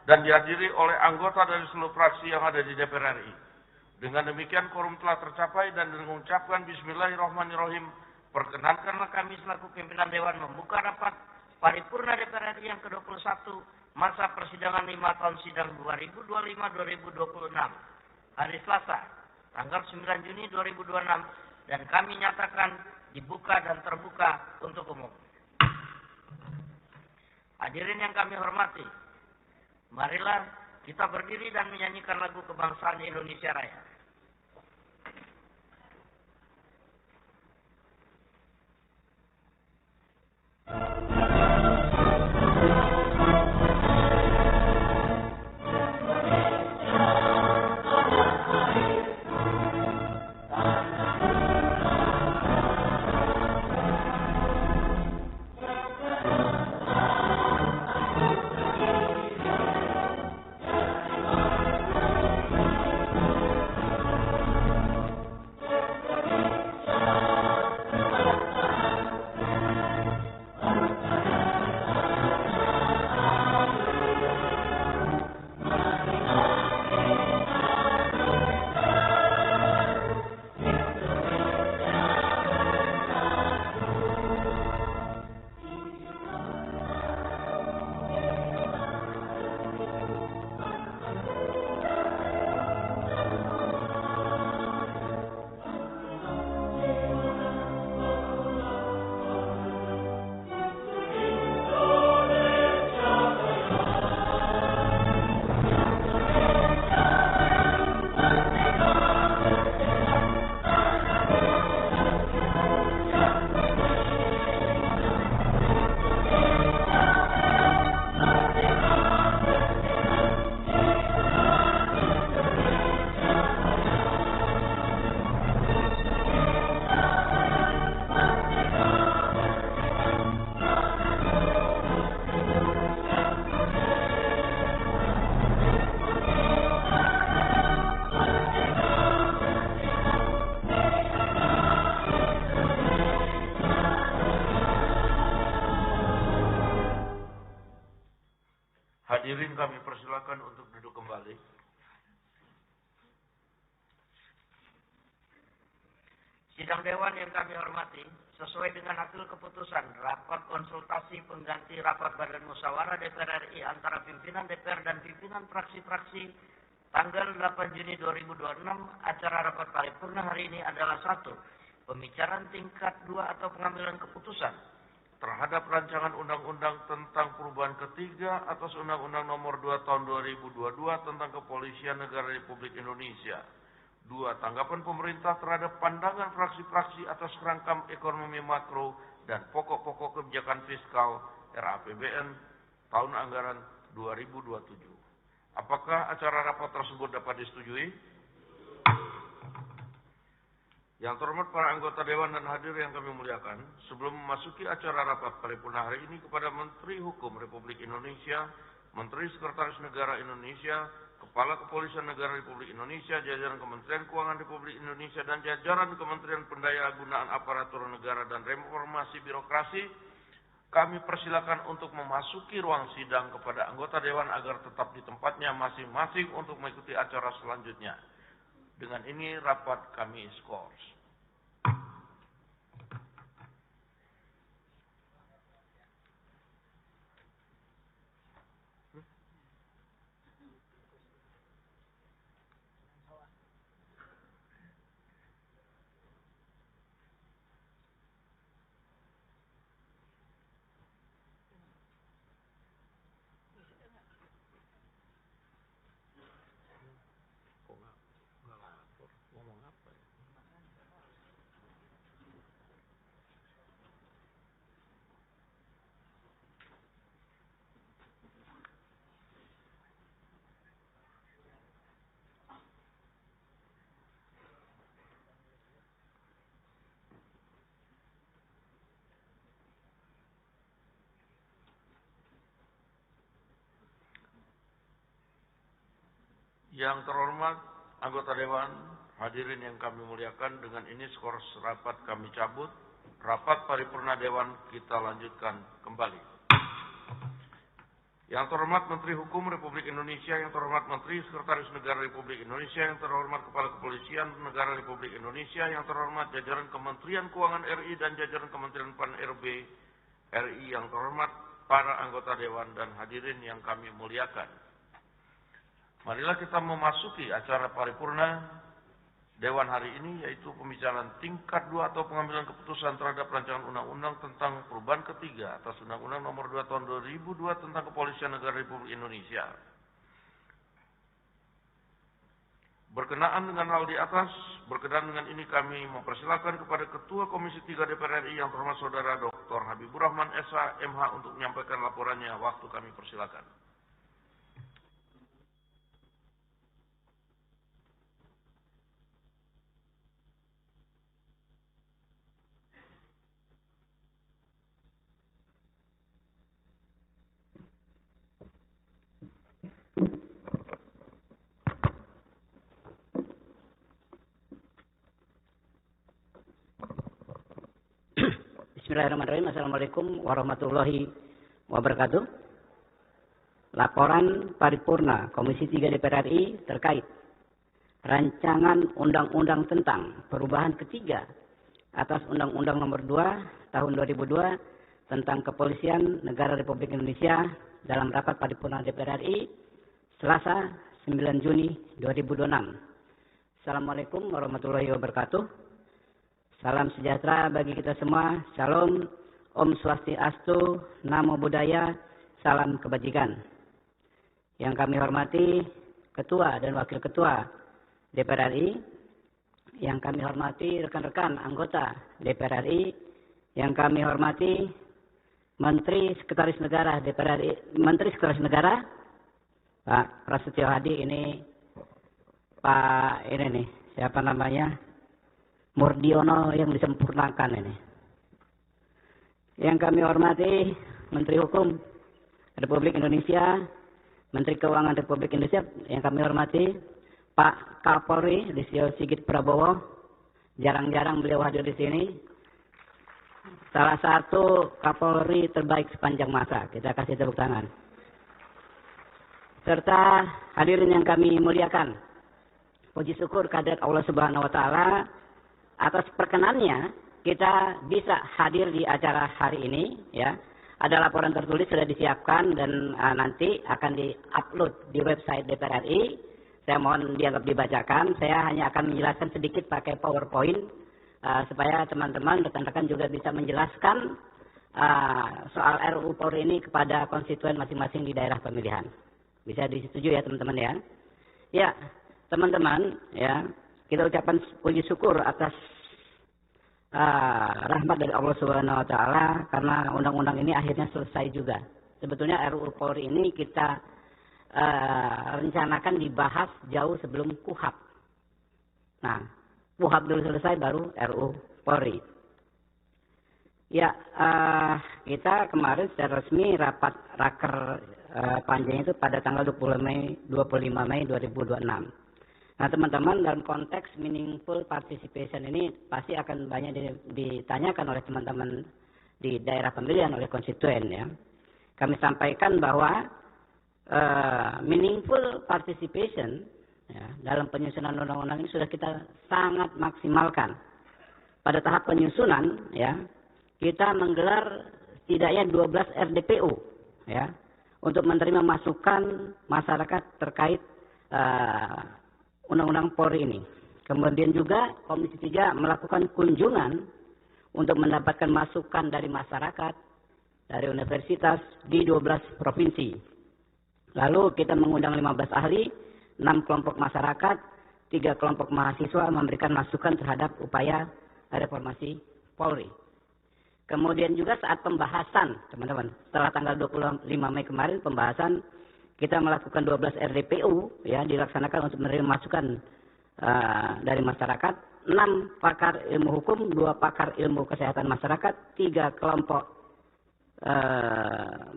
dan dihadiri oleh anggota dari seluruh fraksi yang ada di DPR RI. Dengan demikian quorum telah tercapai dan dengan mengucapkan Bismillahirrahmanirrahim, perkenankanlah kami selaku pimpinan Dewan membuka rapat paripurna DPR RI yang ke-21 masa persidangan 5 tahun sidang 2025-2026 hari Selasa tanggal 9 Juni 2026 dan kami nyatakan dibuka dan terbuka untuk umum. Hadirin yang kami hormati, marilah kita berdiri dan menyanyikan lagu kebangsaan Indonesia Raya. Hadirin kami persilakan untuk duduk kembali. Sidang Dewan yang kami hormati, sesuai dengan hasil keputusan rapat konsultasi pengganti rapat Badan Musyawarah DPR RI antara pimpinan DPR dan pimpinan fraksi-fraksi tanggal 8 Juni 2026, acara rapat paripurna hari ini adalah 1. Pembicaraan tingkat 2 atau pengambilan keputusan terhadap rancangan undang-undang tentang perubahan ketiga atas Undang-Undang Nomor 2 Tahun 2022 tentang Kepolisian Negara Republik Indonesia. 2. Tanggapan pemerintah terhadap pandangan fraksi-fraksi atas kerangka ekonomi makro dan pokok-pokok kebijakan fiskal RAPBN tahun anggaran 2027. Apakah acara rapat tersebut dapat disetujui? Yang terhormat para anggota Dewan dan hadir yang kami muliakan, sebelum memasuki acara rapat paripurna hari ini kepada Menteri Hukum Republik Indonesia, Menteri Sekretaris Negara Indonesia, Kepala Kepolisian Negara Republik Indonesia, jajaran Kementerian Keuangan Republik Indonesia, dan jajaran Kementerian Pendayagunaan Aparatur Negara dan Reformasi Birokrasi, kami persilakan untuk memasuki ruang sidang kepada anggota Dewan agar tetap di tempatnya masing-masing untuk mengikuti acara selanjutnya. Dengan ini rapat kami skors. Yang terhormat anggota Dewan, hadirin yang kami muliakan, dengan ini skors rapat kami cabut. Rapat paripurna Dewan kita lanjutkan kembali. Yang terhormat Menteri Hukum Republik Indonesia, yang terhormat Menteri Sekretaris Negara Republik Indonesia, yang terhormat Kepala Kepolisian Negara Republik Indonesia, yang terhormat jajaran Kementerian Keuangan RI dan jajaran Kementerian PAN-RB RI, yang terhormat para anggota Dewan dan hadirin yang kami muliakan. Marilah kita memasuki acara paripurna Dewan hari ini, yaitu pembicaraan tingkat 2 atau pengambilan keputusan terhadap rancangan undang-undang tentang perubahan ketiga atas Undang-Undang Nomor 2 Tahun 2002 tentang Kepolisian Negara Republik Indonesia. Berkenaan dengan hal di atas, berkenaan dengan ini kami mempersilakan kepada Ketua Komisi 3 DPR RI yang terhormat Saudara Dr. Habibur Rahman SH MH untuk menyampaikan laporannya. Waktu kami persilakan. Bismillahirrahmanirrahim. Assalamualaikum warahmatullahi wabarakatuh. Laporan paripurna Komisi 3 DPR RI terkait rancangan undang-undang tentang perubahan ketiga atas Undang-Undang Nomor 2 Tahun 2002 tentang Kepolisian Negara Republik Indonesia dalam rapat paripurna DPR RI Selasa 9 Juni 2026. Assalamualaikum warahmatullahi wabarakatuh. Salam sejahtera bagi kita semua. Shalom, Om Swastiastu, Namo Buddhaya, salam kebajikan. Yang kami hormati Ketua dan Wakil Ketua DPR RI, yang kami hormati rekan-rekan anggota DPR RI, yang kami hormati Menteri Sekretaris Negara DPR RI, Menteri Sekretaris Negara Pak Prasetyo Hadi, ini Pak ini nih, siapa namanya? Murdiono yang disempurnakan ini. Yang kami hormati Menteri Hukum Republik Indonesia, Menteri Keuangan Republik Indonesia, yang kami hormati Pak Kapolri Listio Sigit Prabowo. Jarang-jarang beliau hadir di sini. Salah satu Kapolri terbaik sepanjang masa. Kita kasih tepuk tangan. Serta hadirin yang kami muliakan. Puji syukur kehadirat Allah Subhanahu wa taala atas perkenannya kita bisa hadir di acara hari ini, ya. Ada laporan tertulis sudah disiapkan dan nanti akan di-upload di website DPR RI. Saya mohon dianggap dibacakan. Saya hanya akan menjelaskan sedikit pakai PowerPoint supaya teman-teman rekan-rekan juga bisa menjelaskan soal RUU Polri ini kepada konstituen masing-masing di daerah pemilihan. Bisa disetujui ya teman-teman ya. Ya, teman-teman ya. Kita ucapkan puji syukur atas rahmat dari Allah Subhanahu wa taala karena undang-undang ini akhirnya selesai juga. Sebetulnya RUU Polri ini kita rencanakan dibahas jauh sebelum KUHAP. Nah, KUHAP dulu selesai baru RUU Polri. Ya, kita kemarin secara resmi rapat raker panjang itu pada tanggal 25 Mei 2026. Nah teman-teman, dalam konteks meaningful participation ini pasti akan banyak ditanyakan oleh teman-teman di daerah pemilihan oleh konstituen ya. Kami sampaikan bahwa meaningful participation ya, dalam penyusunan undang-undang ini sudah kita sangat maksimalkan. Pada tahap penyusunan ya, kita menggelar setidaknya 12 RDPU ya, untuk menerima masukan masyarakat terkait Undang-Undang Polri ini. Kemudian juga Komisi 3 melakukan kunjungan untuk mendapatkan masukan dari masyarakat, dari universitas di 12 provinsi. Lalu kita mengundang 15 ahli, 6 kelompok masyarakat, 3 kelompok mahasiswa memberikan masukan terhadap upaya reformasi Polri. Kemudian juga saat pembahasan, teman-teman, setelah tanggal 25 Mei kemarin pembahasan, kita melakukan 12 RDPU ya, dilaksanakan untuk menerima masukan dari masyarakat, 6 pakar ilmu hukum, 2 pakar ilmu kesehatan masyarakat, 3 kelompok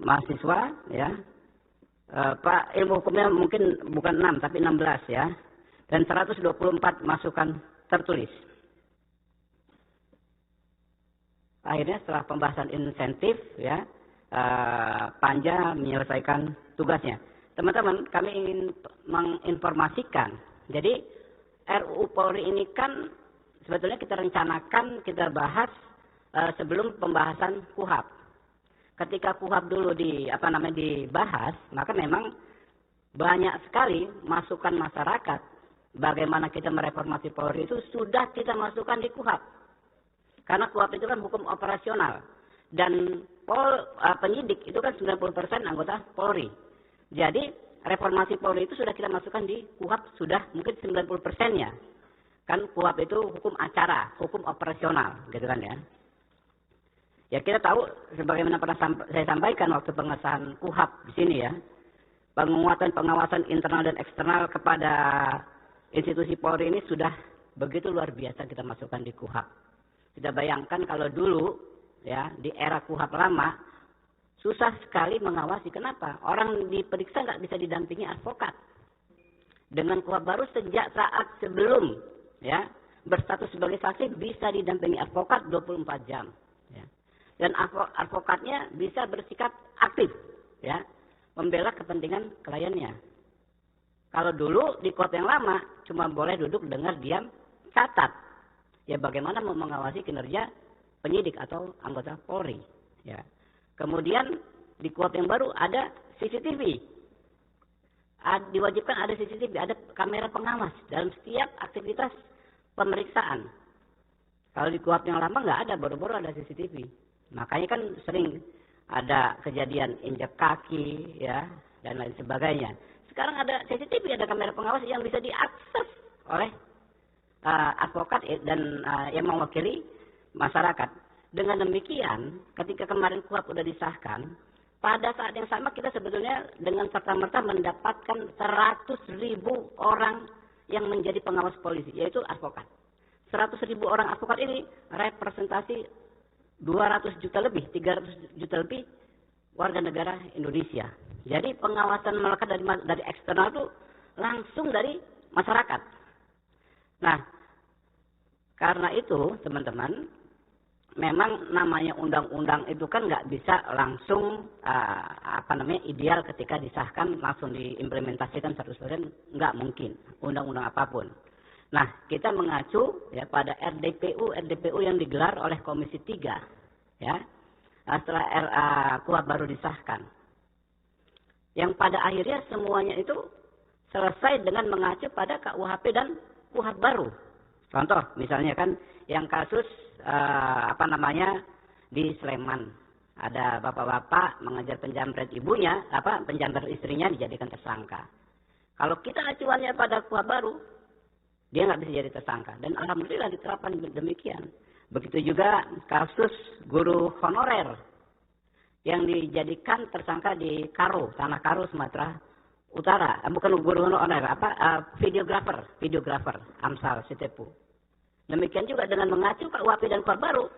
mahasiswa ya. Pak ilmu hukumnya mungkin bukan 6 tapi 16 ya. Dan 124 masukan tertulis. Akhirnya setelah pembahasan insentif ya, Panja menyelesaikan tugasnya. Teman-teman, kami ingin menginformasikan. Jadi RUU Polri ini kan sebetulnya kita rencanakan, kita bahas sebelum pembahasan KUHAP. Ketika KUHAP dulu dibahas, maka memang banyak sekali masukan masyarakat bagaimana kita mereformasi Polri itu sudah kita masukkan di KUHAP. Karena KUHAP itu kan hukum operasional dan penyidik itu kan 90% anggota Polri. Jadi reformasi Polri itu sudah kita masukkan di KUHAP sudah mungkin 90%-nya. Kan KUHAP itu hukum acara, hukum operasional, gitu kan ya. Ya kita tahu sebagaimana pernah saya sampaikan waktu pengesahan KUHAP di sini ya. Penguatan pengawasan internal dan eksternal kepada institusi Polri ini sudah begitu luar biasa kita masukkan di KUHAP. Kita bayangkan kalau dulu ya di era KUHAP lama susah sekali mengawasi. Kenapa? Orang diperiksa nggak bisa didampingi advokat. Dengan KUHAP baru sejak saat sebelum ya berstatus sebagai saksi bisa didampingi advokat 24 jam. Ya. Dan advokatnya bisa bersikap aktif, ya, membela kepentingan kliennya. Kalau dulu di KUHAP yang lama cuma boleh duduk dengar diam catat. Ya bagaimana mau mengawasi kinerja penyidik atau anggota Polri. Ya. Kemudian di KUHAP yang baru ada CCTV. Diwajibkan ada CCTV, ada kamera pengawas dalam setiap aktivitas pemeriksaan. Kalau di KUHAP yang lama nggak ada, baru-baru ada CCTV. Makanya kan sering ada kejadian injak kaki, ya, dan lain sebagainya. Sekarang ada CCTV, ada kamera pengawas yang bisa diakses oleh advokat dan yang mewakili masyarakat. Dengan demikian, ketika kemarin KUHAP sudah disahkan, pada saat yang sama kita sebetulnya dengan serta-merta mendapatkan 100.000 orang yang menjadi pengawas polisi, yaitu advokat. 100.000 orang advokat ini representasi 200 juta lebih, 300 juta lebih warga negara Indonesia. Jadi pengawasan melekat dari eksternal itu langsung dari masyarakat. Nah, karena itu teman-teman, memang namanya undang-undang itu kan nggak bisa langsung ideal ketika disahkan langsung diimplementasikan 100%, nggak mungkin undang-undang apapun. Nah, kita mengacu ya pada RDPU yang digelar oleh Komisi 3 ya setelah KUHAP baru disahkan. Yang pada akhirnya semuanya itu selesai dengan mengacu pada KUHP dan KUHAP baru. Contoh misalnya kan yang kasus di Sleman, ada bapak-bapak mengejar penjamret ibunya, penjamret istrinya dijadikan tersangka. Kalau kita acuannya pada KUHAP baru, dia nggak bisa jadi tersangka. Dan alhamdulillah diterapkan demikian. Begitu juga kasus guru honorer yang dijadikan tersangka di Tanah Karo, Sumatera Utara. Bukan guru honorer, videografer, Amsal Sitepu. Demikian juga dengan mengacu KUHP dan KUHAP baru,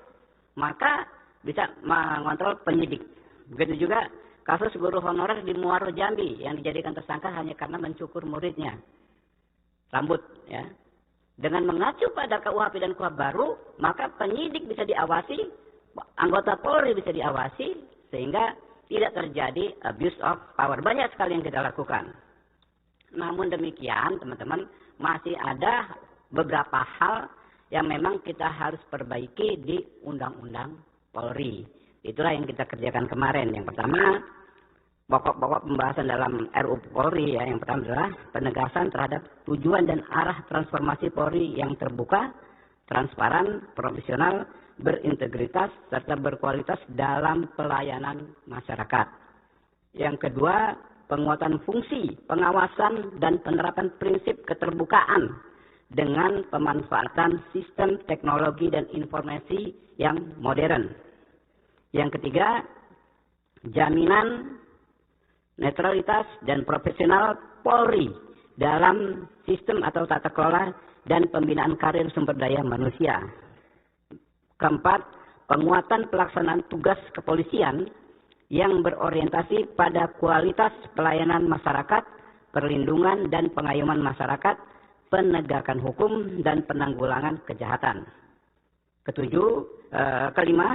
maka bisa mengontrol penyidik. Begitu juga kasus guru honorer di Muaro Jambi yang dijadikan tersangka hanya karena mencukur muridnya rambut, ya. Dengan mengacu pada KUHP dan KUHAP baru, maka penyidik bisa diawasi, anggota Polri bisa diawasi, sehingga tidak terjadi abuse of power. Banyak sekali yang kita lakukan. Namun demikian, teman-teman, masih ada beberapa hal yang memang kita harus perbaiki di Undang-Undang Polri. Itulah yang kita kerjakan kemarin. Yang pertama, pokok-pokok pembahasan dalam RUU Polri ya. Yang pertama adalah penegasan terhadap tujuan dan arah transformasi Polri yang terbuka, transparan, profesional, berintegritas, serta berkualitas dalam pelayanan masyarakat. Yang kedua, penguatan fungsi, pengawasan, dan penerapan prinsip keterbukaan dengan pemanfaatan sistem teknologi dan informasi yang modern. Yang ketiga, jaminan netralitas dan profesional Polri dalam sistem atau tata kelola dan pembinaan karir sumber daya manusia. Keempat, penguatan pelaksanaan tugas kepolisian yang berorientasi pada kualitas pelayanan masyarakat, perlindungan dan pengayoman masyarakat, penegakan hukum dan penanggulangan kejahatan. Kelima,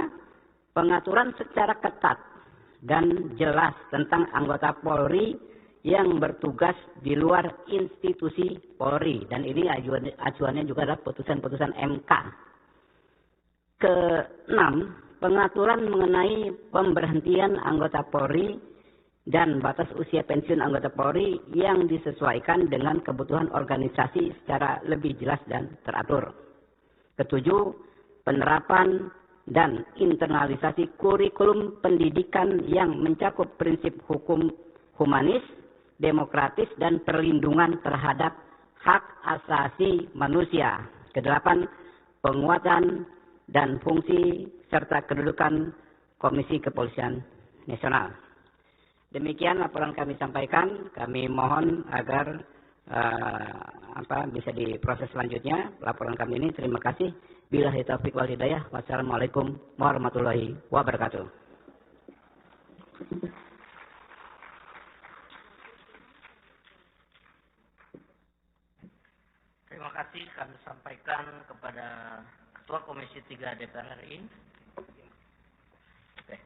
pengaturan secara ketat dan jelas tentang anggota Polri yang bertugas di luar institusi Polri. Dan ini acuannya juga adalah putusan-putusan MK. Keenam, pengaturan mengenai pemberhentian anggota Polri dan batas usia pensiun anggota Polri yang disesuaikan dengan kebutuhan organisasi secara lebih jelas dan teratur. Ketujuh, penerapan dan internalisasi kurikulum pendidikan yang mencakup prinsip hukum humanis, demokratis, dan perlindungan terhadap hak asasi manusia. Kedelapan, penguatan dan fungsi serta kedudukan Komisi Kepolisian Nasional. Demikian laporan kami sampaikan. Kami mohon agar bisa diproses selanjutnya laporan kami ini. Terima kasih. Billahi taufiq wal hidayah. Wassalamualaikum warahmatullahi wabarakatuh. Terima kasih kami sampaikan kepada Ketua Komisi 3 DPR RI. Oke.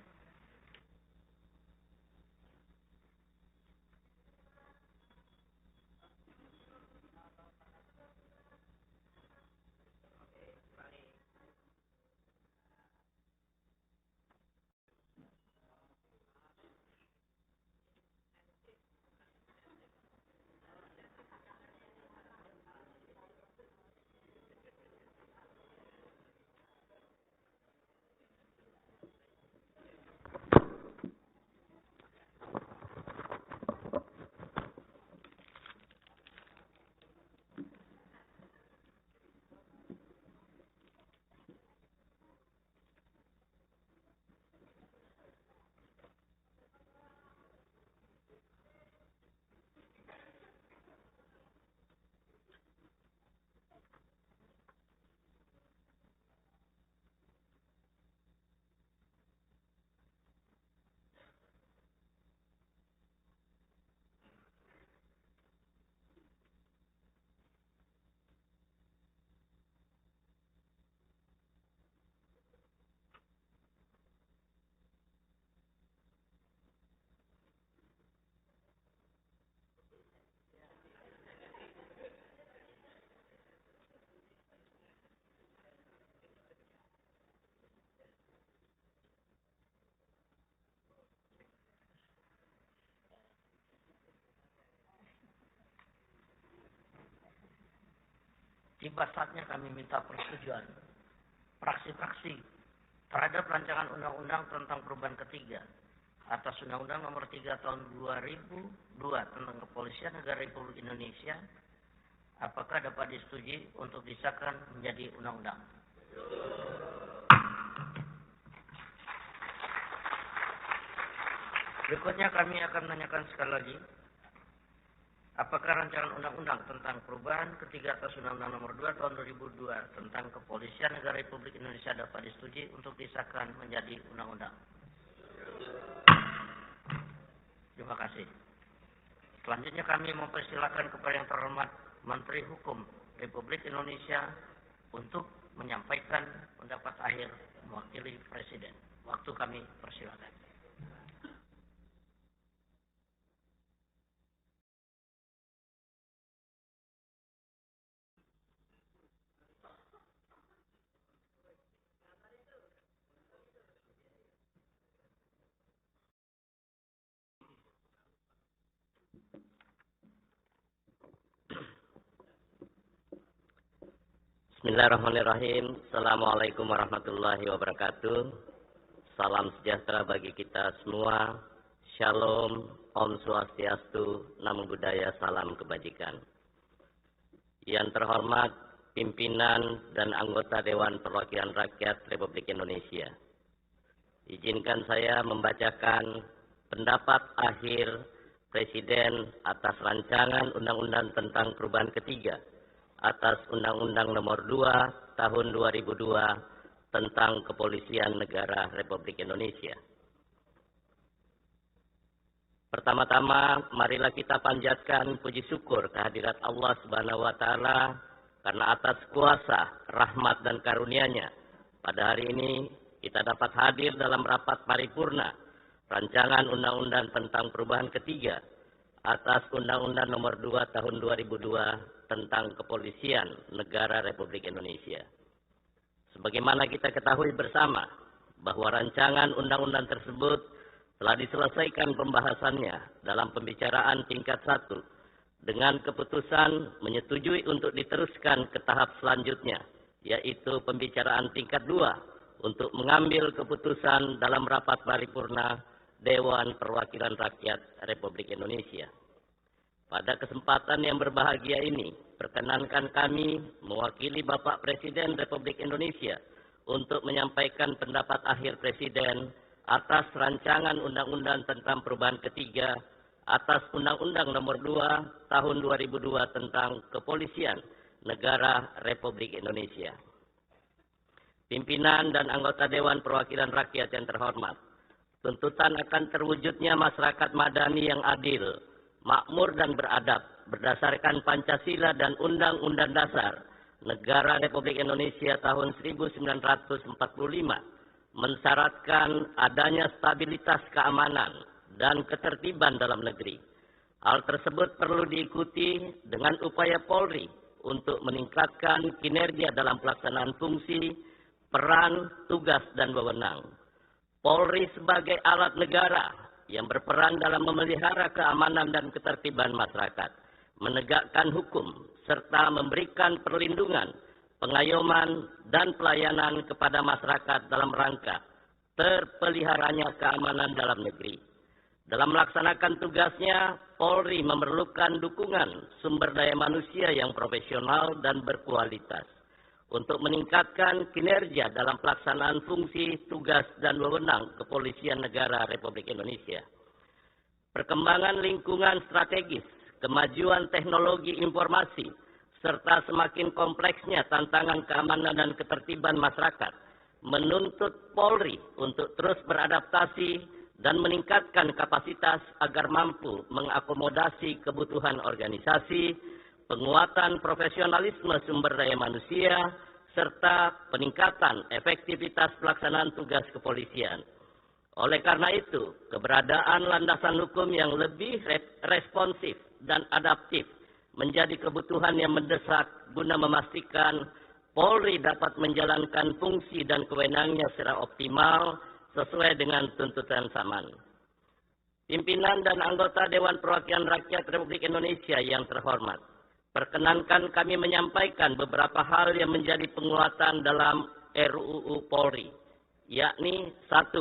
Tiba saatnya kami minta persetujuan fraksi-fraksi terhadap rancangan undang-undang tentang perubahan ketiga atas Undang-Undang Nomor 3 Tahun 2002 tentang Kepolisian Negara Republik Indonesia. Apakah dapat disetujui untuk disahkan menjadi undang-undang? Berikutnya kami akan menanyakan sekali lagi, apakah rancangan undang-undang tentang perubahan ketiga atas Undang-Undang Nomor 2 Tahun 2002 tentang Kepolisian Negara Republik Indonesia dapat disetujui untuk disahkan menjadi undang-undang? Terima kasih. Selanjutnya kami mempersilakan kepada yang terhormat Menteri Hukum Republik Indonesia untuk menyampaikan pendapat akhir mewakili Presiden. Waktu kami persilakan. Bismillahirrahmanirrahim. Assalamualaikum warahmatullahi wabarakatuh. Salam sejahtera bagi kita semua. Shalom, Om Swastiastu, Namo Buddhaya, salam kebajikan. Yang terhormat pimpinan dan anggota Dewan Perwakilan Rakyat Republik Indonesia, izinkan saya membacakan pendapat akhir Presiden atas rancangan undang-undang tentang perubahan ketiga atas Undang-Undang Nomor 2 Tahun 2002 tentang Kepolisian Negara Republik Indonesia. Pertama-tama, marilah kita panjatkan puji syukur kehadirat Allah Subhanahu wa Ta'ala karena atas kuasa, rahmat dan karunia-Nya pada hari ini kita dapat hadir dalam rapat paripurna Rancangan Undang-Undang tentang Perubahan Ketiga atas Undang-Undang Nomor 2 Tahun 2002 tentang Kepolisian Negara Republik Indonesia. Sebagaimana kita ketahui bersama bahwa rancangan undang-undang tersebut telah diselesaikan pembahasannya dalam pembicaraan tingkat 1 dengan keputusan menyetujui untuk diteruskan ke tahap selanjutnya, yaitu pembicaraan tingkat 2 untuk mengambil keputusan dalam rapat paripurna Dewan Perwakilan Rakyat Republik Indonesia. Pada kesempatan yang berbahagia ini, perkenankan kami mewakili Bapak Presiden Republik Indonesia untuk menyampaikan pendapat akhir Presiden atas rancangan Undang-Undang tentang Perubahan Ketiga atas Undang-Undang Nomor 2 Tahun 2002 tentang Kepolisian Negara Republik Indonesia. Pimpinan dan anggota Dewan Perwakilan Rakyat yang terhormat, tuntutan akan terwujudnya masyarakat madani yang adil, makmur dan beradab berdasarkan Pancasila dan Undang-Undang Dasar Negara Republik Indonesia tahun 1945 mensyaratkan adanya stabilitas keamanan dan ketertiban dalam negeri. Hal tersebut perlu diikuti dengan upaya Polri untuk meningkatkan kinerja dalam pelaksanaan fungsi, peran, tugas, dan wewenang. Polri sebagai alat negara yang berperan dalam memelihara keamanan dan ketertiban masyarakat, menegakkan hukum, serta memberikan perlindungan, pengayoman, dan pelayanan kepada masyarakat dalam rangka terpeliharanya keamanan dalam negeri. Dalam melaksanakan tugasnya, Polri memerlukan dukungan sumber daya manusia yang profesional dan berkualitas untuk meningkatkan kinerja dalam pelaksanaan fungsi, tugas, dan wewenang Kepolisian Negara Republik Indonesia. Perkembangan lingkungan strategis, kemajuan teknologi informasi, serta semakin kompleksnya tantangan keamanan dan ketertiban masyarakat menuntut Polri untuk terus beradaptasi dan meningkatkan kapasitas agar mampu mengakomodasi kebutuhan organisasi, penguatan profesionalisme sumber daya manusia, serta peningkatan efektivitas pelaksanaan tugas kepolisian. Oleh karena itu, keberadaan landasan hukum yang lebih responsif dan adaptif menjadi kebutuhan yang mendesak guna memastikan Polri dapat menjalankan fungsi dan kewenangannya secara optimal sesuai dengan tuntutan zaman. Pimpinan dan anggota Dewan Perwakilan Rakyat Republik Indonesia yang terhormat, perkenankan kami menyampaikan beberapa hal yang menjadi penguatan dalam RUU Polri, yakni 1.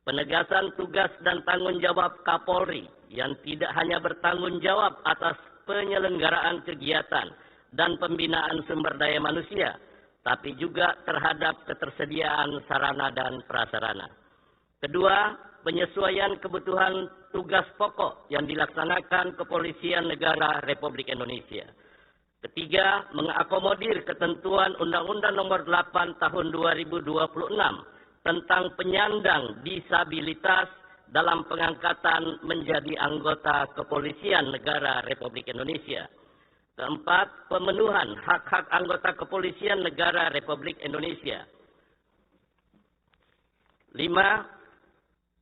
Penegasan tugas dan tanggung jawab Kapolri yang tidak hanya bertanggung jawab atas penyelenggaraan kegiatan dan pembinaan sumber daya manusia, tapi juga terhadap ketersediaan sarana dan prasarana. 2. Penyesuaian kebutuhan tugas pokok yang dilaksanakan Kepolisian Negara Republik Indonesia. 3. Mengakomodir ketentuan Undang-Undang Nomor 8 Tahun 2026 tentang penyandang disabilitas dalam pengangkatan menjadi anggota Kepolisian Negara Republik Indonesia. 4. Pemenuhan hak-hak anggota Kepolisian Negara Republik Indonesia. 5.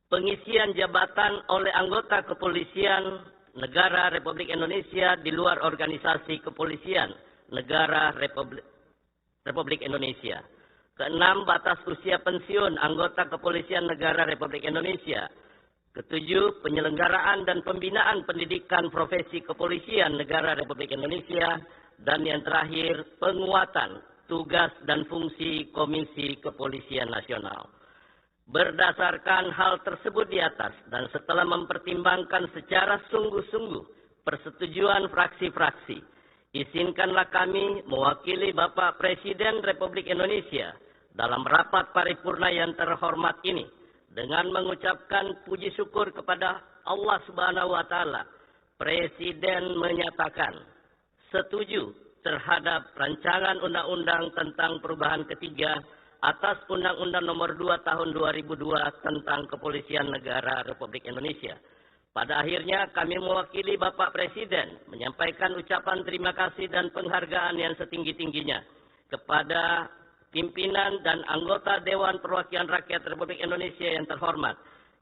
Pengisian jabatan oleh anggota Kepolisian Negara Republik Indonesia di luar organisasi Kepolisian Negara Republik Indonesia. 6. Batas usia pensiun anggota Kepolisian Negara Republik Indonesia. 7. Penyelenggaraan dan pembinaan pendidikan profesi Kepolisian Negara Republik Indonesia. Dan yang terakhir, penguatan tugas dan fungsi Komisi Kepolisian Nasional. Berdasarkan hal tersebut di atas dan setelah mempertimbangkan secara sungguh-sungguh persetujuan fraksi-fraksi, izinkanlah kami mewakili Bapak Presiden Republik Indonesia dalam rapat paripurna yang terhormat ini dengan mengucapkan puji syukur kepada Allah Subhanahu wa taala. Presiden menyatakan setuju terhadap rancangan undang-undang tentang perubahan ketiga atas Undang-Undang Nomor 2 Tahun 2002 tentang Kepolisian Negara Republik Indonesia. Pada akhirnya kami mewakili Bapak Presiden menyampaikan ucapan terima kasih dan penghargaan yang setinggi-tingginya kepada pimpinan dan anggota Dewan Perwakilan Rakyat Republik Indonesia yang terhormat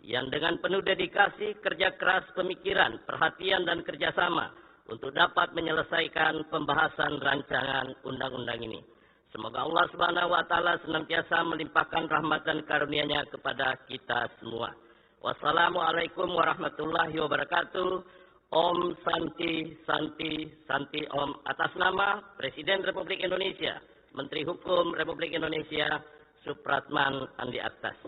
yang dengan penuh dedikasi, kerja keras, pemikiran, perhatian, dan kerjasama untuk dapat menyelesaikan pembahasan rancangan undang-undang ini. Semoga Allah Subhanahu wa Ta'ala senantiasa melimpahkan rahmat dan karunia-Nya kepada kita semua. Wassalamualaikum warahmatullahi wabarakatuh. Om Santi Santi Santi Om. Atas nama Presiden Republik Indonesia, Menteri Hukum Republik Indonesia, Supratman Andi Aktas.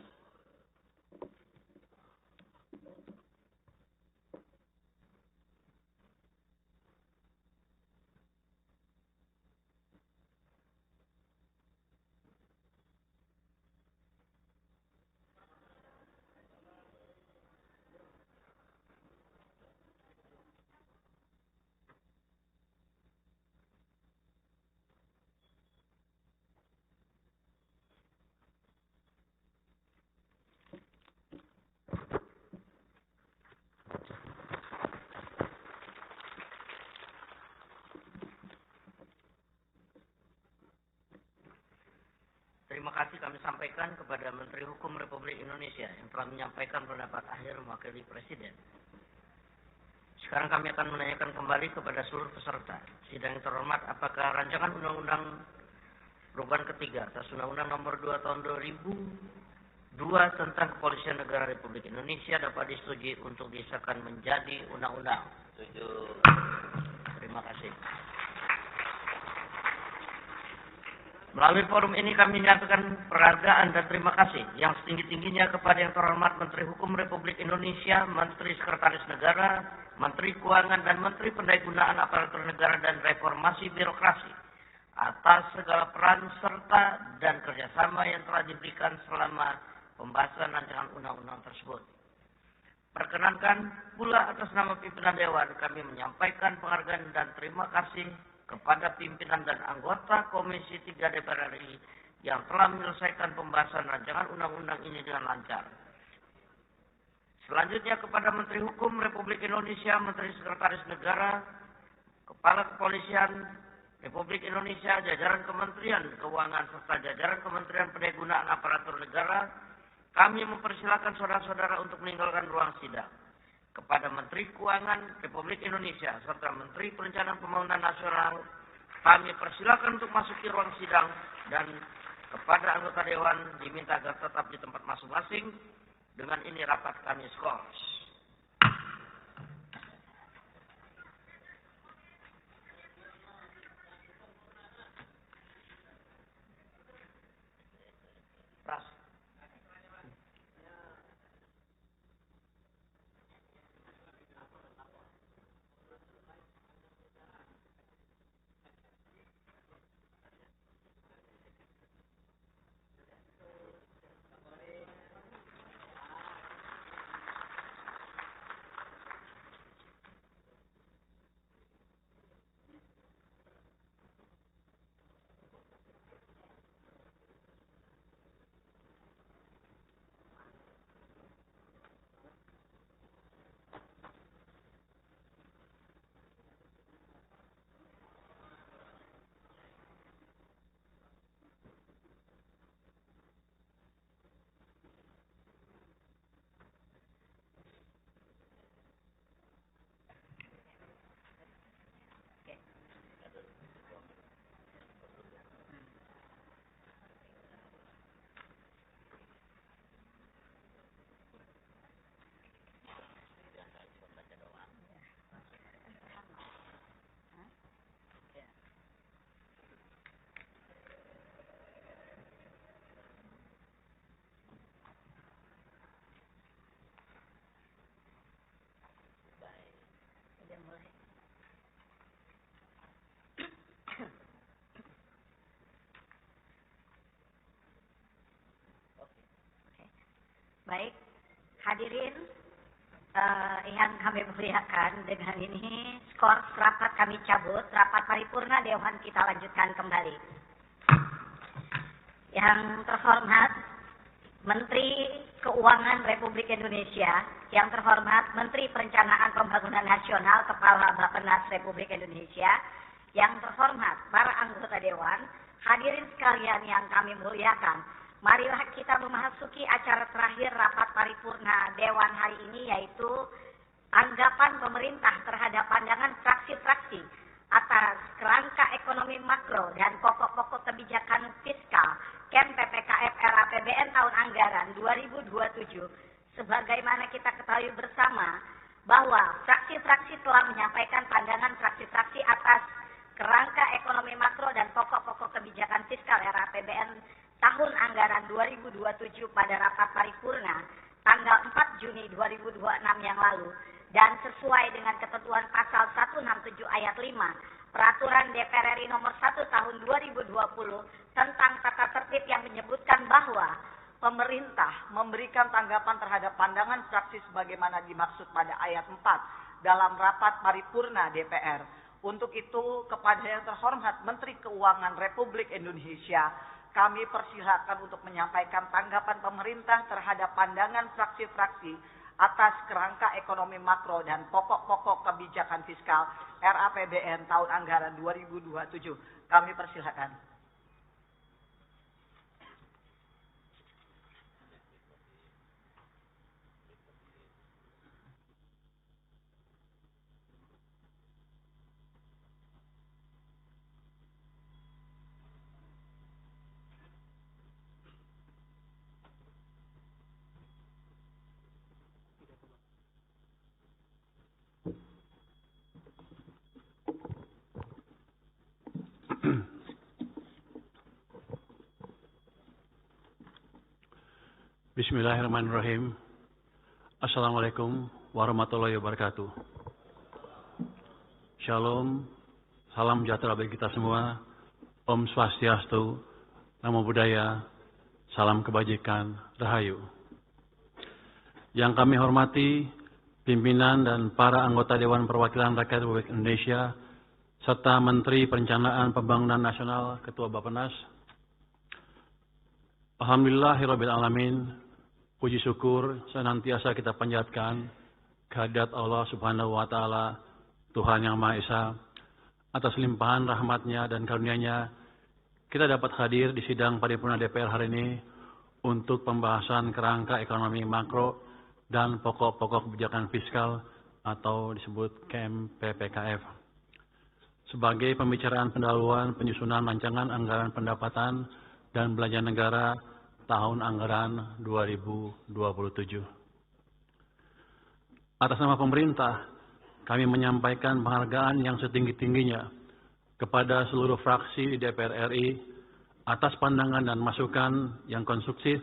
Terima kasih kami sampaikan kepada Menteri Hukum Republik Indonesia yang telah menyampaikan pendapat akhir mewakili Presiden. Sekarang kami akan menanyakan kembali kepada seluruh peserta sidang yang terhormat, apakah rancangan undang-undang perubahan ketiga atas Undang-Undang Nomor 2 Tahun 2002 tentang Kepolisian Negara Republik Indonesia dapat disetujui untuk disahkan menjadi undang-undang. Setuju. Terima kasih. Melalui forum ini kami menyatakan penghargaan dan terima kasih yang setinggi-tingginya kepada yang terhormat Menteri Hukum Republik Indonesia, Menteri Sekretaris Negara, Menteri Keuangan, dan Menteri Pendayagunaan Aparatur Negara dan Reformasi Birokrasi atas segala peran serta dan kerjasama yang telah diberikan selama pembahasan rancangan undang-undang tersebut. Perkenankan pula atas nama pimpinan Dewan kami menyampaikan penghargaan dan terima kasih kepada pimpinan dan anggota Komisi 3 DPR RI yang telah menyelesaikan pembahasan rancangan undang-undang ini dengan lancar. Selanjutnya kepada Menteri Hukum Republik Indonesia, Menteri Sekretaris Negara, Kepala Kepolisian Republik Indonesia, jajaran Kementerian Keuangan, serta jajaran Kementerian Pendayagunaan Aparatur Negara, kami mempersilakan saudara-saudara untuk meninggalkan ruang sidang. Kepada Menteri Keuangan Republik Indonesia serta Menteri Perencanaan Pembangunan Nasional, kami persilakan untuk masuki ruang sidang, dan kepada anggota Dewan diminta agar tetap di tempat masing-masing. Dengan ini rapat kami skors. Baik, hadirin yang kami muliakan, dengan ini skor rapat kami cabut, rapat paripurna Dewan kita lanjutkan kembali. Yang terhormat Menteri Keuangan Republik Indonesia, yang terhormat Menteri Perencanaan Pembangunan Nasional, Kepala Bappenas Republik Indonesia, yang terhormat para anggota Dewan, hadirin sekalian yang kami muliakan, Marilah kita memasuki acara terakhir rapat paripurna Dewan hari ini, yaitu tanggapan pemerintah terhadap pandangan fraksi-fraksi atas kerangka ekonomi makro dan pokok-pokok kebijakan fiskal KEM PPKF RAPBN tahun anggaran 2027. Sebagaimana kita ketahui bersama bahwa fraksi-fraksi telah menyampaikan pandangan fraksi-fraksi atas kerangka ekonomi makro dan pokok-pokok kebijakan fiskal RAPBN tahun anggaran 2027 pada rapat paripurna tanggal 4 Juni 2026 yang lalu, dan sesuai dengan ketentuan pasal 167 ayat 5 Peraturan DPR RI nomor 1 tahun 2020 tentang tata tertib yang menyebutkan bahwa pemerintah memberikan tanggapan terhadap pandangan fraksi sebagaimana dimaksud pada ayat 4 dalam rapat paripurna DPR. Untuk itu, kepada yang terhormat Menteri Keuangan Republik Indonesia, kami persilakan untuk menyampaikan tanggapan pemerintah terhadap pandangan fraksi-fraksi atas kerangka ekonomi makro dan pokok-pokok kebijakan fiskal RAPBN tahun anggaran 2027. Kami persilakan. Bismillahirrahmanirrahim. Assalamualaikum warahmatullahi wabarakatuh. Shalom, salam sejahtera bagi kita semua. Om Swastiastu, Namo Buddhaya, salam kebajikan, Rahayu. Yang kami hormati, pimpinan dan para anggota Dewan Perwakilan Rakyat Republik Indonesia, serta Menteri Perencanaan Pembangunan Nasional, Ketua Bappenas. Alhamdulillahirabbil alamin. Puji syukur senantiasa kita panjatkan kehadirat Allah Subhanahu wa Ta'ala, Tuhan Yang Maha Esa, atas limpahan rahmatnya dan karunia-Nya. Kita dapat hadir di sidang paripurna DPR hari ini untuk pembahasan kerangka ekonomi makro dan pokok-pokok kebijakan fiskal atau disebut KEM PPKF. Sebagai pembicaraan pendahuluan penyusunan rancangan anggaran pendapatan dan belanja negara tahun anggaran 2027. Atas nama pemerintah, kami menyampaikan penghargaan yang setinggi-tingginya kepada seluruh fraksi di DPR RI atas pandangan dan masukan yang konstruktif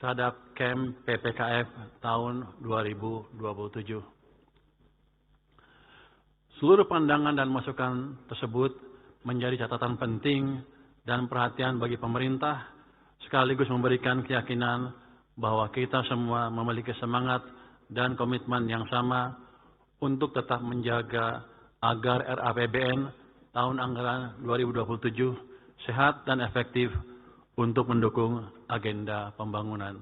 terhadap KEM PPKF tahun 2027. Seluruh pandangan dan masukan tersebut menjadi catatan penting dan perhatian bagi pemerintah, sekaligus memberikan keyakinan bahwa kita semua memiliki semangat dan komitmen yang sama untuk tetap menjaga agar RAPBN tahun anggaran 2027 sehat dan efektif untuk mendukung agenda pembangunan.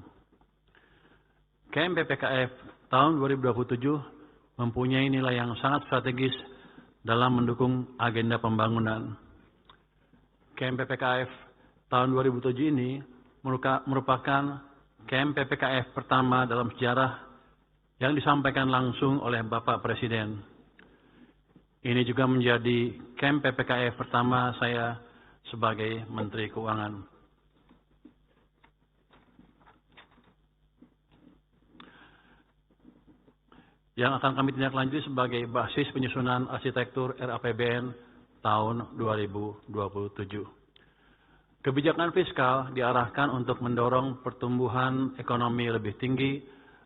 KEM PPKF tahun 2027 mempunyai nilai yang sangat strategis dalam mendukung agenda pembangunan. KEM PPKF tahun 2007 ini merupakan KEM PPKF pertama dalam sejarah yang disampaikan langsung oleh Bapak Presiden. Ini juga menjadi KEM PPKF pertama saya sebagai Menteri Keuangan. Yang akan kami tindak lanjuti sebagai basis penyusunan arsitektur RAPBN tahun 2027. Kebijakan fiskal diarahkan untuk mendorong pertumbuhan ekonomi lebih tinggi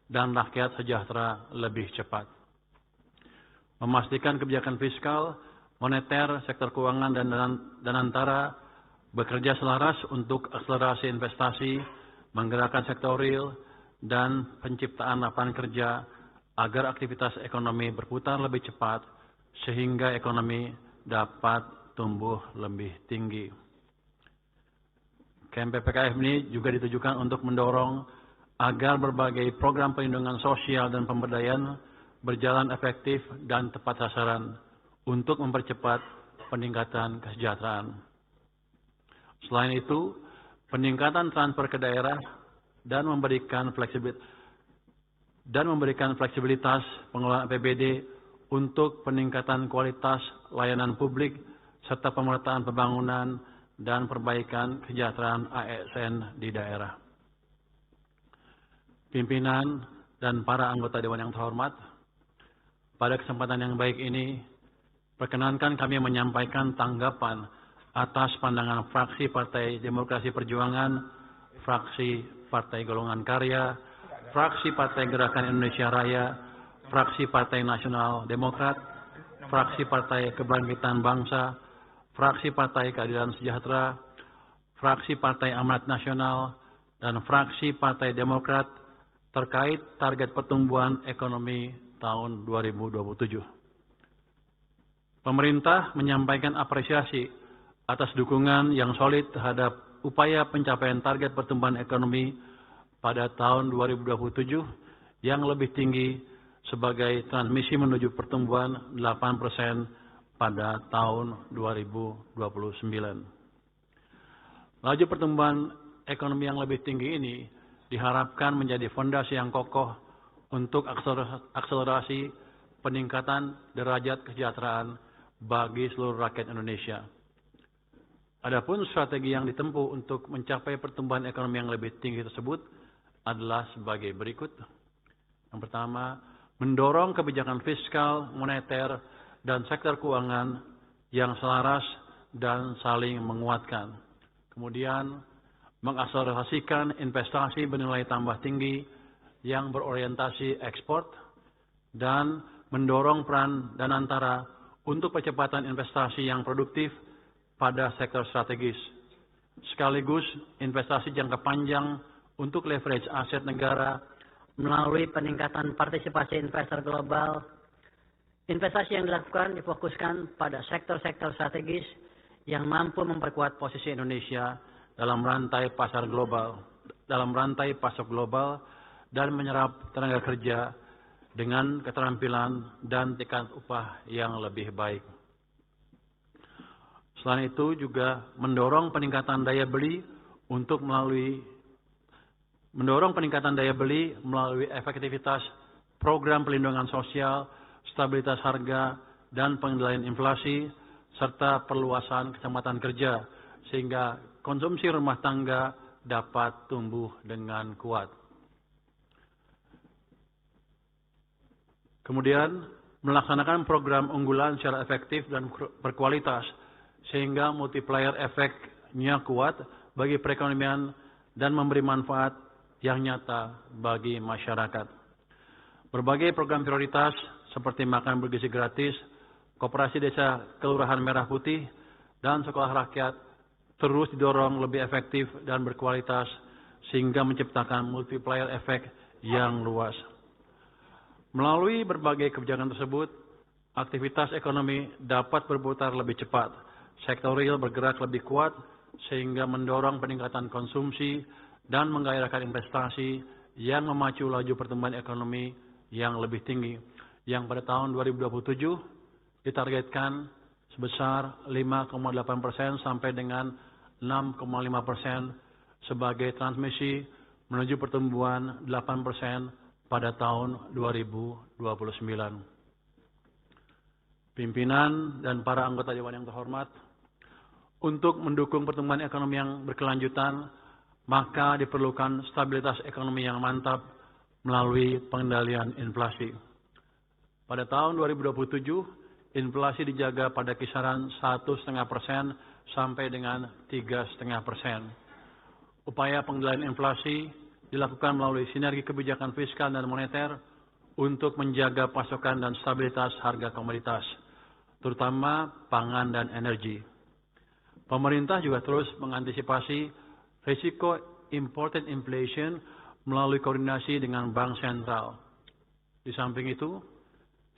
dan rakyat sejahtera lebih cepat. Memastikan kebijakan fiskal, moneter, sektor keuangan dan antara bekerja selaras untuk akselerasi investasi, menggerakkan sektor real, dan penciptaan lapangan kerja agar aktivitas ekonomi berputar lebih cepat sehingga ekonomi dapat tumbuh lebih tinggi. KEM PPKF ini juga ditujukan untuk mendorong agar berbagai program perlindungan sosial dan pemberdayaan berjalan efektif dan tepat sasaran untuk mempercepat peningkatan kesejahteraan. Selain itu, peningkatan transfer ke daerah dan memberikan fleksibilitas pengelolaan APBD untuk peningkatan kualitas layanan publik serta pemerataan pembangunan dan perbaikan kesejahteraan ASN di daerah. Pimpinan dan para anggota Dewan yang terhormat, pada kesempatan yang baik ini, perkenankan kami menyampaikan tanggapan atas pandangan fraksi Partai Demokrasi Perjuangan, fraksi Partai Golongan Karya, fraksi Partai Gerakan Indonesia Raya, fraksi Partai Nasional Demokrat, fraksi Partai Kebangkitan Bangsa, fraksi Partai Keadilan Sejahtera, fraksi Partai Amanat Nasional, dan fraksi Partai Demokrat terkait target pertumbuhan ekonomi tahun 2027. Pemerintah menyampaikan apresiasi atas dukungan yang solid terhadap upaya pencapaian target pertumbuhan ekonomi pada tahun 2027 yang lebih tinggi sebagai transmisi menuju pertumbuhan 8% pada tahun 2029. Laju pertumbuhan ekonomi yang lebih tinggi ini diharapkan menjadi fondasi yang kokoh untuk akselerasi peningkatan derajat kesejahteraan bagi seluruh rakyat Indonesia. Adapun strategi yang ditempuh untuk mencapai pertumbuhan ekonomi yang lebih tinggi tersebut adalah sebagai berikut. Yang pertama, mendorong kebijakan fiskal, moneter, dan sektor keuangan yang selaras dan saling menguatkan. Kemudian, mengakselerasikan investasi bernilai tambah tinggi yang berorientasi ekspor dan mendorong peran Danantara untuk percepatan investasi yang produktif pada sektor strategis, sekaligus investasi jangka panjang untuk leverage aset negara melalui peningkatan partisipasi investor global. Investasi yang dilakukan difokuskan pada sektor-sektor strategis yang mampu memperkuat posisi Indonesia dalam rantai pasar global, dan menyerap tenaga kerja dengan keterampilan dan tingkat upah yang lebih baik. Selain itu juga mendorong peningkatan daya beli melalui efektivitas program pelindungan sosial, stabilitas harga, dan pengendalian inflasi, serta perluasan kesempatan kerja, sehingga konsumsi rumah tangga dapat tumbuh dengan kuat. Kemudian, melaksanakan program unggulan secara efektif dan berkualitas, sehingga multiplier efeknya kuat bagi perekonomian dan memberi manfaat yang nyata bagi masyarakat. Berbagai program prioritas seperti makan bergizi gratis, koperasi desa Kelurahan Merah Putih, dan sekolah rakyat terus didorong lebih efektif dan berkualitas sehingga menciptakan multiplier efek yang luas. Melalui berbagai kebijakan tersebut, aktivitas ekonomi dapat berputar lebih cepat, sektor real bergerak lebih kuat sehingga mendorong peningkatan konsumsi dan menggairahkan investasi yang memacu laju pertumbuhan ekonomi yang lebih tinggi, yang pada tahun 2027 ditargetkan sebesar 5,8% sampai dengan 6,5% sebagai transmisi menuju pertumbuhan 8% pada tahun 2029. Pimpinan dan para anggota Dewan yang terhormat, untuk mendukung pertumbuhan ekonomi yang berkelanjutan, maka diperlukan stabilitas ekonomi yang mantap melalui pengendalian inflasi. Pada tahun 2027, inflasi dijaga pada kisaran 1,5% sampai dengan 3,5%. Upaya pengendalian inflasi dilakukan melalui sinergi kebijakan fiskal dan moneter untuk menjaga pasokan dan stabilitas harga komoditas, terutama pangan dan energi. Pemerintah juga terus mengantisipasi risiko imported inflation melalui koordinasi dengan Bank Sentral. Di samping itu,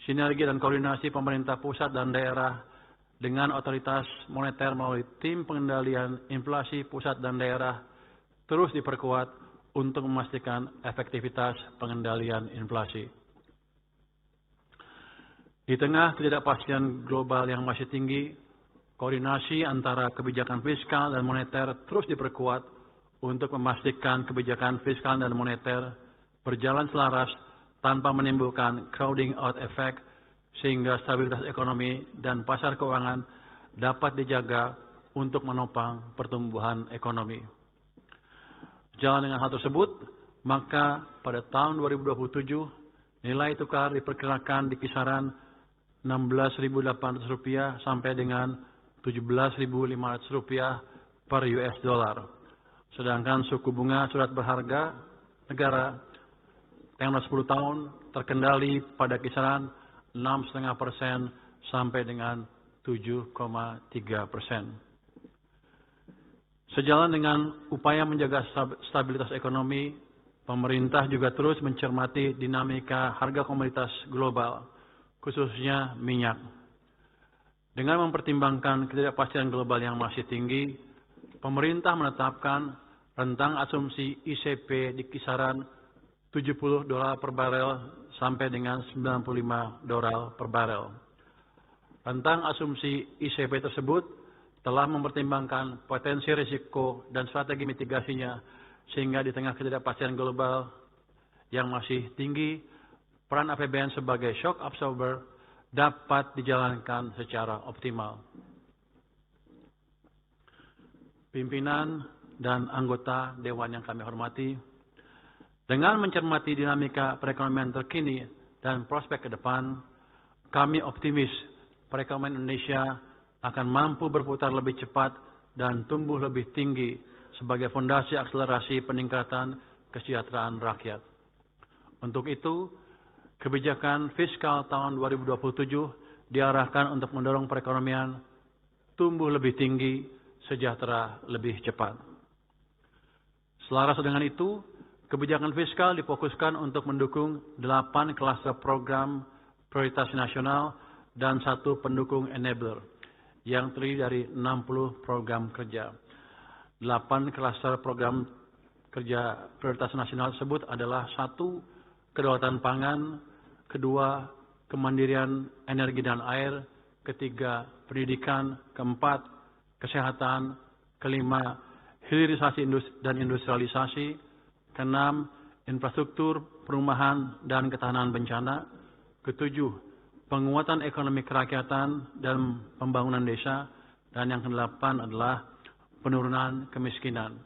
sinergi dan koordinasi pemerintah pusat dan daerah dengan otoritas moneter melalui tim pengendalian inflasi pusat dan daerah terus diperkuat untuk memastikan efektivitas pengendalian inflasi. Di tengah ketidakpastian global yang masih tinggi, koordinasi antara kebijakan fiskal dan moneter terus diperkuat untuk memastikan kebijakan fiskal dan moneter berjalan selaras tanpa menimbulkan crowding out effect sehingga stabilitas ekonomi dan pasar keuangan dapat dijaga untuk menopang pertumbuhan ekonomi. Jalan dengan hal tersebut, maka pada tahun 2027 nilai tukar diperkirakan di kisaran Rp16.800 sampai dengan Rp17.500 per US dollar. Sedangkan suku bunga surat berharga negara tenor 10 tahun terkendali pada kisaran 6,5% sampai dengan 7,3%. Sejalan dengan upaya menjaga stabilitas ekonomi, pemerintah juga terus mencermati dinamika harga komoditas global, khususnya minyak. Dengan mempertimbangkan ketidakpastian global yang masih tinggi, pemerintah menetapkan rentang asumsi ICP di kisaran $70 per barel sampai dengan $95 per barel. Rentang asumsi ICP tersebut telah mempertimbangkan potensi risiko dan strategi mitigasinya, sehingga di tengah ketidakpastian global yang masih tinggi, peran APBN sebagai shock absorber dapat dijalankan secara optimal. Pimpinan dan anggota Dewan yang kami hormati, dengan mencermati dinamika perekonomian terkini dan prospek ke depan, kami optimis perekonomian Indonesia akan mampu berputar lebih cepat dan tumbuh lebih tinggi sebagai fondasi akselerasi peningkatan kesejahteraan rakyat. Untuk itu, kebijakan fiskal tahun 2027 diarahkan untuk mendorong perekonomian tumbuh lebih tinggi, sejahtera lebih cepat. Selaras dengan itu, kebijakan fiskal difokuskan untuk mendukung 8 klaster program prioritas nasional dan 1 pendukung enabler yang terdiri dari 60 program kerja. 8 klaster program kerja prioritas nasional tersebut adalah 1. Kedaulatan pangan, 2. Kemandirian energi dan air, 3. Pendidikan, 4. Kesehatan, 5. Hilirisasi dan industrialisasi, 6. Infrastruktur, perumahan, dan ketahanan bencana, 7. Penguatan ekonomi kerakyatan dan pembangunan desa, dan yang ke-8 adalah penurunan kemiskinan.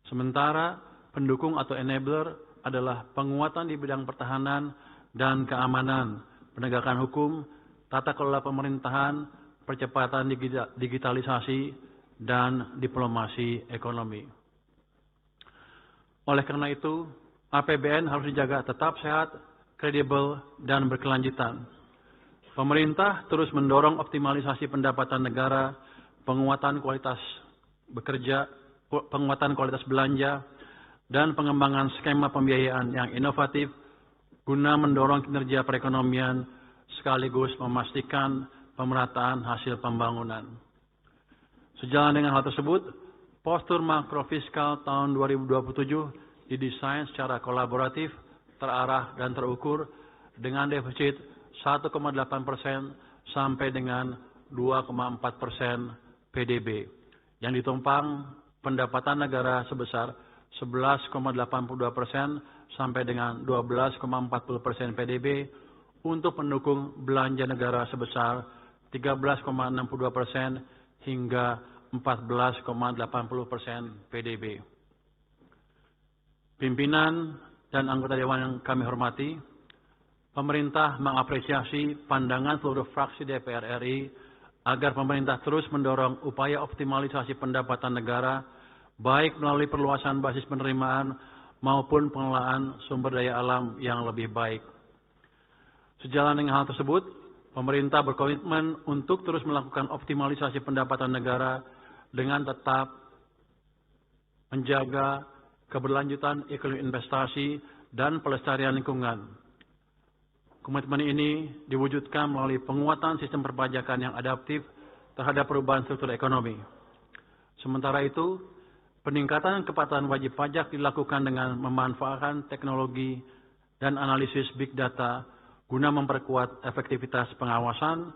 Sementara pendukung atau enabler adalah penguatan di bidang pertahanan dan keamanan, penegakan hukum, tata kelola pemerintahan, percepatan digitalisasi, dan diplomasi ekonomi. Oleh karena itu, APBN harus dijaga tetap sehat, kredibel, dan berkelanjutan. Pemerintah terus mendorong optimalisasi pendapatan negara, penguatan kualitas bekerja, penguatan kualitas belanja, dan pengembangan skema pembiayaan yang inovatif guna mendorong kinerja perekonomian sekaligus memastikan pemerataan hasil pembangunan. Sejalan dengan hal tersebut, postur makrofiskal tahun 2027 didesain secara kolaboratif, terarah, dan terukur dengan defisit 1,8% sampai dengan 2,4% PDB yang ditumpang pendapatan negara sebesar 11,82% sampai dengan 12,40% PDB untuk pendukung belanja negara sebesar 13,62% hingga 14,80% PDB. Pimpinan dan anggota Dewan yang kami hormati, pemerintah mengapresiasi pandangan seluruh fraksi DPR RI agar pemerintah terus mendorong upaya optimalisasi pendapatan negara, baik melalui perluasan basis penerimaan maupun pengelolaan sumber daya alam yang lebih baik. Sejalan dengan hal tersebut, pemerintah berkomitmen untuk terus melakukan optimalisasi pendapatan negara dengan tetap menjaga keberlanjutan iklim investasi dan pelestarian lingkungan. Komitmen ini diwujudkan melalui penguatan sistem perpajakan yang adaptif terhadap perubahan struktur ekonomi. Sementara itu, peningkatan kepatuhan wajib pajak dilakukan dengan memanfaatkan teknologi dan analisis big data guna memperkuat efektivitas pengawasan,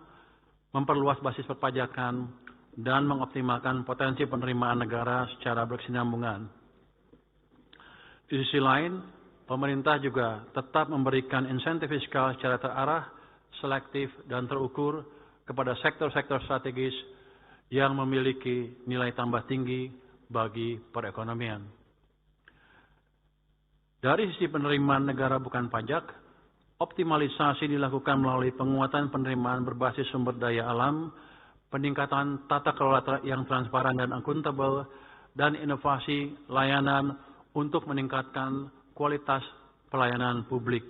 memperluas basis perpajakan, dan mengoptimalkan potensi penerimaan negara secara berkesinambungan. Di sisi lain, pemerintah juga tetap memberikan insentif fiskal secara terarah, selektif, dan terukur kepada sektor-sektor strategis yang memiliki nilai tambah tinggi bagi perekonomian. Dari sisi penerimaan negara bukan pajak, optimalisasi dilakukan melalui penguatan penerimaan berbasis sumber daya alam, peningkatan tata kelola yang transparan dan akuntabel, dan inovasi layanan untuk meningkatkan kualitas pelayanan publik.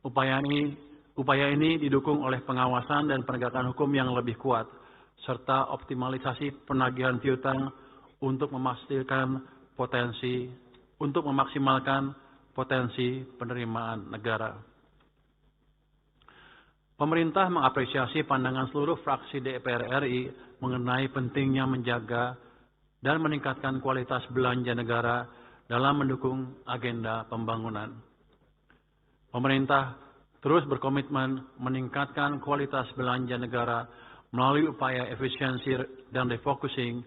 Upaya ini didukung oleh pengawasan dan penegakan hukum yang lebih kuat, serta optimalisasi penagihan piutang untuk memaksimalkan potensi penerimaan negara. Pemerintah mengapresiasi pandangan seluruh fraksi DPR RI mengenai pentingnya menjaga dan meningkatkan kualitas belanja negara dalam mendukung agenda pembangunan. Pemerintah terus berkomitmen meningkatkan kualitas belanja negara melalui upaya efisiensi dan refocusing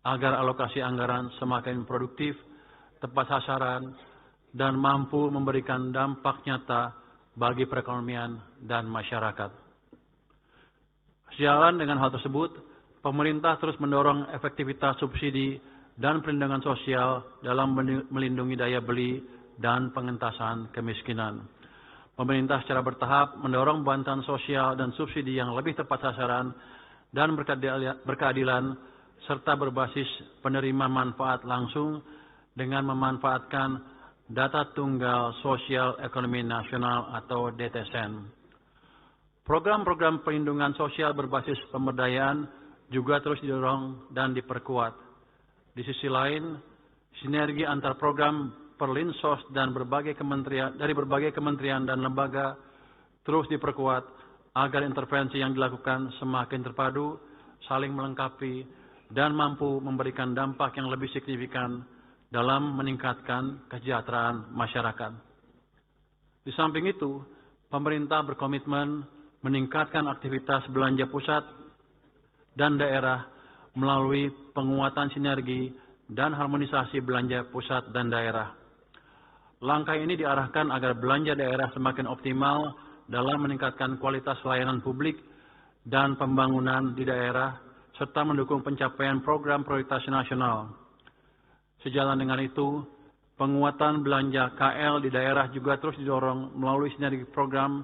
agar alokasi anggaran semakin produktif, tepat sasaran, dan mampu memberikan dampak nyata bagi perekonomian dan masyarakat. Sejalan dengan hal tersebut, pemerintah terus mendorong efektivitas subsidi dan perlindungan sosial dalam melindungi daya beli dan pengentasan kemiskinan. Pemerintah secara bertahap mendorong bantuan sosial dan subsidi yang lebih tepat sasaran dan berkeadilan serta berbasis penerima manfaat langsung dengan memanfaatkan Data Tunggal Sosial Ekonomi Nasional atau DTSN. Program-program perlindungan sosial berbasis pemberdayaan juga terus didorong dan diperkuat. Di sisi lain, sinergi antar program Perlinsos dan berbagai kementerian dan lembaga terus diperkuat agar intervensi yang dilakukan semakin terpadu, saling melengkapi, dan mampu memberikan dampak yang lebih signifikan dalam meningkatkan kesejahteraan masyarakat. Di samping itu, pemerintah berkomitmen meningkatkan aktivitas belanja pusat dan daerah melalui penguatan sinergi dan harmonisasi belanja pusat dan daerah. Langkah ini diarahkan agar belanja daerah semakin optimal dalam meningkatkan kualitas layanan publik dan pembangunan di daerah, serta mendukung pencapaian program prioritas nasional. Sejalan dengan itu, penguatan belanja KL di daerah juga terus didorong melalui sinergi program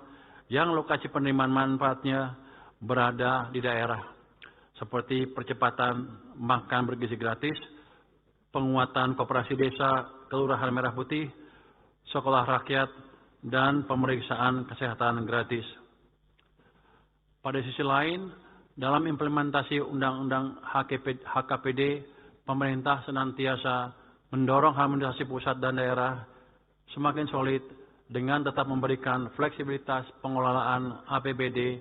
yang lokasi penerimaan manfaatnya berada di daerah, seperti percepatan makan bergizi gratis, penguatan koperasi desa Kelurahan Merah Putih, sekolah rakyat, dan pemeriksaan kesehatan gratis. Pada sisi lain, dalam implementasi Undang-Undang HKPD, pemerintah senantiasa mendorong harmonisasi pusat dan daerah semakin solid dengan tetap memberikan fleksibilitas pengelolaan APBD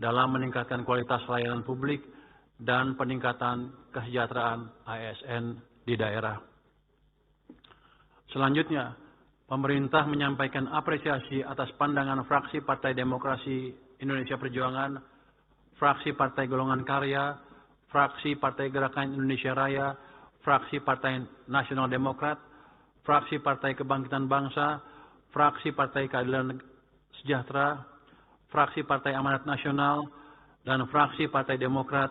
dalam meningkatkan kualitas layanan publik dan peningkatan kesejahteraan ASN di daerah. Selanjutnya, pemerintah menyampaikan apresiasi atas pandangan fraksi Partai Demokrasi Indonesia Perjuangan, fraksi Partai Golongan Karya, fraksi Partai Gerakan Indonesia Raya, fraksi Partai Nasional Demokrat, fraksi Partai Kebangkitan Bangsa, fraksi Partai Keadilan Sejahtera, fraksi Partai Amanat Nasional, dan fraksi Partai Demokrat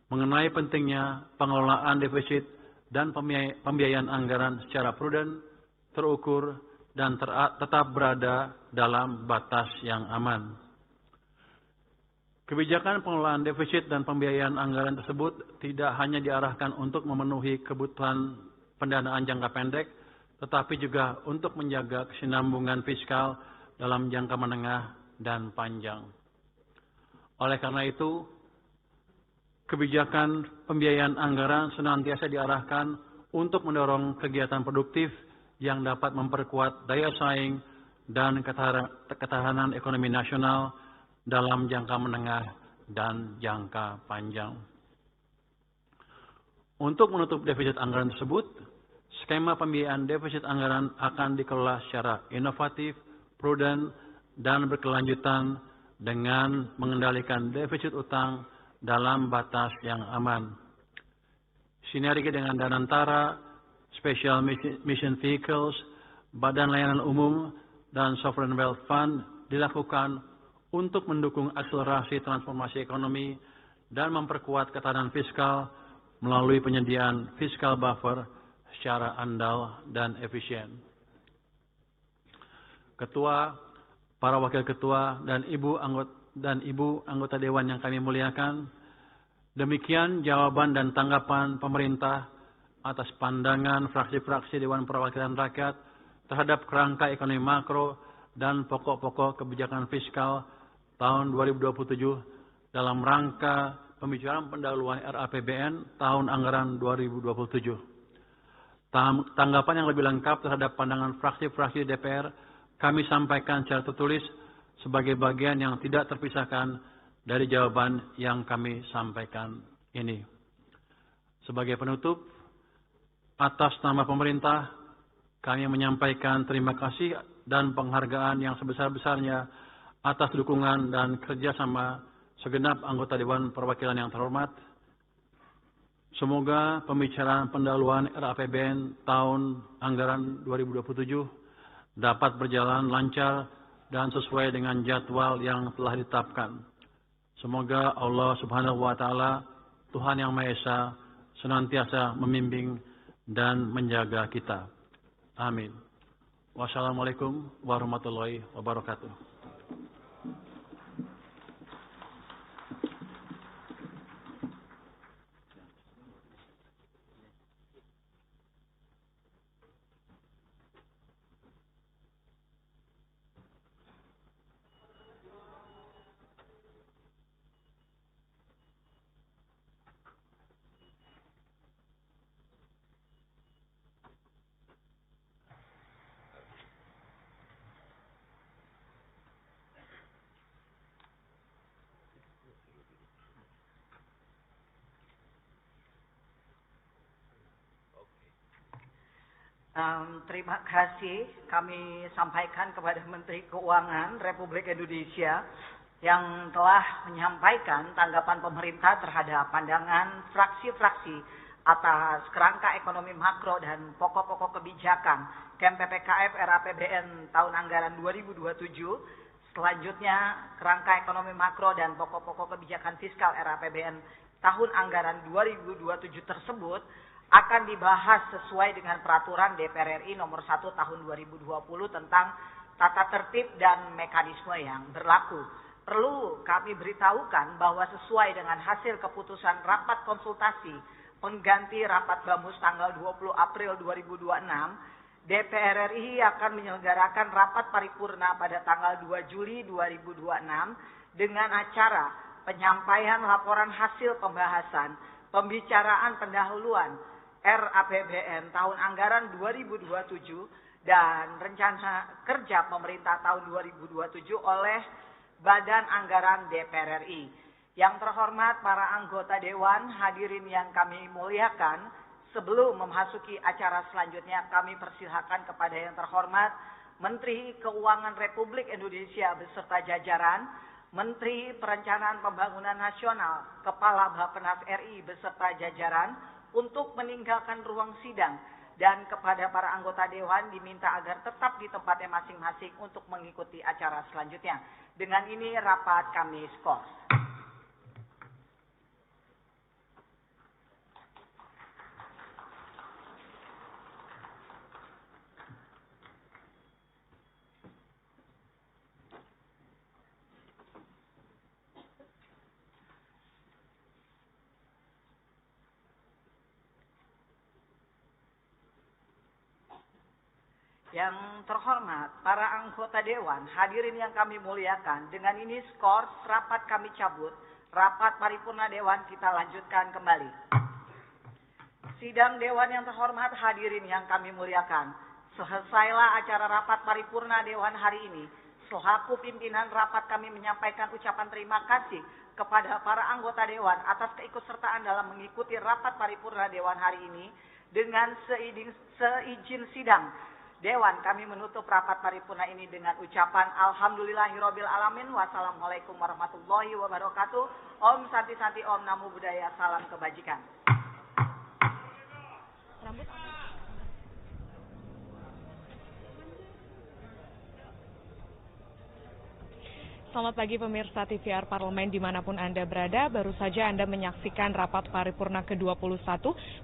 mengenai pentingnya pengelolaan defisit dan pembiayaan anggaran secara prudent, terukur, dan tetap berada dalam batas yang aman. Kebijakan pengelolaan defisit dan pembiayaan anggaran tersebut tidak hanya diarahkan untuk memenuhi kebutuhan pendanaan jangka pendek, tetapi juga untuk menjaga kesinambungan fiskal dalam jangka menengah dan panjang. Oleh karena itu, kebijakan pembiayaan anggaran senantiasa diarahkan untuk mendorong kegiatan produktif yang dapat memperkuat daya saing dan ketahanan ekonomi nasional dalam jangka menengah dan jangka panjang. Untuk menutup defisit anggaran tersebut, skema pembiayaan defisit anggaran akan dikelola secara inovatif, prudent, dan berkelanjutan dengan mengendalikan defisit utang dalam batas yang aman. Sinergi dengan Danantara, Special Mission Vehicles, Badan Layanan Umum, dan Sovereign Wealth Fund dilakukan untuk mendukung akselerasi transformasi ekonomi dan memperkuat ketahanan fiskal melalui penyediaan fiscal buffer secara andal dan efisien. Ketua, para wakil ketua, dan ibu anggota dewan yang kami muliakan, demikian jawaban dan tanggapan pemerintah atas pandangan fraksi-fraksi Dewan Perwakilan Rakyat terhadap kerangka ekonomi makro dan pokok-pokok kebijakan fiskal tahun 2027 dalam rangka pembicaraan pendahuluan RAPBN tahun anggaran 2027. Tanggapan yang lebih lengkap terhadap pandangan fraksi-fraksi DPR kami sampaikan secara tertulis sebagai bagian yang tidak terpisahkan dari jawaban yang kami sampaikan ini. Sebagai penutup, atas nama pemerintah, kami menyampaikan terima kasih dan penghargaan yang sebesar-besarnya atas dukungan dan kerjasama segenap anggota Dewan Perwakilan yang terhormat. Semoga pembicaraan pendahuluan RAPBN tahun anggaran 2027 dapat berjalan lancar dan sesuai dengan jadwal yang telah ditetapkan. Semoga Allah Subhanahu wa Ta'ala, Tuhan Yang Maha Esa, senantiasa membimbing dan menjaga kita. Amin. Wassalamualaikum warahmatullahi wabarakatuh. Terima kasih kami sampaikan kepada Menteri Keuangan Republik Indonesia yang telah menyampaikan tanggapan pemerintah terhadap pandangan fraksi-fraksi atas kerangka ekonomi makro dan pokok-pokok kebijakan KMPPKF RAPBN tahun anggaran 2027. Selanjutnya, kerangka ekonomi makro dan pokok-pokok kebijakan fiskal RAPBN tahun anggaran 2027 tersebut akan dibahas sesuai dengan peraturan DPR RI nomor 1 tahun 2020 tentang tata tertib dan mekanisme yang berlaku. Perlu kami beritahukan bahwa sesuai dengan hasil keputusan rapat konsultasi pengganti rapat BAMUS tanggal 20 April 2026, DPR RI akan menyelenggarakan rapat paripurna pada tanggal 2 Juli 2026 dengan acara penyampaian laporan hasil pembahasan, pembicaraan pendahuluan RAPBN tahun anggaran 2027 dan rencana kerja pemerintah tahun 2027 oleh Badan Anggaran DPR RI. Yang terhormat para anggota Dewan, hadirin yang kami muliakan, sebelum memasuki acara selanjutnya kami persilahkan kepada yang terhormat Menteri Keuangan Republik Indonesia beserta jajaran, Menteri Perencanaan Pembangunan Nasional, Kepala Bappenas RI beserta jajaran untuk meninggalkan ruang sidang, dan kepada para anggota Dewan diminta agar tetap di tempatnya masing-masing untuk mengikuti acara selanjutnya. Dengan ini rapat kami skor. Yang terhormat para anggota Dewan, hadirin yang kami muliakan, dengan ini skor rapat kami cabut. Rapat paripurna Dewan kita lanjutkan kembali. Sidang Dewan yang terhormat, hadirin yang kami muliakan, selesailah acara rapat paripurna Dewan hari ini. Selaku pimpinan rapat kami menyampaikan ucapan terima kasih kepada para anggota Dewan atas keikutsertaan dalam mengikuti rapat paripurna Dewan hari ini. Dengan seizin sidang Dewan, kami menutup rapat paripurna ini dengan ucapan Alhamdulillahirobbilalamin. Wassalamualaikum warahmatullahi wabarakatuh. Om Santi Santi Om, Namo Buddhaya, salam kebajikan. Selamat pagi pemirsa TVR Parlemen dimanapun Anda berada. Baru saja Anda menyaksikan rapat paripurna ke-21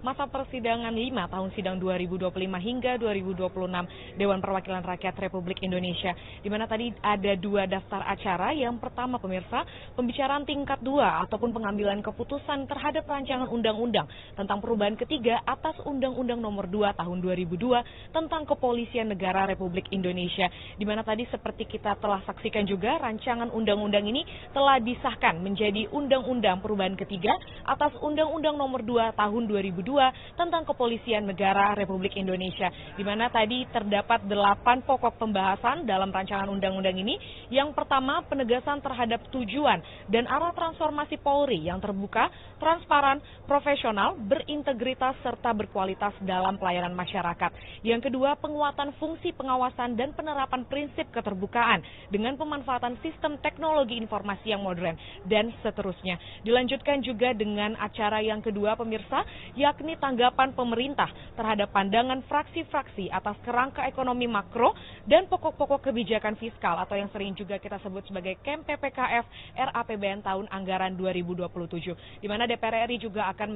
masa persidangan 5 tahun sidang 2025 hingga 2026 Dewan Perwakilan Rakyat Republik Indonesia. Di mana tadi ada 2 daftar acara. Yang pertama pemirsa, pembicaraan tingkat 2 ataupun pengambilan keputusan terhadap rancangan undang-undang tentang perubahan ketiga atas Undang-Undang Nomor 2 Tahun 2002 tentang Kepolisian Negara Republik Indonesia. Di mana tadi seperti kita telah saksikan juga rancangan undang-undang ini telah disahkan menjadi undang-undang perubahan ketiga atas Undang-Undang Nomor 2 Tahun 2002 tentang Kepolisian Negara Republik Indonesia. Di mana tadi terdapat 8 pokok pembahasan dalam rancangan undang-undang ini. Yang pertama, penegasan terhadap tujuan dan arah transformasi Polri yang terbuka, transparan, profesional, berintegritas serta berkualitas dalam pelayanan masyarakat. Yang kedua, penguatan fungsi pengawasan dan penerapan prinsip keterbukaan dengan pemanfaatan sistem teknologi informasi yang modern, dan seterusnya. Dilanjutkan juga dengan acara yang kedua pemirsa, yakni tanggapan pemerintah terhadap pandangan fraksi-fraksi atas kerangka ekonomi makro dan pokok-pokok kebijakan fiskal atau yang sering juga kita sebut sebagai KEM PPKF RAPBN tahun anggaran 2027. Di mana DPR RI juga akan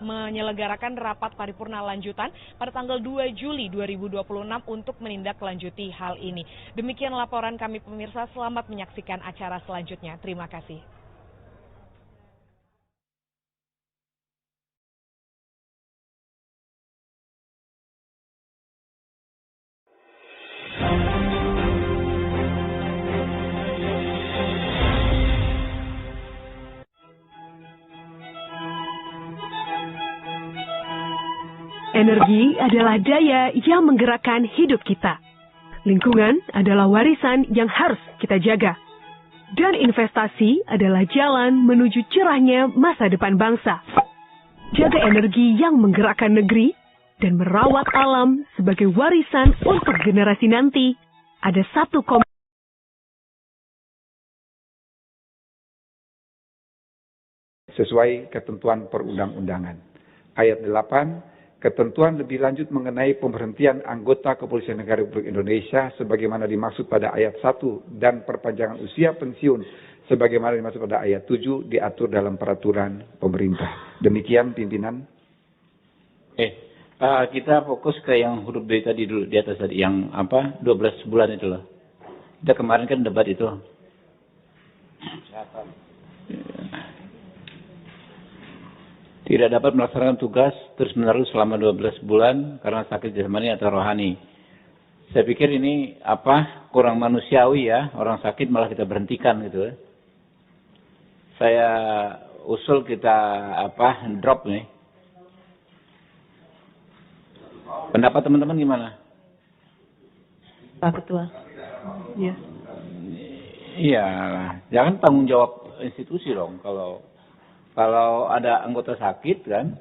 menyelenggarakan rapat paripurna lanjutan pada tanggal 2 Juli 2026 untuk menindaklanjuti hal ini. Demikian laporan kami pemirsa, selamat menyaksikan acara selanjutnya. Terima kasih. Energi adalah daya yang menggerakkan hidup kita. Lingkungan adalah warisan yang harus kita jaga. Dan investasi adalah jalan menuju cerahnya masa depan bangsa. Jaga energi yang menggerakkan negeri dan merawat alam sebagai warisan untuk generasi nanti. Ada satu sesuai ketentuan perundang-undangan. Ayat 8, ketentuan lebih lanjut mengenai pemberhentian anggota Kepolisian Negara Republik Indonesia sebagaimana dimaksud pada ayat 1 dan perpanjangan usia pensiun sebagaimana dimaksud pada ayat 7 diatur dalam peraturan pemerintah. Demikian pimpinan. Kita fokus ke yang huruf B tadi dulu, di atas tadi, yang 12 bulan itu loh. Kita kemarin kan debat itu. Tidak dapat melaksanakan tugas terus-menerus selama 12 bulan karena sakit jasmani atau rohani. Saya pikir ini kurang manusiawi ya, orang sakit malah kita berhentikan gitu. Saya usul kita drop nih. Pendapat teman-teman gimana? Pak Ketua. Iya. Iya, jangan tanggung jawab institusi dong kalau ada anggota sakit kan,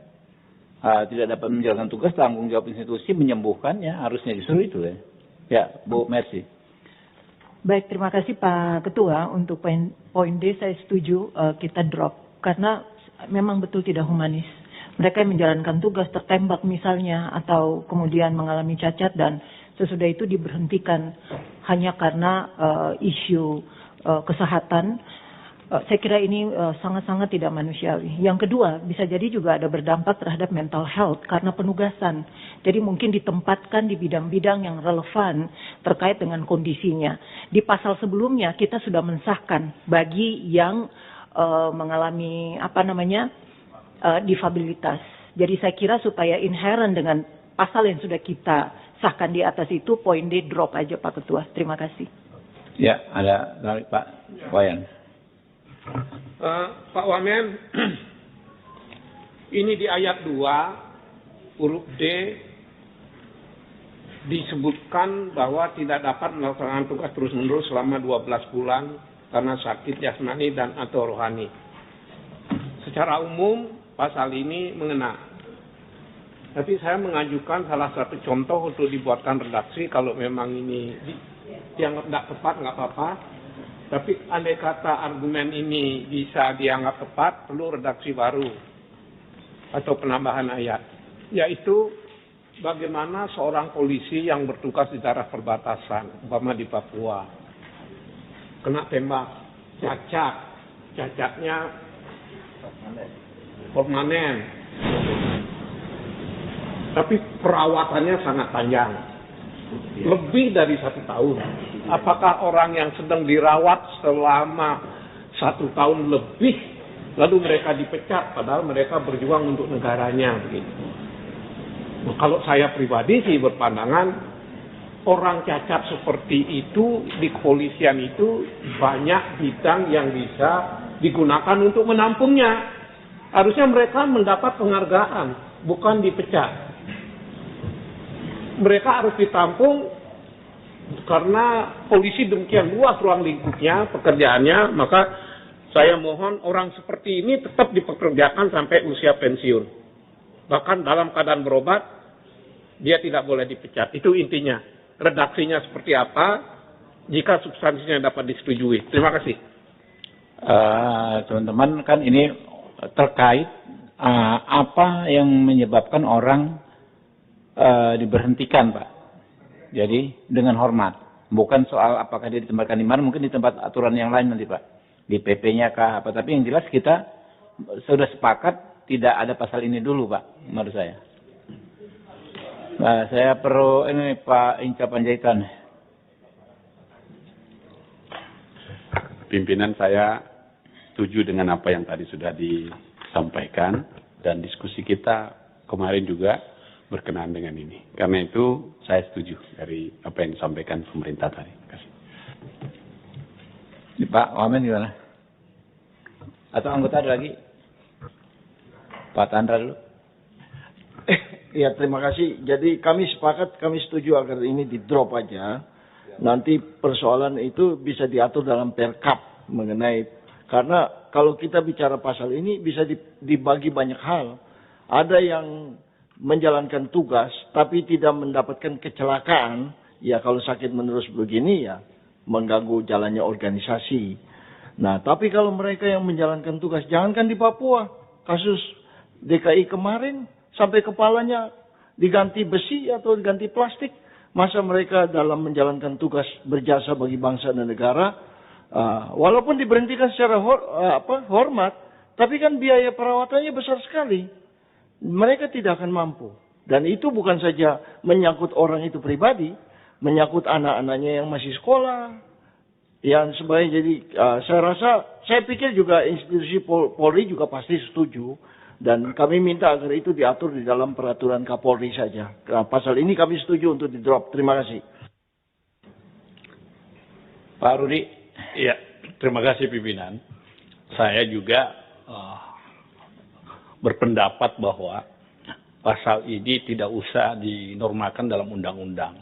tidak dapat menjalankan tugas, tanggung jawab institusi menyembuhkannya, harusnya justru itu ya. Ya, Bu Mercy. Baik, terima kasih Pak Ketua. Untuk poin D saya setuju kita drop, karena memang betul tidak humanis. Mereka yang menjalankan tugas tertembak misalnya, atau kemudian mengalami cacat dan sesudah itu diberhentikan hanya karena isu kesehatan. Saya kira ini sangat-sangat tidak manusiawi. Yang kedua, bisa jadi juga ada berdampak terhadap mental health karena penugasan. Jadi mungkin ditempatkan di bidang-bidang yang relevan terkait dengan kondisinya. Di pasal sebelumnya kita sudah mensahkan bagi yang mengalami difabilitas. Jadi saya kira supaya inherent dengan pasal yang sudah kita sahkan di atas itu, poin D drop aja Pak Ketua. Terima kasih. Ya, ada dari Pak Wayan. Pak Wamen, ini di ayat 2, huruf D, disebutkan bahwa tidak dapat melaksanakan tugas terus-menerus selama 12 bulan karena sakit jasmani dan atau rohani. Secara umum, pasal ini mengena. Tapi saya mengajukan salah satu contoh untuk dibuatkan redaksi, kalau memang ini yang tidak tepat, nggak apa-apa. Tapi andai kata argumen ini bisa dianggap tepat, perlu redaksi baru atau penambahan ayat, yaitu bagaimana seorang polisi yang bertugas di daerah perbatasan, umpama di Papua, kena tembak, cacatnya permanen, tapi perawatannya sangat panjang, lebih dari 1 tahun. Apakah orang yang sedang dirawat selama 1 tahun lebih, lalu mereka dipecat, padahal mereka berjuang untuk negaranya, begitu. Nah, kalau saya pribadi sih berpandangan, orang cacat seperti itu di kepolisian itu banyak bidang yang bisa digunakan untuk menampungnya. Harusnya mereka mendapat penghargaan, bukan dipecat. Mereka harus ditampung karena polisi demikian luas ruang lingkupnya, pekerjaannya, maka saya mohon orang seperti ini tetap dipekerjakan sampai usia pensiun. Bahkan dalam keadaan berobat, dia tidak boleh dipecat. Itu intinya. Redaksinya seperti apa, jika substansinya dapat disetujui. Terima kasih. Teman-teman, kan ini terkait apa yang menyebabkan orang diberhentikan, Pak. Jadi dengan hormat. Bukan soal apakah dia ditempatkan di mana, mungkin di tempat aturan yang lain nanti, Pak. Di PP-nya kah apa. Tapi yang jelas kita sudah sepakat tidak ada pasal ini dulu, Pak, menurut saya. Nah, saya perlu ini Pak Inca Panjaitan. Pimpinan, saya setuju dengan apa yang tadi sudah disampaikan dan diskusi kita kemarin juga berkenaan dengan ini. Karena itu saya setuju dari apa yang disampaikan pemerintah tadi. Terima kasih. Pak Wamen gimana? Atau anggota ada lagi? Pak Tandra dulu. Ya, terima kasih. Jadi kami sepakat, kami setuju agar ini di drop aja. Nanti persoalan itu bisa diatur dalam Perkap mengenai, karena kalau kita bicara pasal ini bisa dibagi banyak hal. Ada yang menjalankan tugas tapi tidak mendapatkan kecelakaan, ya kalau sakit menerus begini ya mengganggu jalannya organisasi. Nah, tapi kalau mereka yang menjalankan tugas, jangankan di Papua, kasus DKI kemarin sampai kepalanya diganti besi atau diganti plastik, masa mereka dalam menjalankan tugas berjasa bagi bangsa dan negara, walaupun diberhentikan secara hormat, tapi kan biaya perawatannya besar sekali. Mereka tidak akan mampu. Dan itu bukan saja menyangkut orang itu pribadi, menyangkut anak-anaknya yang masih sekolah, yang sebaiknya. Jadi saya pikir juga institusi Polri juga pasti setuju. Dan kami minta agar itu diatur di dalam peraturan Kapolri saja. Nah, pasal ini kami setuju untuk di drop. Terima kasih. Pak Rudi. Iya, terima kasih pimpinan. Saya juga berpendapat bahwa pasal ini tidak usah dinormalkan dalam undang-undang.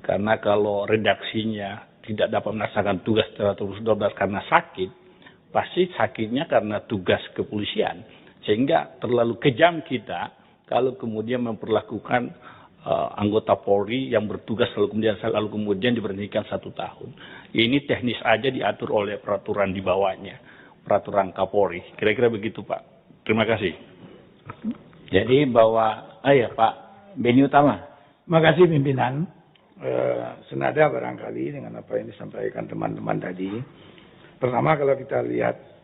Karena kalau redaksinya tidak dapat melaksanakan tugas secara terus-menerus karena sakit, pasti sakitnya karena tugas kepolisian. Sehingga terlalu kejam kita kalau kemudian memperlakukan anggota Polri yang bertugas lalu kemudian diberhentikan 1 tahun. Ini teknis aja diatur oleh peraturan di bawahnya, peraturan Kapolri. Kira-kira begitu, Pak. Terima kasih. Jadi bahwa, Pak Beni Utama. Terima kasih pimpinan. Senada barangkali dengan apa yang disampaikan teman-teman tadi. Pertama kalau kita lihat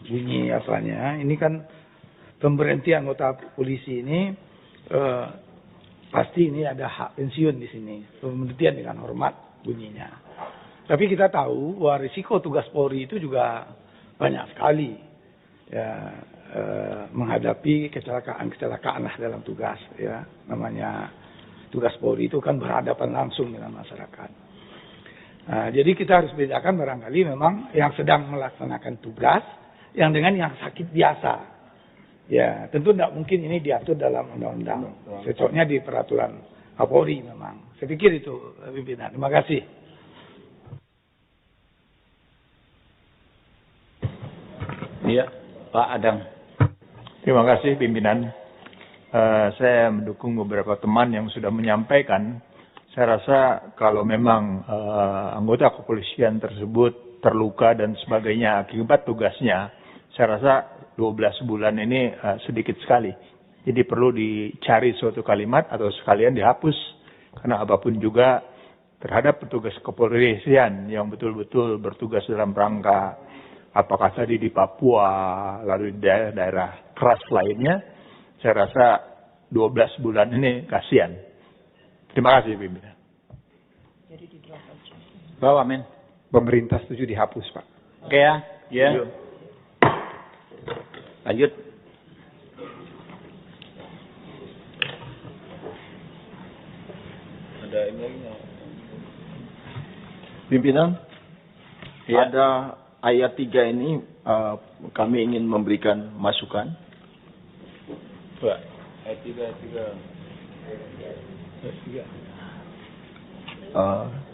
bunyi asalnya, ini kan pemberhentian anggota polisi ini pasti ini ada hak pensiun di sini. Pemberhentian dengan hormat bunyinya. Tapi kita tahu bahwa risiko tugas Polri itu juga banyak sekali. Ya, menghadapi kecelakaan lah dalam tugas, ya, namanya tugas Polri itu kan berhadapan langsung dengan masyarakat. Nah, jadi kita harus bedakan barangkali memang yang sedang melaksanakan tugas yang dengan yang sakit biasa. Ya, tentu tidak mungkin ini diatur dalam undang-undang. Cocoknya di peraturan Kapolri memang. Saya pikir itu pimpinan. Terima kasih. Iya, Pak Adang. Terima kasih pimpinan. Saya mendukung beberapa teman yang sudah menyampaikan. Saya rasa kalau memang anggota kepolisian tersebut terluka dan sebagainya akibat tugasnya, saya rasa 12 bulan ini sedikit sekali. Jadi perlu dicari suatu kalimat atau sekalian dihapus. Karena apapun juga terhadap petugas kepolisian yang betul-betul bertugas dalam rangka apakah tadi di Papua, lalu di daerah-daerah keras lainnya, saya rasa 12 bulan ini kasihan. Terima kasih, pimpinan. Pak Wamen. Pemerintah setuju dihapus, Pak. Oke ya. Ya. Lanjut. Ada ini lagi nggak? Pimpinan, ya. Ada ayat 3 ini kami ingin memberikan masukan. Pak. Ayat 3.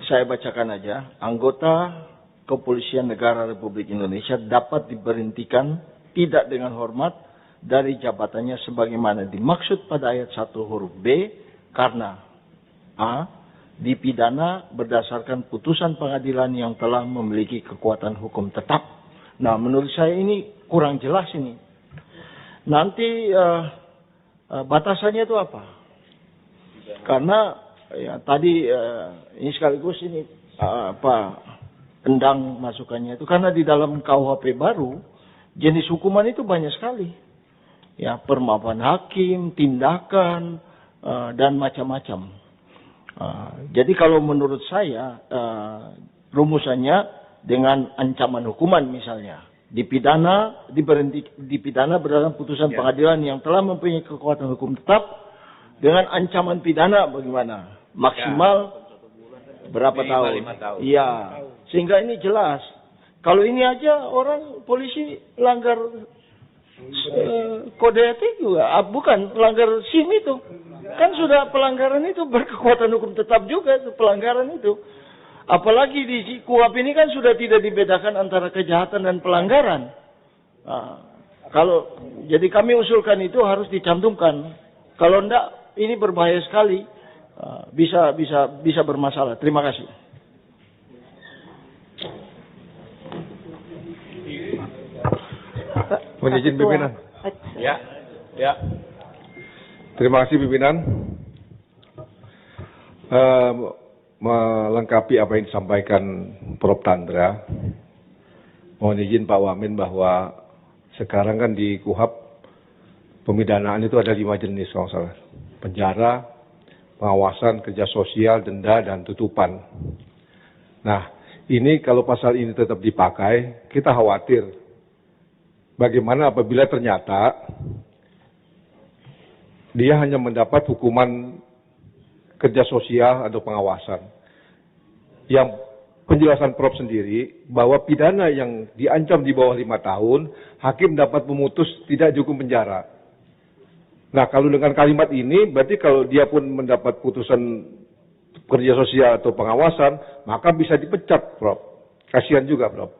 Saya bacakan aja. Anggota Kepolisian Negara Republik Indonesia dapat diberhentikan tidak dengan hormat dari jabatannya sebagaimana dimaksud pada ayat 1 huruf B karena A. Dipidana berdasarkan putusan pengadilan yang telah memiliki kekuatan hukum tetap. Nah, menurut saya ini kurang jelas ini. Nanti batasannya itu apa? Karena ya tadi ini sekaligus ini endang masukannya itu karena di dalam KUHP baru jenis hukuman itu banyak sekali. Ya, permaafan hakim, tindakan dan macam-macam. Jadi kalau menurut saya rumusannya dengan ancaman hukuman misalnya dipidana berdasarkan putusan pengadilan yang telah mempunyai kekuatan hukum tetap dengan ancaman pidana bagaimana maksimal berapa tahun? Iya, sehingga ini jelas. Kalau ini aja orang polisi langgar kode etik juga, bukan langgar SIM itu. Kan sudah pelanggaran itu berkekuatan hukum tetap juga itu pelanggaran itu. Apalagi di KUHP ini kan sudah tidak dibedakan antara kejahatan dan pelanggaran. Jadi kami usulkan itu harus dicantumkan. Kalau enggak ini berbahaya sekali. Bisa bermasalah. Terima kasih. Mohon izin pimpinan. Ya. Terima kasih pimpinan. Melengkapi apa yang disampaikan Prof. Tandra, mohon izin Pak Wamen bahwa sekarang kan di KUHP pemidanaan itu ada 5 jenis kalau salah. Penjara, pengawasan, kerja sosial, denda, dan tutupan. Nah, ini kalau pasal ini tetap dipakai, kita khawatir bagaimana apabila ternyata dia hanya mendapat hukuman kerja sosial atau pengawasan. Yang penjelasan Prof sendiri bahwa pidana yang diancam di bawah 5 tahun, hakim dapat memutus tidak cukup penjara. Nah, kalau dengan kalimat ini, berarti kalau dia pun mendapat putusan kerja sosial atau pengawasan, maka bisa dipecat, Prof. Kasihan juga, Prof.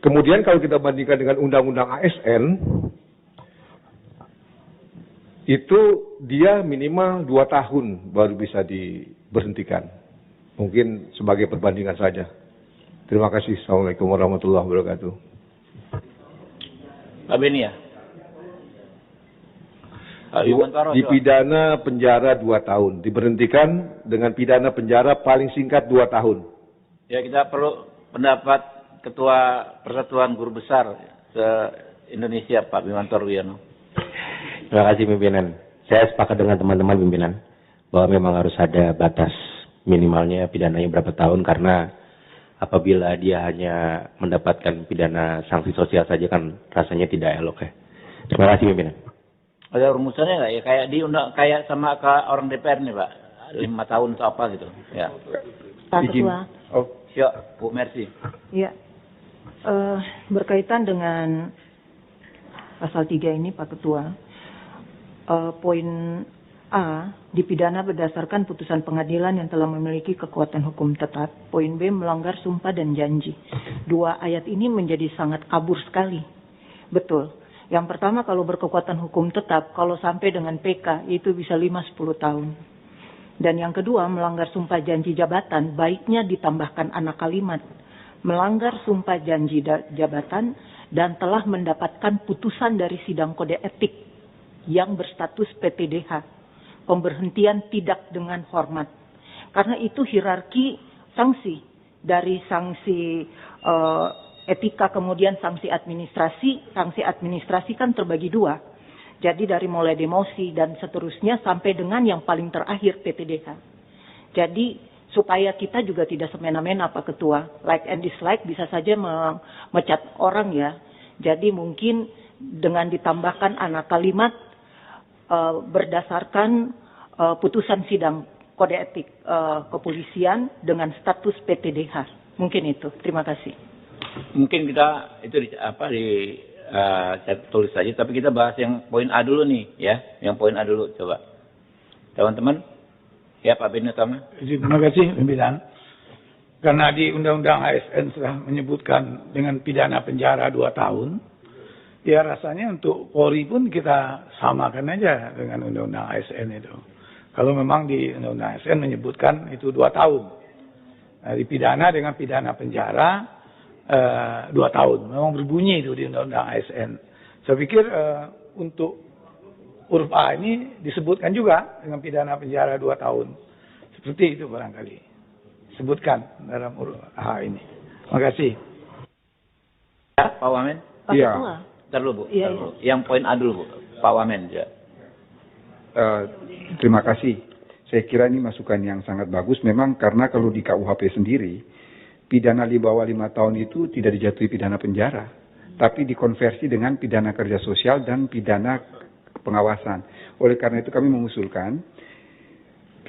Kemudian kalau kita bandingkan dengan Undang-Undang ASN, itu dia minimal 2 tahun baru bisa diberhentikan. Mungkin sebagai perbandingan saja. Terima kasih. Assalamualaikum warahmatullahi wabarakatuh. Pak Beni ya? Dipidana penjara 2 tahun. Diberhentikan dengan pidana penjara paling singkat 2 tahun. Ya, kita perlu pendapat Ketua Persatuan Guru Besar se-Indonesia, Pak Bimanto Wiono. Terima kasih pimpinan. Saya sepakat dengan teman-teman pimpinan bahwa memang harus ada batas minimalnya pidananya berapa tahun, karena apabila dia hanya mendapatkan pidana sanksi sosial saja kan rasanya tidak elok ya. Terima kasih pimpinan. Ada rumusannya nggak ya? Kayak sama ke orang DPR nih Pak, 5 tahun atau apa gitu? Ya. Pak Ketua. Ya, Bu Mercy. Ya. Berkaitan dengan pasal 3 ini Pak Ketua, poin A, dipidana berdasarkan putusan pengadilan yang telah memiliki kekuatan hukum tetap. Poin B, melanggar sumpah dan janji. 2 ayat ini menjadi sangat kabur sekali. Betul. Yang pertama, kalau berkekuatan hukum tetap, kalau sampai dengan PK, itu bisa 5-10 tahun. Dan yang kedua, melanggar sumpah janji jabatan, baiknya ditambahkan anak kalimat. Melanggar sumpah janji jabatan dan telah mendapatkan putusan dari sidang kode etik yang berstatus PTDH. Pemberhentian tidak dengan hormat. Karena itu hierarki sanksi. Dari sanksi etika kemudian sanksi administrasi. Sanksi administrasi kan terbagi dua. Jadi dari mulai demosi dan seterusnya sampai dengan yang paling terakhir PTDH. Jadi supaya kita juga tidak semena-mena Pak Ketua. Like and dislike bisa saja memecat orang ya. Jadi mungkin dengan ditambahkan anak kalimat berdasarkan putusan sidang kode etik kepolisian dengan status PTDH. Mungkin itu. Terima kasih. Mungkin kita itu saya tulis saja, tapi kita bahas yang poin A dulu nih, ya. Yang poin A dulu, coba. Teman-teman, ya Pak Beni Utama. Terima kasih, pimpinan. Karena di Undang-Undang ASN sudah menyebutkan dengan pidana penjara 2 tahun, ya rasanya untuk Polri pun kita samakan aja dengan Undang-Undang ASN itu. Kalau memang di Undang-Undang ASN menyebutkan itu 2 tahun. Nah, dipidana dengan pidana penjara 2 tahun. Memang berbunyi itu di Undang-Undang ASN. Saya pikir untuk huruf A ini disebutkan juga dengan pidana penjara 2 tahun. Seperti itu barangkali. Sebutkan dalam huruf A ini. Terima kasih. Ya, Pak Wamen. Pak Ketua. Ntar dulu, Bu. Iya, Ntar dulu. Yang poin A dulu, Bu. Pak Wamen. Ya. Terima kasih. Saya kira ini masukan yang sangat bagus. Memang karena kalau di KUHP sendiri, pidana di bawah 5 tahun itu tidak dijatuhi pidana penjara, tapi dikonversi dengan pidana kerja sosial dan pidana pengawasan. Oleh karena itu kami mengusulkan,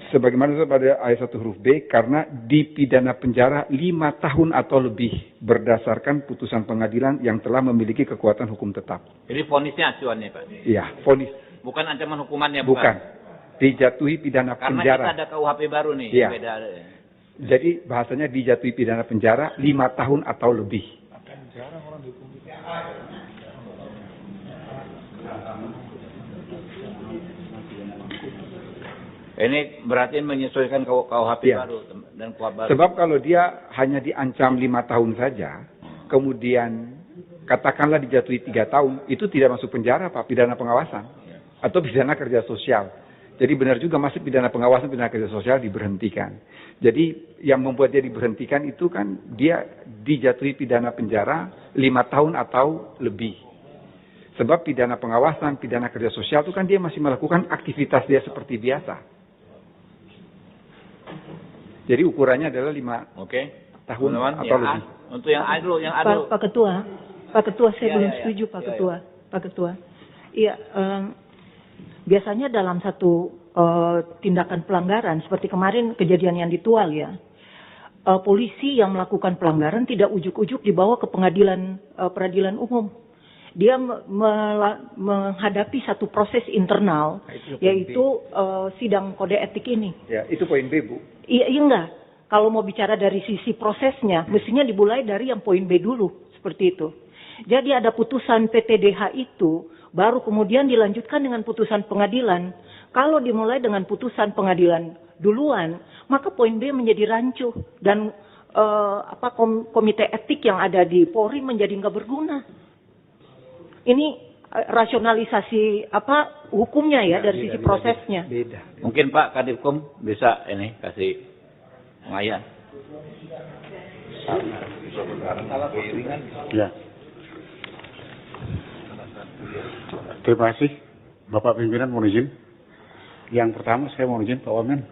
sebagaimana pada ayat 1 huruf B, karena dipidana penjara 5 tahun atau lebih berdasarkan putusan pengadilan yang telah memiliki kekuatan hukum tetap. Jadi vonisnya acuannya, Pak? Iya, vonis. Bukan ancaman hukumannya, bukan. Dijatuhi pidana karena penjara. Karena kita ada KUHP baru nih. Iya. Beda. Jadi bahasanya dijatuhi pidana penjara 5 tahun atau lebih. Ini berarti menyesuaikan KUHP Ya. baru dan KUHP baru. Sebab kalau dia hanya diancam 5 tahun saja, kemudian katakanlah dijatuhi 3 tahun, itu tidak masuk penjara Pak, pidana pengawasan. Atau pidana kerja sosial. Jadi benar juga masuk pidana pengawasan, pidana kerja sosial diberhentikan. Jadi yang membuat dia diberhentikan itu kan dia dijatuhi pidana penjara 5 tahun atau lebih. Sebab pidana pengawasan, pidana kerja sosial itu kan dia masih melakukan aktivitas dia seperti biasa. Jadi ukurannya adalah 5 tahun atau lebih. Untuk yang A dulu, yang A dulu. Pak Ketua, saya belum setuju Pak Ketua. Pak Ketua. Iya, biasanya dalam satu tindakan pelanggaran seperti kemarin kejadian yang di Tual ya, polisi yang melakukan pelanggaran tidak ujuk-ujuk dibawa ke pengadilan peradilan umum. Dia menghadapi satu proses internal, yaitu sidang kode etik ini. Ya, itu poin B, Bu. Iya enggak. Kalau mau bicara dari sisi prosesnya, mestinya dimulai dari yang poin B dulu, seperti itu. Jadi ada putusan PTDH itu, baru kemudian dilanjutkan dengan putusan pengadilan. Kalau dimulai dengan putusan pengadilan duluan, maka poin B menjadi rancu dan komite etik yang ada di Polri menjadi nggak berguna. Ini rasionalisasi hukumnya ya dari sisi prosesnya. Beda. Mungkin Pak Kadipkum bisa ini kasih pengayaan. Ya. Terima kasih Bapak Pimpinan, mohon izin. Yang pertama saya mohon izin Pak Wamen.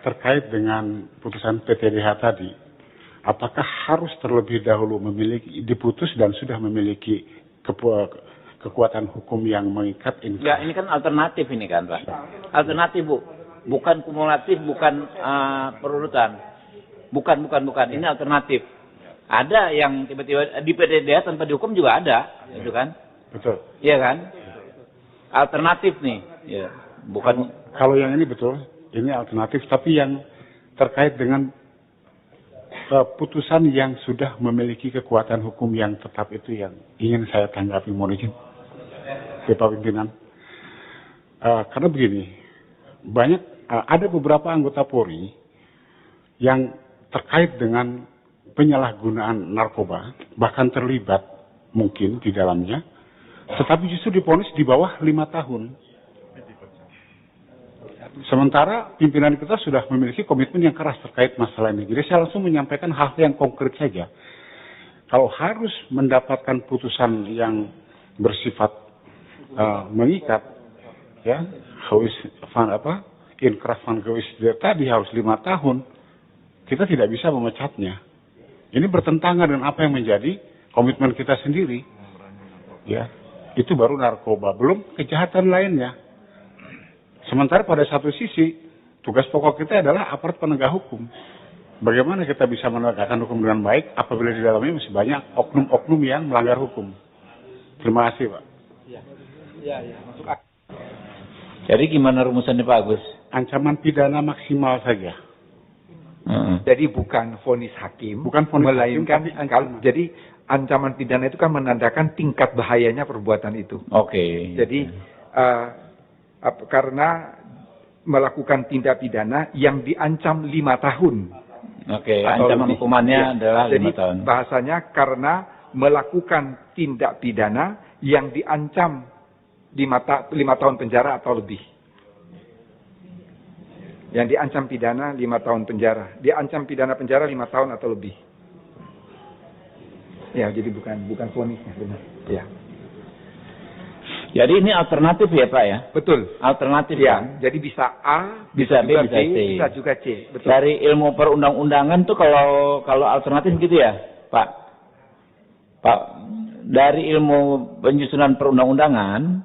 Terkait dengan putusan PTDH tadi, apakah harus terlebih dahulu diputus dan sudah memiliki kekuatan hukum yang mengikat? Enggak, ini kan alternatif ini kan Pak. Alternatif Bu, bukan kumulatif, bukan perurutan. Bukan. Ini alternatif. Ada yang tiba-tiba di PTDH tanpa dihukum juga ada, gitu kan? Betul. Iya kan? Alternatif nih, ya. Bukan. Kalau yang ini betul, ini alternatif. Tapi yang terkait dengan putusan yang sudah memiliki kekuatan hukum yang tetap itu yang ingin saya tanggapi, mohon izin, Bapak Pimpinan. Karena begini, banyak ada beberapa anggota Polri yang terkait dengan penyalahgunaan narkoba, bahkan terlibat mungkin di dalamnya, tetapi justru divonis di bawah 5 tahun. Sementara pimpinan kita sudah memiliki komitmen yang keras terkait masalah ini. Jadi saya langsung menyampaikan hal yang konkret saja. Kalau harus mendapatkan putusan yang bersifat mengikat, ya, inkrah van gewisdeer tadi harus 5 tahun, kita tidak bisa memecatnya. Ini bertentangan dengan apa yang menjadi komitmen kita sendiri. Ya, itu baru narkoba, belum kejahatan lainnya. Sementara pada satu sisi, tugas pokok kita adalah aparat penegak hukum. Bagaimana kita bisa menegakkan hukum dengan baik apabila di dalamnya masih banyak oknum-oknum yang melanggar hukum. Terima kasih, Pak. Ya, masuk akal. Jadi gimana rumusannya Pak Agus? Ancaman pidana maksimal saja. Jadi bukan vonis hakim, melainkan jadi ancaman pidana itu kan menandakan tingkat bahayanya perbuatan itu. Oke. Jadi karena melakukan tindak pidana yang diancam 5 tahun. Oke, ancaman hukumannya adalah 5 tahun. Jadi bahasanya karena melakukan tindak pidana yang diancam 5 tahun penjara atau lebih. Yang diancam pidana 5 tahun penjara. Diancam pidana penjara 5 tahun atau lebih. Ya, jadi bukan vonisnya benar. Ya. Jadi ini alternatif ya Pak ya? Betul. Alternatif ya. Kan? Jadi bisa A, bisa B, bisa C. Bisa juga C. Betul. Dari ilmu perundang-undangan tuh kalau alternatif gitu ya Pak? Pak, dari ilmu penyusunan perundang-undangan,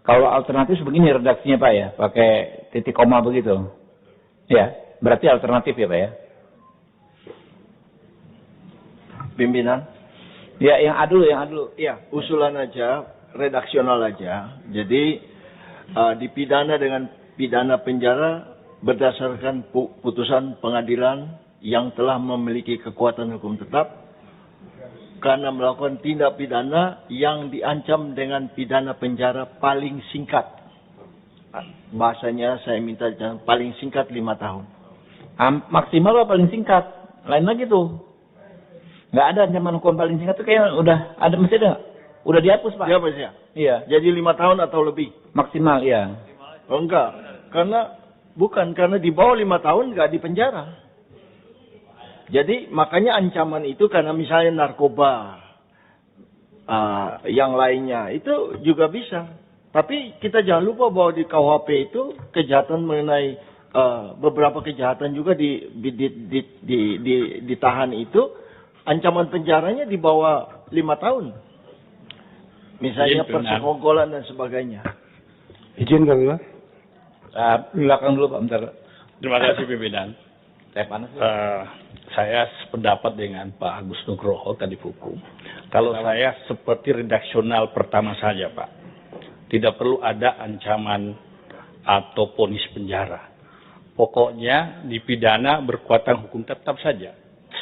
kalau alternatif begini redaksinya Pak ya? Pakai titik koma begitu. Ya, berarti alternatif ya Pak ya? Pimpinan? Ya, yang A dulu. Iya, usulan aja. Redaksional aja. Jadi dipidana dengan pidana penjara berdasarkan putusan pengadilan yang telah memiliki kekuatan hukum tetap karena melakukan tindak pidana yang diancam dengan pidana penjara paling singkat. Bahasanya saya minta paling singkat 5 tahun. Maksimal apa paling singkat? Lain lagi tuh. Nggak ada ancaman hukum paling singkat tuh kayak udah ada, mesti ada. Udah dihapus Pak? Dihapus ya? Iya. Jadi 5 tahun atau lebih? Maksimal, iya. Oh enggak. Karena di bawah 5 tahun enggak di penjara. Jadi makanya ancaman itu karena misalnya narkoba, yang lainnya itu juga bisa. Tapi kita jangan lupa bahwa di KUHP itu kejahatan mengenai beberapa kejahatan juga ditahan itu ancaman penjaranya di bawah 5 tahun. Misalnya persekongkolan dan sebagainya. Izin Kang Iwan. Belakang dulu Pak, bentar. Terima kasih pimpinan. Saya sependapat dengan Pak Agus Nugroho tadi hukum. Kalau saya seperti redaksional pertama saja Pak. Tidak perlu ada ancaman atau vonis penjara. Pokoknya dipidana berkekuatan hukum tetap saja.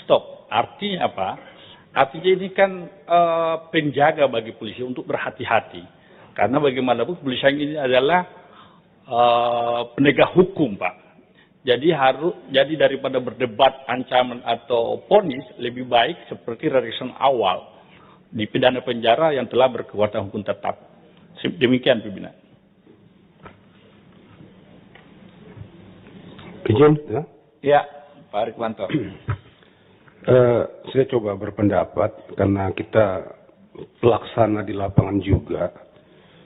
Stop. Artinya apa? Artinya ini kan penjaga bagi polisi untuk berhati-hati. Karena bagaimanapun kepolisian ini adalah penegak hukum, Pak. Jadi daripada berdebat ancaman atau vonis, lebih baik seperti redaksi awal di pidana penjara yang telah berkekuatan hukum tetap. Demikian, pimpinan. Izin, ya? Ya, Pak Rikwanto. Saya coba berpendapat karena kita pelaksana di lapangan juga.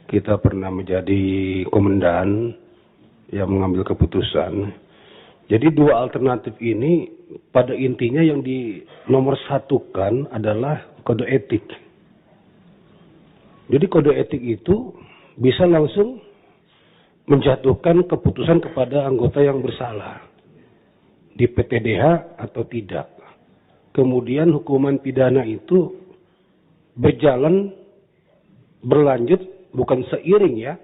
Kita pernah menjadi komandan yang mengambil keputusan. Jadi 2 alternatif ini pada intinya yang di nomor 1-kan adalah kode etik. Jadi kode etik itu bisa langsung menjatuhkan keputusan kepada anggota yang bersalah di PTDH atau tidak. Kemudian hukuman pidana itu berlanjut bukan seiring ya,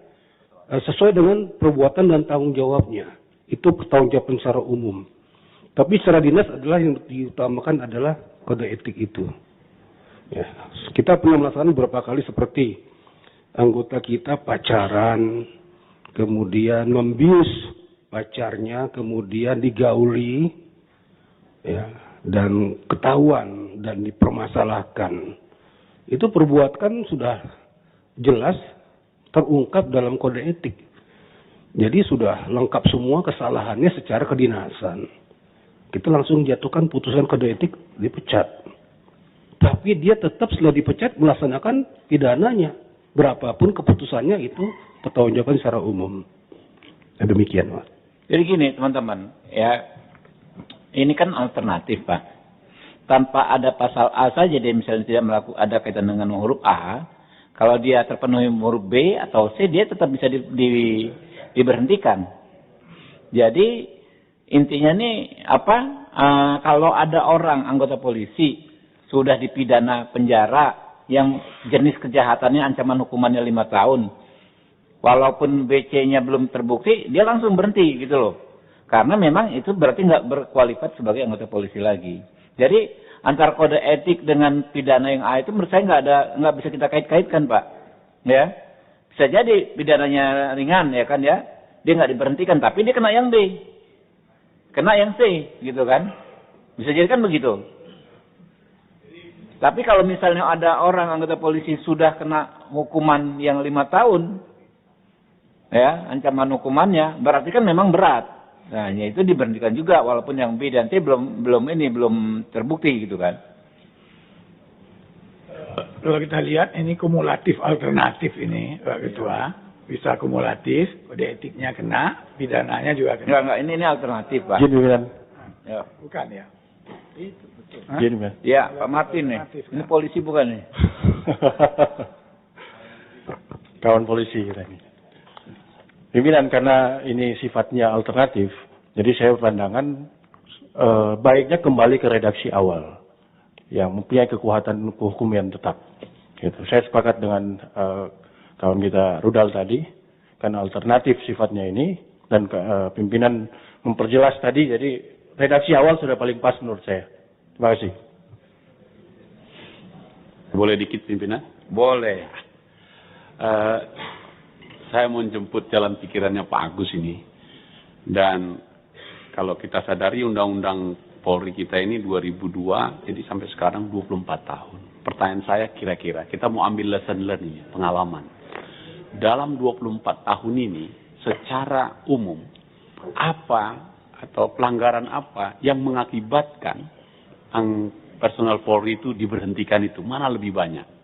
sesuai dengan perbuatan dan tanggung jawabnya. Itu tanggung jawab secara umum. Tapi secara dinas adalah yang diutamakan adalah kode etik itu. Ya, kita pernah melaksanakan beberapa kali seperti anggota kita pacaran, kemudian membius pacarnya kemudian digauli, ya, dan ketahuan dan dipermasalahkan. Itu perbuatan sudah jelas terungkap dalam kode etik. Jadi sudah lengkap semua kesalahannya secara kedinasan. Kita langsung jatuhkan putusan kode etik, dipecat. Tapi dia tetap setelah dipecat melaksanakan pidananya. Berapapun keputusannya itu pertanggungjawaban secara umum. Dan demikian, Pak. Jadi gini teman-teman, ya ini kan alternatif, Pak. Tanpa ada pasal A saja dia misalnya tidak melakukan ada kaitan dengan huruf A, kalau dia terpenuhi huruf B atau C dia tetap bisa diberhentikan. Jadi intinya nih apa? Kalau ada orang anggota polisi sudah dipidana penjara yang jenis kejahatannya ancaman hukumannya 5 tahun. Walaupun BC-nya belum terbukti, dia langsung berhenti gitu loh. Karena memang itu berarti nggak berkualitas sebagai anggota polisi lagi. Jadi antara kode etik dengan pidana yang A itu menurut saya nggak bisa kita kait-kaitkan, Pak. Ya, bisa jadi pidananya ringan ya kan ya, dia nggak diberhentikan, tapi dia kena yang B, kena yang C, gitu kan? Bisa jadi kan begitu. Tapi kalau misalnya ada orang anggota polisi sudah kena hukuman yang 5 tahun, ya ancaman hukumannya berarti kan memang berat. Nah, itu diberhentikan juga walaupun yang B dan C belum terbukti gitu kan. Kalau kita lihat ini kumulatif alternatif ini, Pak Ketua. Bisa kumulatif, kode etiknya kena, pidananya juga kena. Enggak, ini alternatif, Pak. Gini, kan? Ya. Bukan ya? Itu betul. Gini, kan? Ya, Pak Martin nih. Ini polisi bukan nih? Kawan polisi kita ini. Pimpinan, karena ini sifatnya alternatif, jadi saya berpandangan baiknya kembali ke redaksi awal yang mempunyai kekuatan hukum yang tetap. Gitu. Saya sepakat dengan kawan kita Rudal tadi, karena alternatif sifatnya ini dan pimpinan memperjelas tadi, jadi redaksi awal sudah paling pas menurut saya. Terima kasih. Boleh dikit pimpinan? Boleh. Saya mau jemput jalan pikirannya Pak Agus ini. Dan kalau kita sadari Undang-Undang Polri kita ini 2002, jadi sampai sekarang 24 tahun. Pertanyaan saya kira-kira, kita mau ambil lesson learning, pengalaman. Dalam 24 tahun ini, secara umum, apa atau pelanggaran apa yang mengakibatkan personal Polri itu diberhentikan itu? Mana lebih banyak?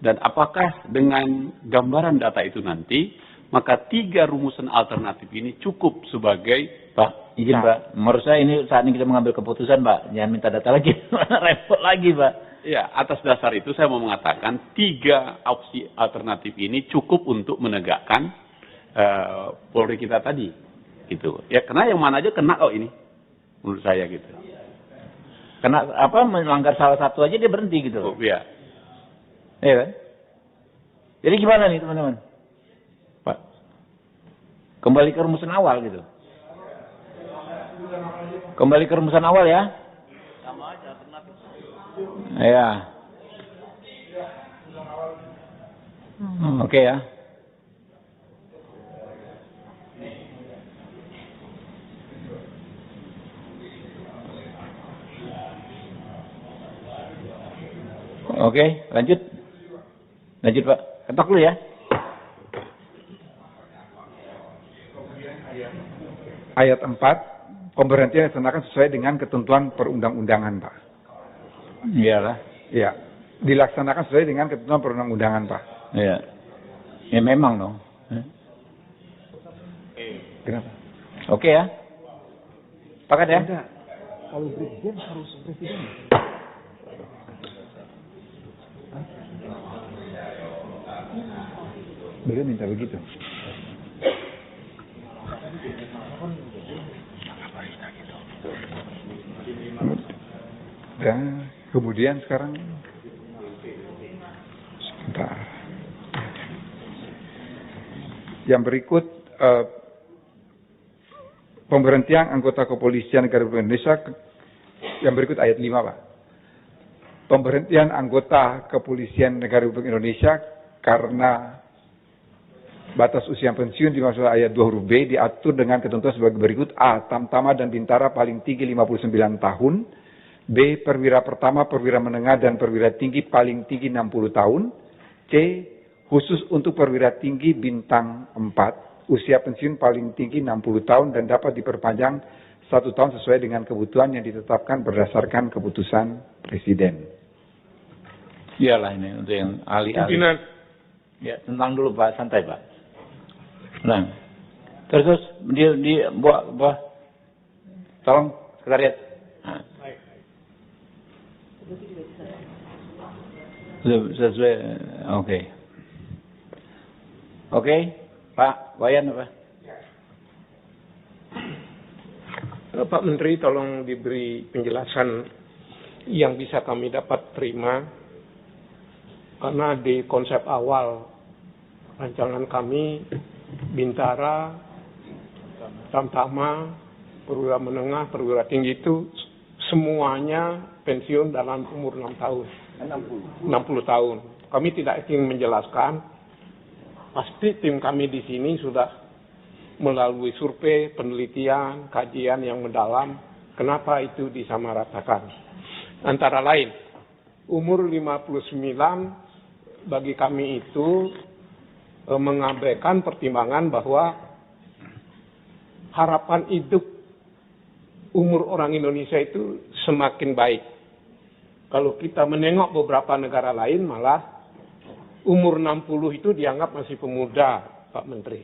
Dan apakah dengan gambaran data itu nanti, maka 3 rumusan alternatif ini cukup sebagai Pak, izin Pak, menurut saya ini saat ini kita mengambil keputusan Pak, jangan minta data lagi, repot lagi Pak. Ya, atas dasar itu saya mau mengatakan 3 opsi alternatif ini cukup untuk menegakkan Polri kita tadi, gitu. Ya, kena yang mana aja kena kok ini, menurut saya gitu. Kena apa melanggar salah satu aja dia berhenti gitu. Oh, iya. Iya kan? Jadi gimana nih teman-teman? Pak, kembali ke rumusan awal gitu. Kembali ke rumusan awal ya. Sama aja alternatif. Ya. Oke ya. Oke, lanjut. Lanjut Pak. Ketok dulu ya. Ayat 4, pemberhentian dilaksanakan sesuai dengan ketentuan perundang-undangan, Pak. Iyalah. Ya, dilaksanakan sesuai dengan ketentuan perundang-undangan, Pak. Iya. Ya memang dong. Kenapa? Oke ya. Sepakat ya? Tidak. Kalau presiden harus presiden. Beliau minta begitu. Dan kemudian sekarang sebentar. Yang berikut pemberhentian anggota kepolisian negara Republik Indonesia. Yang berikut ayat 5, Pak. Pemberhentian anggota kepolisian negara Republik Indonesia karena Batas usia pensiun dimaksud ayat 2 huruf B diatur dengan ketentuan sebagai berikut. A. Tamtama dan bintara paling tinggi 59 tahun. B. Perwira pertama, perwira menengah, dan perwira tinggi paling tinggi 60 tahun. C. Khusus untuk perwira tinggi bintang 4. Usia pensiun paling tinggi 60 tahun dan dapat diperpanjang 1 tahun sesuai dengan kebutuhan yang ditetapkan berdasarkan keputusan Presiden. Iyalah ini untuk yang ahli-ahli. Ya, tenang dulu Pak, santai Pak. Tenang. Terus di buah. Tolong sekretariat. Nah. Sesuai, oke. Oke, Pak Wayan apa? Pak Menteri, tolong diberi penjelasan yang bisa kami dapat terima, karena di konsep awal rancangan kami, bintara, tamtama, perwira menengah, perwira tinggi itu semuanya pensiun dalam umur 6 tahun. 60 tahun. Kami tidak ingin menjelaskan, pasti tim kami di sini sudah melalui survei, penelitian, kajian yang mendalam, kenapa itu disamaratakan. Antara lain, umur 59 bagi kami itu mengabaikan pertimbangan bahwa harapan hidup umur orang Indonesia itu semakin baik. Kalau kita menengok beberapa negara lain, malah umur 60 itu dianggap masih pemuda, Pak Menteri.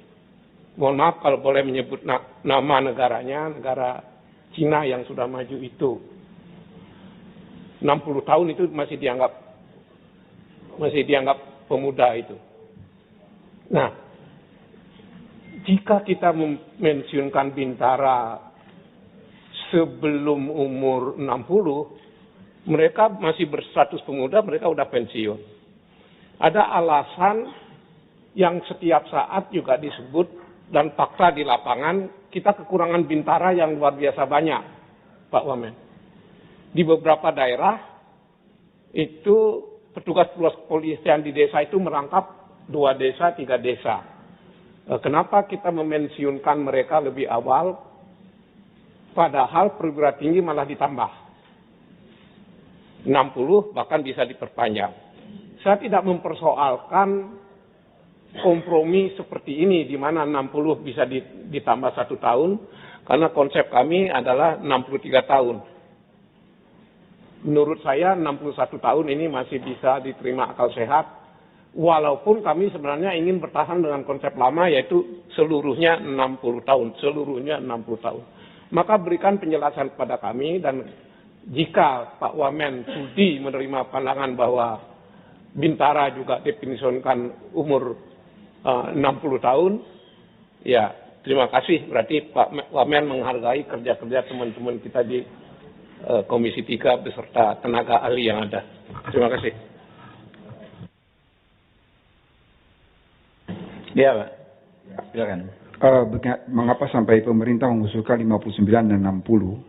Mohon maaf kalau boleh menyebut nama negaranya, negara Cina yang sudah maju itu. 60 tahun itu masih dianggap pemuda itu. Nah, jika kita memensiunkan bintara sebelum umur 60, mereka masih berstatus pemuda, mereka udah pensiun. Ada alasan yang setiap saat juga disebut dan fakta di lapangan, kita kekurangan bintara yang luar biasa banyak, Pak Wamen. Di beberapa daerah, itu petugas kepolisian di desa itu merangkap 2 desa, 3 desa. Kenapa kita memensiunkan mereka lebih awal, padahal perwira tinggi malah ditambah. 60 bahkan bisa diperpanjang. Saya tidak mempersoalkan kompromi seperti ini, di mana 60 bisa ditambah 1 tahun, karena konsep kami adalah 63 tahun. Menurut saya 61 tahun ini masih bisa diterima akal sehat, walaupun kami sebenarnya ingin bertahan dengan konsep lama, yaitu seluruhnya 60 tahun, seluruhnya 60 tahun. Maka berikan penjelasan kepada kami, dan jika Pak Wamen sudi menerima pandangan bahwa bintara juga definisikan umur 60 tahun, ya terima kasih. Berarti Pak Wamen menghargai kerja-kerja teman-teman kita di Komisi 3 beserta tenaga ahli yang ada. Terima kasih. Ya Pak, silakan. Mengapa sampai pemerintah mengusulkan 59 dan 60?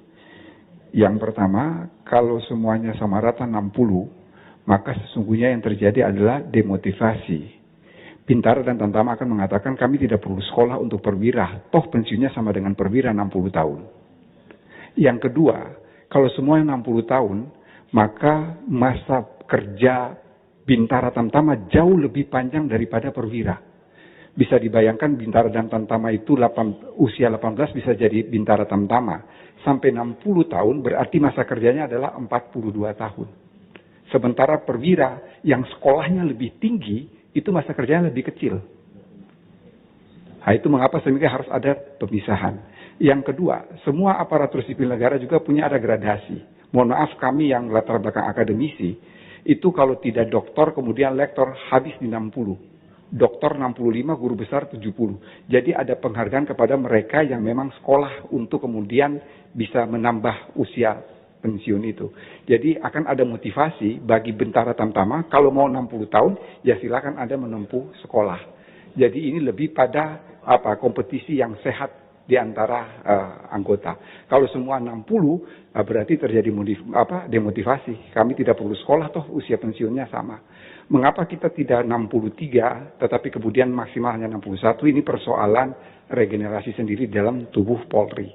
Yang pertama, kalau semuanya sama rata 60, maka sesungguhnya yang terjadi adalah demotivasi. Bintara dan tamtama akan mengatakan kami tidak perlu sekolah untuk perwira, toh pensiunnya sama dengan perwira 60 tahun. Yang kedua, kalau semuanya 60 tahun, maka masa kerja bintara tamtama jauh lebih panjang daripada perwira. Bisa dibayangkan bintara dan tamtama itu usia 18 bisa jadi bintara tamtama. Sampai 60 tahun berarti masa kerjanya adalah 42 tahun. Sementara perwira yang sekolahnya lebih tinggi, itu masa kerjanya lebih kecil. Nah, itu mengapa sehingga harus ada pemisahan. Yang kedua, semua aparatur sipil negara juga punya ada gradasi. Mohon maaf kami yang latar belakang akademisi, itu kalau tidak doktor kemudian lektor habis di 60. Doktor 65, guru besar 70. Jadi ada penghargaan kepada mereka yang memang sekolah untuk kemudian bisa menambah usia pensiun itu. Jadi akan ada motivasi bagi bintara tamtama, kalau mau 60 tahun, ya silakan Anda menempuh sekolah. Jadi ini lebih pada kompetisi yang sehat di antara anggota. Kalau semua 60 berarti terjadi demotivasi. Kami tidak perlu sekolah toh usia pensiunnya sama. Mengapa kita tidak 63 tetapi kemudian maksimalnya 61? Ini persoalan regenerasi sendiri dalam tubuh Polri.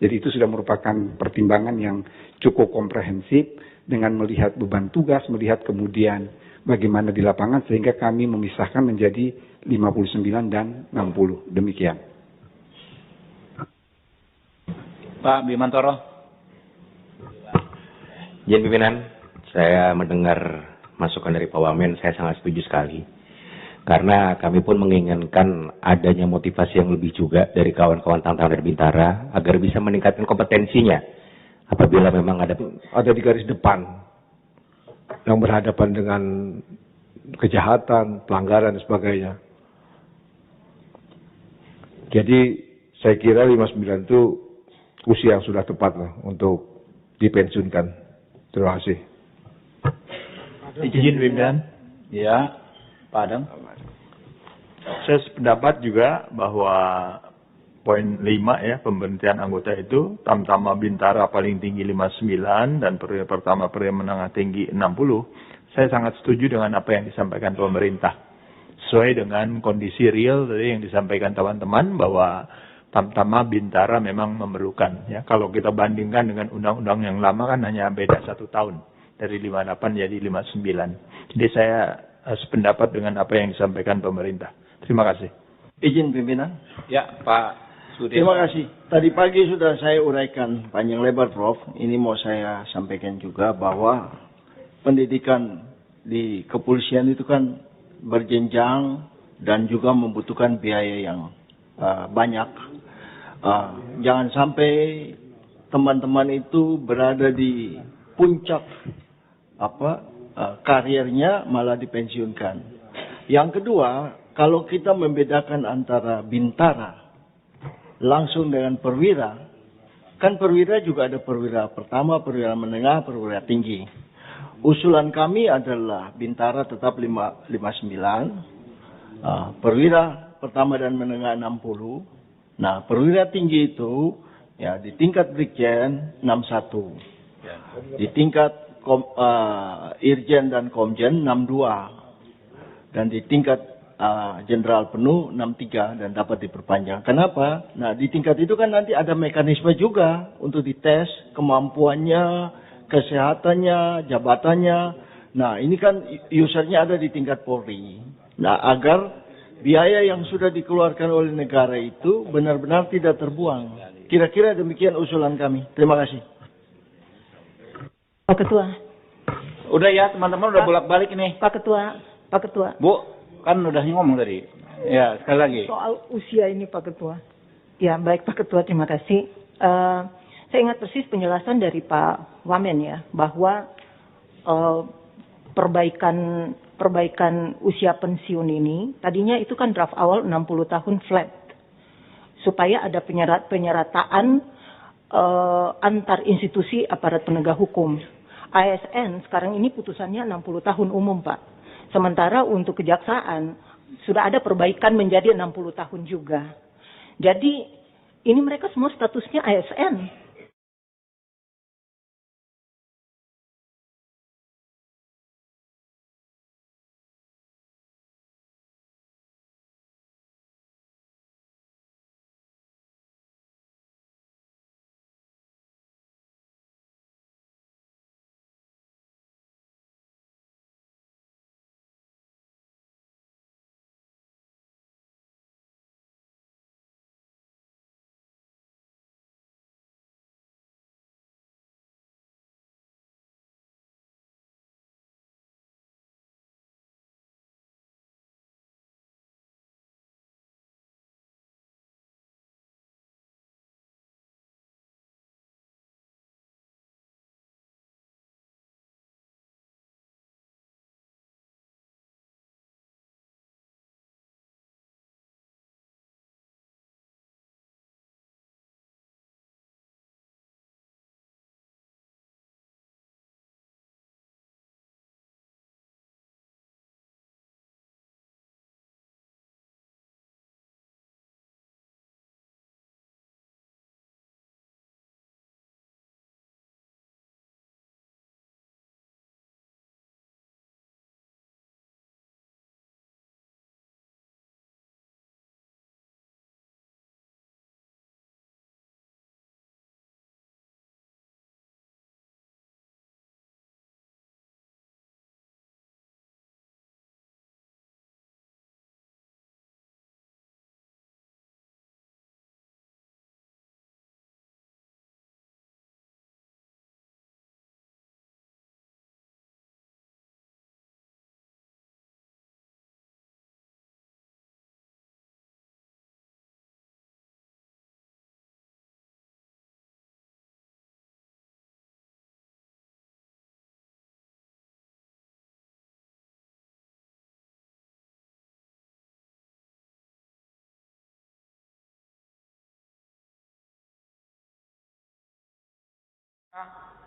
Jadi itu sudah merupakan pertimbangan yang cukup komprehensif dengan melihat beban tugas, melihat kemudian bagaimana di lapangan sehingga kami memisahkan menjadi 59 dan 60. Demikian. Pak Bimantoro. Izin pimpinan, saya mendengar masukan dari Pak Wamen, saya sangat setuju sekali. Karena kami pun menginginkan adanya motivasi yang lebih juga dari kawan-kawan Tantang dari Bintara agar bisa meningkatkan kompetensinya apabila memang ada di garis depan yang berhadapan dengan kejahatan, pelanggaran dan sebagainya. Jadi saya kira 59 itu usia yang sudah tepat lah untuk dipensiunkan. Terima kasih. Izin pimpinan. Ya, Pak Adam. Saya sependapat juga bahwa poin 5 ya, pemberhentian anggota itu, Tamtama Bintara paling tinggi 59 dan periode pertama periode menengah tinggi 60. Saya sangat setuju dengan apa yang disampaikan pemerintah. Sesuai dengan kondisi real tadi yang disampaikan teman-teman bahwa Tamtama Bintara memang memerlukan. Ya, kalau kita bandingkan dengan undang-undang yang lama kan hanya beda 1 tahun. Dari 58 jadi 59. Jadi saya sependapat dengan apa yang disampaikan pemerintah. Terima kasih. Izin pimpinan. Ya, Pak Sudi. Terima kasih. Tadi pagi sudah saya uraikan panjang lebar, Prof. Ini mau saya sampaikan juga bahwa pendidikan di kepolisian itu kan berjenjang dan juga membutuhkan biaya yang banyak. Jangan sampai teman-teman itu berada di puncak karirnya malah dipensiunkan. Yang kedua, kalau kita membedakan antara Bintara langsung dengan perwira, kan perwira juga ada perwira pertama, perwira menengah, perwira tinggi. Usulan kami adalah Bintara tetap 59, perwira pertama dan menengah 60. Nah, perwira tinggi itu ya di tingkat Brigjen 61. Di tingkat Irjen dan Komjen 62. Dan di tingkat Jenderal penuh 63 dan dapat diperpanjang. Kenapa? Nah, di tingkat itu kan nanti ada mekanisme juga untuk dites kemampuannya, kesehatannya, jabatannya. Nah, ini kan usernya ada di tingkat Polri. Nah, agar biaya yang sudah dikeluarkan oleh negara itu benar-benar tidak terbuang. Kira-kira demikian usulan kami. Terima kasih. Pak Ketua. Udah ya, teman-teman udah bolak-balik ini. Pak Ketua. Bu, kan udah ngomong tadi. Ya, sekali lagi. Soal usia ini Pak Ketua. Ya, baik Pak Ketua, terima kasih. Saya ingat persis penjelasan dari Pak Wamen ya, bahwa perbaikan usia pensiun ini, tadinya itu kan draft awal 60 tahun flat. Supaya ada penyerataan antar institusi aparat penegak hukum. ASN sekarang ini putusannya 60 tahun umum, Pak. Sementara untuk kejaksaan sudah ada perbaikan menjadi 60 tahun juga. Jadi ini mereka semua statusnya ASN.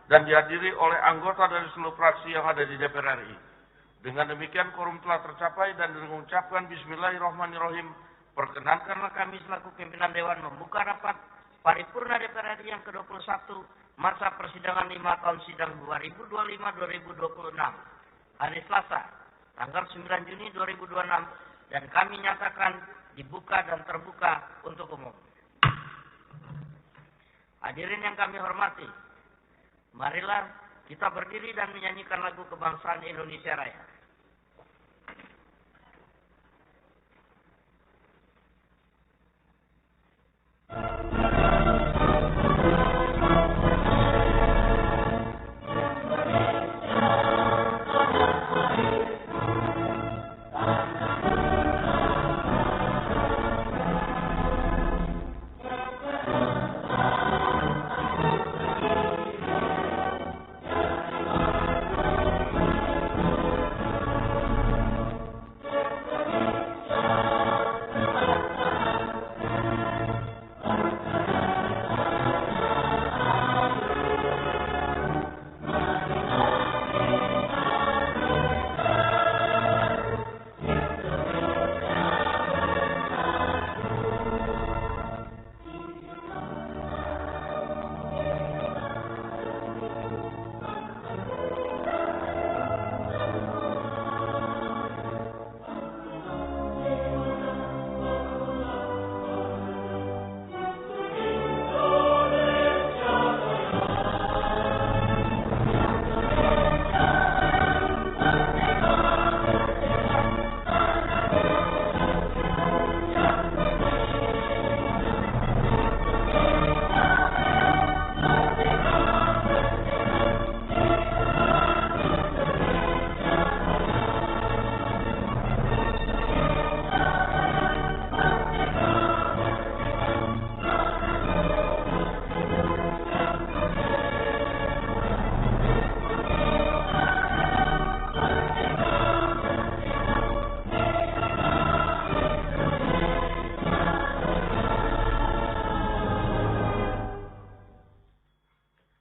dan dihadiri oleh anggota dari seluruh fraksi yang ada di DPR RI. Dengan demikian quorum telah tercapai dan dengan mengucapkan Bismillahirrahmanirrahim, perkenankanlah kami selaku pimpinan Dewan membuka rapat paripurna DPR RI yang ke-21 masa persidangan 5 tahun sidang 2025-2026 hari Selasa tanggal 9 Juni 2026 dan kami nyatakan dibuka dan terbuka untuk umum. Hadirin yang kami hormati, marilah kita berdiri dan menyanyikan lagu kebangsaan Indonesia Raya.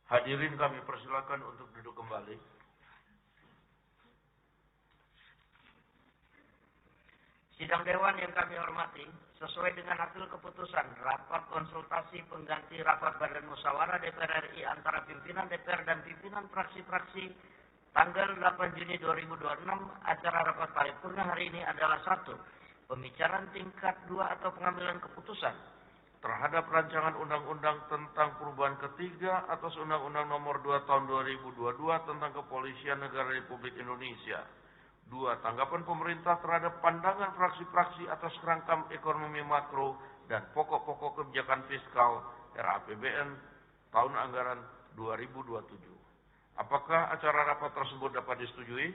Hadirin kami persilakan untuk duduk kembali. Sidang Dewan yang kami hormati, sesuai dengan hasil keputusan rapat konsultasi pengganti rapat Badan Musyawarah DPR RI antara pimpinan DPR dan pimpinan fraksi-fraksi tanggal 8 Juni 2026, acara rapat paripurna hari ini adalah 1. Pembicaraan tingkat 2 atau pengambilan keputusan terhadap rancangan undang-undang tentang perubahan ketiga atas Undang-Undang Nomor 2 Tahun 2022 tentang Kepolisian Negara Republik Indonesia. 2. Tanggapan pemerintah terhadap pandangan fraksi-fraksi atas kerangka ekonomi makro dan pokok-pokok kebijakan fiskal RAPBN tahun anggaran 2027. Apakah acara rapat tersebut dapat disetujui?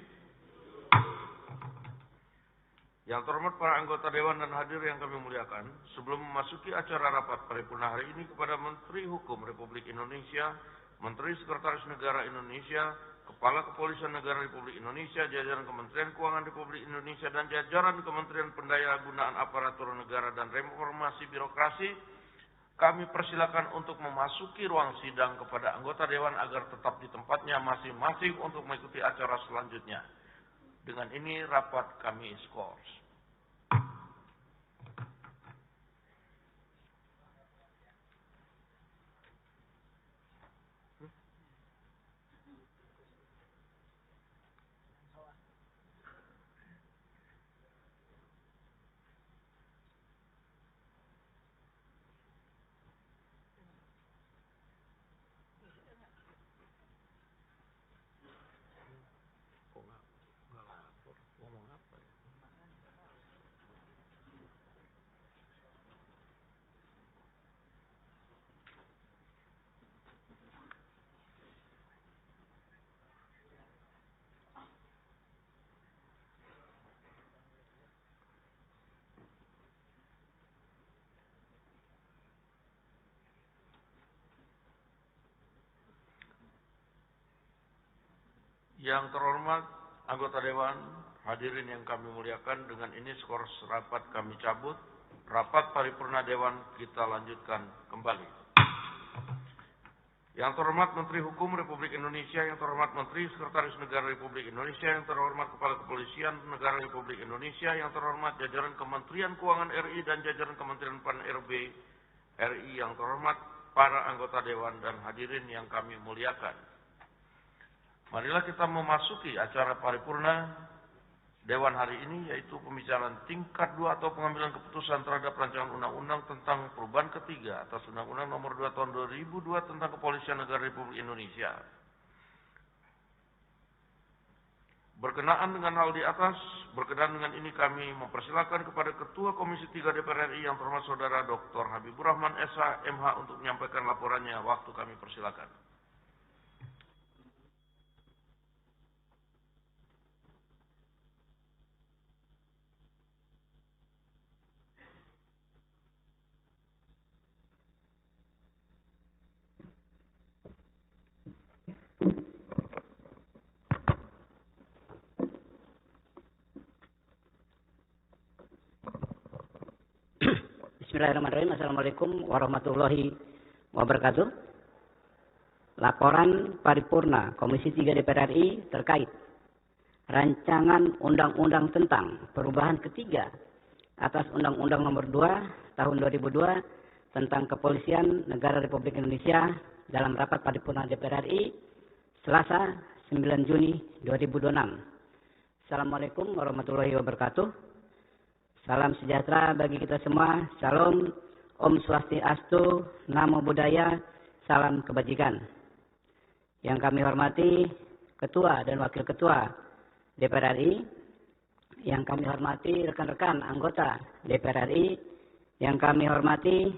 Yang terhormat para anggota Dewan dan hadir yang kami muliakan, sebelum memasuki acara rapat paripurna hari ini kepada Menteri Hukum Republik Indonesia, Menteri Sekretaris Negara Indonesia, Kepala Kepolisian Negara Republik Indonesia, jajaran Kementerian Keuangan Republik Indonesia, dan jajaran Kementerian Pendayagunaan Aparatur Negara dan Reformasi Birokrasi, kami persilakan untuk memasuki ruang sidang kepada anggota Dewan agar tetap di tempatnya masing-masing untuk mengikuti acara selanjutnya. Dengan ini rapat kami skors. Yang terhormat anggota Dewan, hadirin yang kami muliakan, dengan ini skor rapat kami cabut. Rapat paripurna Dewan kita lanjutkan kembali. Yang terhormat Menteri Hukum Republik Indonesia, yang terhormat Menteri Sekretaris Negara Republik Indonesia, yang terhormat Kepala Kepolisian Negara Republik Indonesia, yang terhormat jajaran Kementerian Keuangan RI dan jajaran Kementerian PAN-RB RI, yang terhormat para anggota Dewan dan hadirin yang kami muliakan. Marilah kita memasuki acara paripurna Dewan hari ini, yaitu pembicaraan tingkat 2 atau pengambilan keputusan terhadap rancangan undang-undang tentang perubahan ketiga atas Undang-Undang Nomor 2 Tahun 2002 tentang Kepolisian Negara Republik Indonesia. Berkenaan dengan hal di atas, berkenaan dengan ini kami mempersilakan kepada Ketua Komisi 3 DPR RI yang terhormat Saudara Dr. Habibur Rahman SH MH untuk menyampaikan laporannya. Waktu kami persilakan. Bismillahirrahmanirrahim. Assalamualaikum warahmatullahi wabarakatuh. Laporan paripurna Komisi 3 DPR RI terkait rancangan undang-undang tentang perubahan ketiga atas Undang-Undang Nomor 2 Tahun 2002 tentang Kepolisian Negara Republik Indonesia dalam rapat paripurna DPR RI Selasa 9 Juni 2026. Assalamualaikum warahmatullahi wabarakatuh. Salam sejahtera bagi kita semua. Salam, Om Swastiastu, Namo Buddhaya, salam kebajikan. Yang kami hormati Ketua dan Wakil Ketua DPR RI, yang kami hormati rekan-rekan anggota DPR RI, yang kami hormati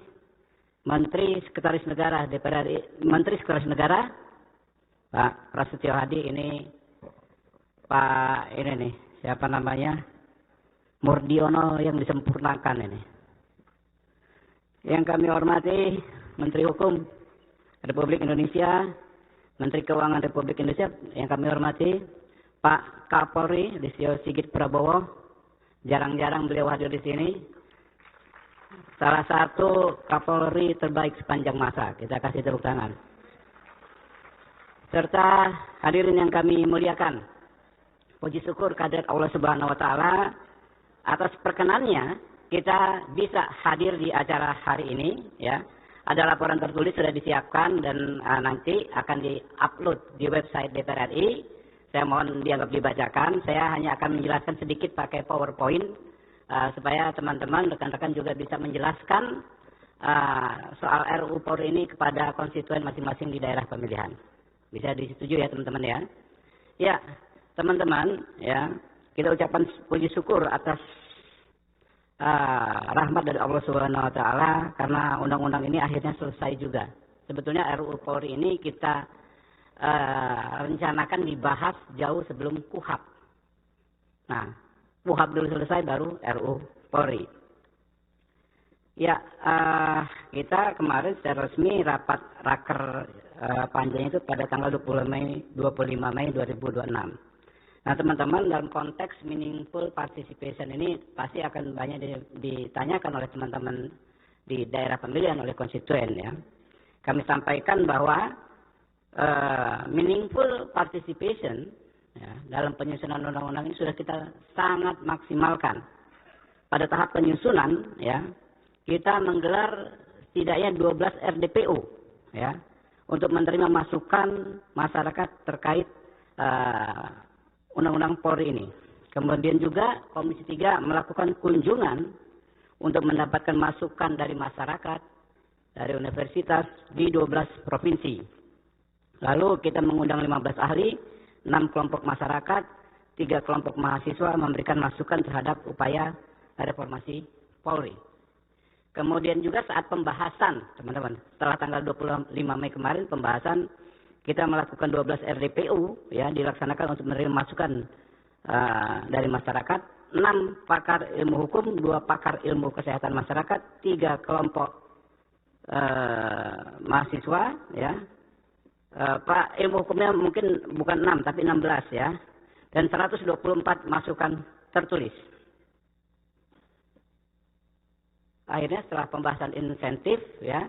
Menteri Sekretaris Negara DPR RI, Menteri Sekretaris Negara Pak Prasetyo Hadi, ini Pak ini nih, siapa namanya? Murdiono yang disempurnakan ini. Yang kami hormati Menteri Hukum Republik Indonesia, Menteri Keuangan Republik Indonesia, yang kami hormati Pak Kapolri Listio Sigit Prabowo. Jarang-jarang beliau hadir di sini. Salah satu Kapolri terbaik sepanjang masa. Kita kasih tepuk tangan. Serta hadirin yang kami muliakan. Puji syukur kehadirat Allah Subhanahu wa taala atas perkenannya kita bisa hadir di acara hari ini, ya. Ada laporan tertulis sudah disiapkan dan nanti akan di-upload di website DPR RI. Saya mohon dianggap dibacakan. Saya hanya akan menjelaskan sedikit pakai PowerPoint supaya teman-teman rekan-rekan juga bisa menjelaskan soal RUU Polri ini kepada konstituen masing-masing di daerah pemilihan. Bisa disetujui ya teman-teman ya. Ya, teman-teman ya. Kita ucapkan puji syukur atas rahmat dari Allah Subhanahu wa taala karena undang-undang ini akhirnya selesai juga. Sebetulnya RUU Polri ini kita rencanakan dibahas jauh sebelum KUHAP. Nah, KUHAP dulu selesai baru RUU Polri. Ya, kita kemarin secara resmi rapat raker panjang itu pada tanggal 25 Mei 2026. Nah teman-teman, dalam konteks meaningful participation ini pasti akan banyak ditanyakan oleh teman-teman di daerah pemilihan oleh konstituen ya. Kami sampaikan bahwa meaningful participation ya, dalam penyusunan undang-undang ini sudah kita sangat maksimalkan. Pada tahap penyusunan ya, kita menggelar setidaknya 12 RDPU ya, untuk menerima masukan masyarakat terkait Undang-Undang Polri ini. Kemudian juga Komisi 3 melakukan kunjungan untuk mendapatkan masukan dari masyarakat, dari universitas di 12 provinsi. Lalu kita mengundang 15 ahli, 6 kelompok masyarakat, 3 kelompok mahasiswa memberikan masukan terhadap upaya reformasi Polri. Kemudian juga saat pembahasan, teman-teman, setelah tanggal 25 Mei kemarin pembahasan, kita melakukan 12 RDPU ya, dilaksanakan untuk menerima masukan dari masyarakat, 6 pakar ilmu hukum, 2 pakar ilmu kesehatan masyarakat, 3 kelompok mahasiswa ya. Pak ilmu hukumnya mungkin bukan 6 tapi 16 ya. Dan 124 masukan tertulis. Akhirnya setelah pembahasan insentif ya,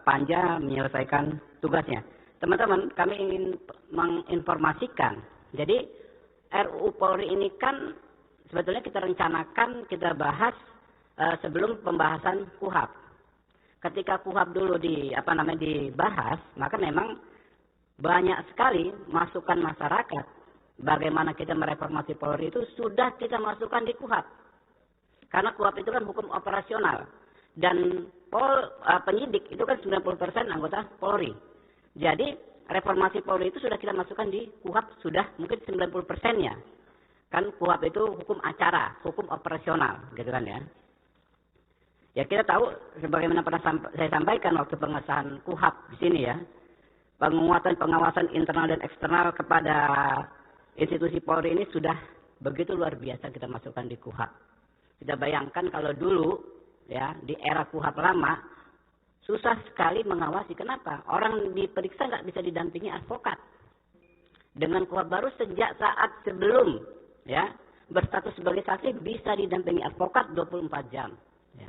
Panja menyelesaikan tugasnya. Teman-teman, kami ingin menginformasikan. Jadi RUU Polri ini kan sebetulnya kita rencanakan, kita bahas sebelum pembahasan KUHAP. Ketika KUHAP dulu dibahas, maka memang banyak sekali masukan masyarakat. Bagaimana kita mereformasi Polri itu sudah kita masukkan di KUHAP. Karena KUHAP itu kan hukum operasional. Dan penyidik itu kan 90% anggota Polri. Jadi reformasi Polri itu sudah kita masukkan di KUHAP, sudah mungkin 90%-nya. Kan KUHAP itu hukum acara, hukum operasional, gitu kan ya. Ya kita tahu, sebagaimana pernah saya sampaikan waktu pengesahan KUHAP di sini ya, penguatan pengawasan internal dan eksternal kepada institusi Polri ini sudah begitu luar biasa kita masukkan di KUHAP. Kita bayangkan kalau dulu ya di era KUHAP lama susah sekali mengawasi. Kenapa? Orang diperiksa nggak bisa didampingi advokat. Dengan KUHAP baru sejak saat sebelum ya berstatus sebagai saksi bisa didampingi advokat 24 jam. Ya.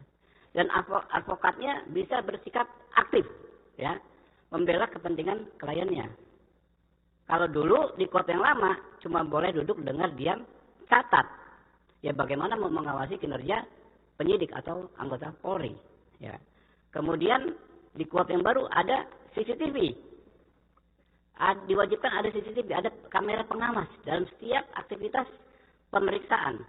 Dan advokatnya bisa bersikap aktif, ya, membela kepentingan kliennya. Kalau dulu di KUHAP yang lama cuma boleh duduk dengar diam catat. Ya bagaimana mau mengawasi kinerja penyidik atau anggota Polri. Ya. Kemudian di KUHAP yang baru ada CCTV. Diwajibkan ada CCTV, ada kamera pengawas dalam setiap aktivitas pemeriksaan.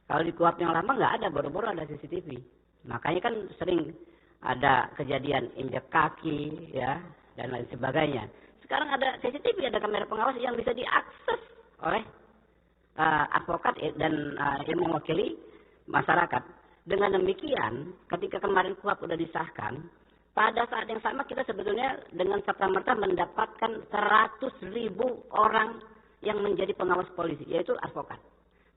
Kalau di KUHAP yang lama nggak ada, baru-baru ada CCTV. Makanya kan sering ada kejadian injak kaki, ya, dan lain sebagainya. Sekarang ada CCTV, ada kamera pengawas yang bisa diakses oleh advokat dan yang mewakili masyarakat. Dengan demikian, ketika kemarin KUHAP sudah disahkan, pada saat yang sama kita sebetulnya dengan serta-merta mendapatkan 100.000 orang yang menjadi pengawas polisi, yaitu advokat.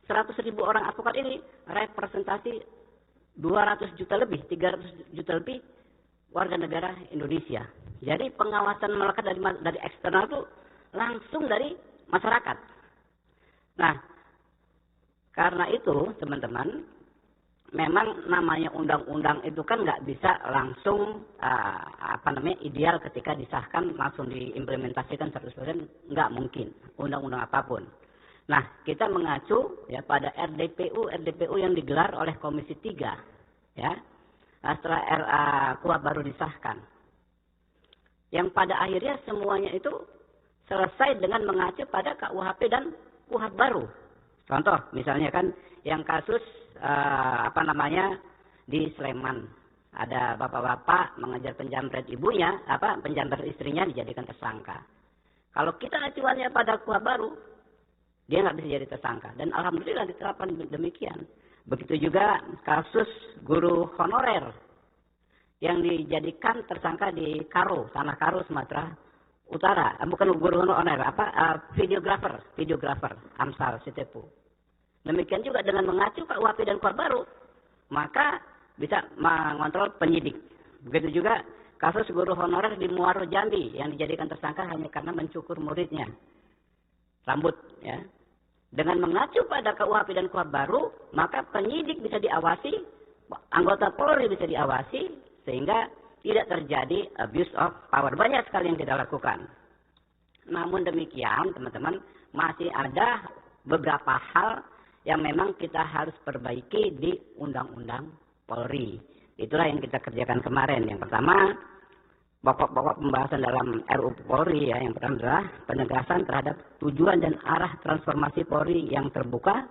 100.000 orang advokat ini representasi 200 juta lebih, 300 juta lebih warga negara Indonesia. Jadi pengawasan melekat dari eksternal itu langsung dari masyarakat. Nah, karena itu teman-teman, memang namanya undang-undang itu kan nggak bisa langsung ideal ketika disahkan langsung diimplementasikan 100%, nggak mungkin undang-undang apapun. Nah, kita mengacu ya pada RDPU yang digelar oleh Komisi 3 ya setelah KUHAP baru disahkan. Yang pada akhirnya semuanya itu selesai dengan mengacu pada KUHP dan KUHAP baru. Contoh misalnya kan yang kasus di Sleman, ada bapak-bapak mengejar penjamret ibunya, penjamret istrinya dijadikan tersangka. Kalau kita acuannya pada KUHAP baru, dia nggak bisa jadi tersangka. Dan alhamdulillah diterapkan demikian. Begitu juga kasus guru honorer yang dijadikan tersangka di Karo, Tanah Karo, Sumatera Utara. Bukan guru honorer, videografer, Amsal Sitepu. Demikian juga dengan mengacu KUHP dan KUHAP baru, maka bisa mengontrol penyidik. Begitu juga kasus guru honorer di Muaro Jambi yang dijadikan tersangka hanya karena mencukur muridnya rambut. Ya. Dengan mengacu pada KUHP dan KUHAP baru, maka penyidik bisa diawasi, anggota Polri bisa diawasi, sehingga tidak terjadi abuse of power. Banyak sekali yang kita lakukan. Namun demikian, teman-teman, masih ada beberapa hal yang memang kita harus perbaiki di Undang-Undang Polri. Itulah yang kita kerjakan kemarin. Yang pertama, pokok-pokok pembahasan dalam RUU Polri ya. Yang pertama adalah penegasan terhadap tujuan dan arah transformasi Polri yang terbuka,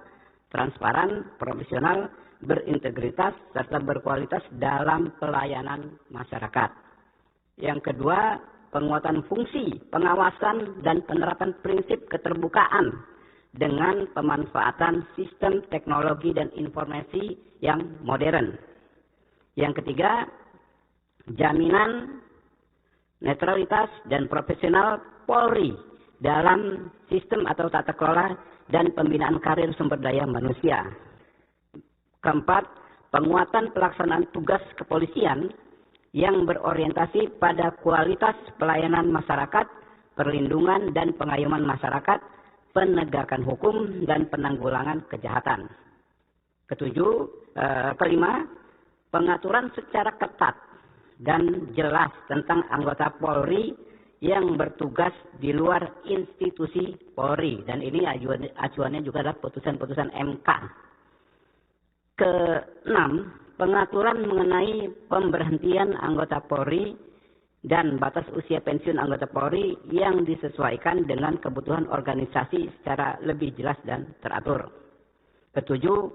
transparan, profesional, berintegritas, serta berkualitas dalam pelayanan masyarakat. Yang kedua, penguatan fungsi, pengawasan, dan penerapan prinsip keterbukaan dengan pemanfaatan sistem teknologi dan informasi yang modern. Yang ketiga, jaminan netralitas dan profesional Polri dalam sistem atau tata kelola dan pembinaan karir sumber daya manusia. Keempat, penguatan pelaksanaan tugas kepolisian yang berorientasi pada kualitas pelayanan masyarakat, perlindungan dan pengayoman masyarakat, penegakan hukum dan penanggulangan kejahatan. Kelima, pengaturan secara ketat dan jelas tentang anggota Polri yang bertugas di luar institusi Polri. Dan ini acuannya juga adalah putusan-putusan MK. Keenam, pengaturan mengenai pemberhentian anggota Polri dan batas usia pensiun anggota Polri yang disesuaikan dengan kebutuhan organisasi secara lebih jelas dan teratur. Ketujuh,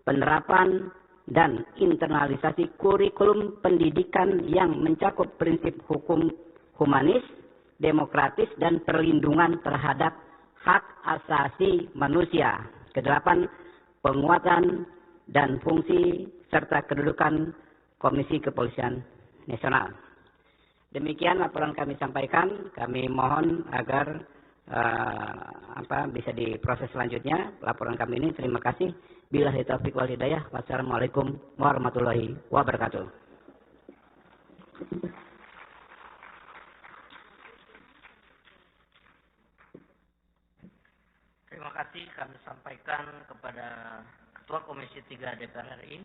penerapan dan internalisasi kurikulum pendidikan yang mencakup prinsip hukum humanis, demokratis, dan perlindungan terhadap hak asasi manusia. Kedelapan, penguatan dan fungsi serta kedudukan Komisi Kepolisian Nasional. Demikian laporan kami sampaikan. Kami mohon agar bisa diproses selanjutnya laporan kami ini. Terima kasih. Billahi taufiq wal hidayah. Wassalamualaikum warahmatullahi wabarakatuh. Terima kasih kami sampaikan kepada Ketua Komisi 3 DPR RI.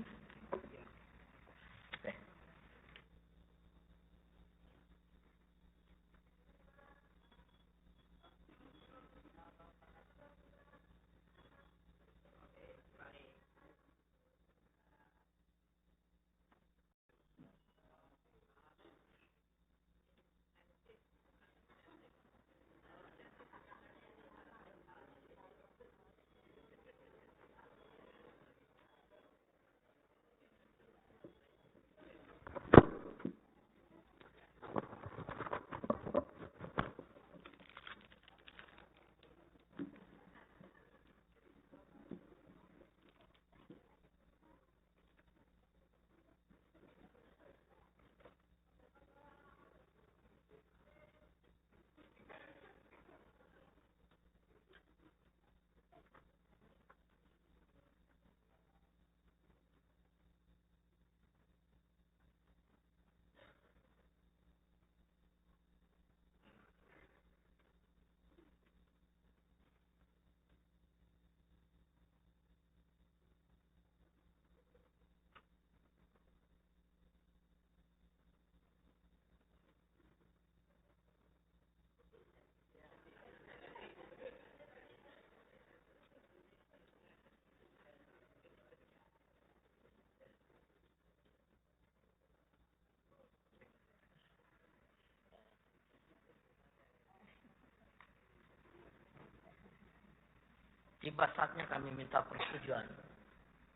Tiba saatnya kami minta persetujuan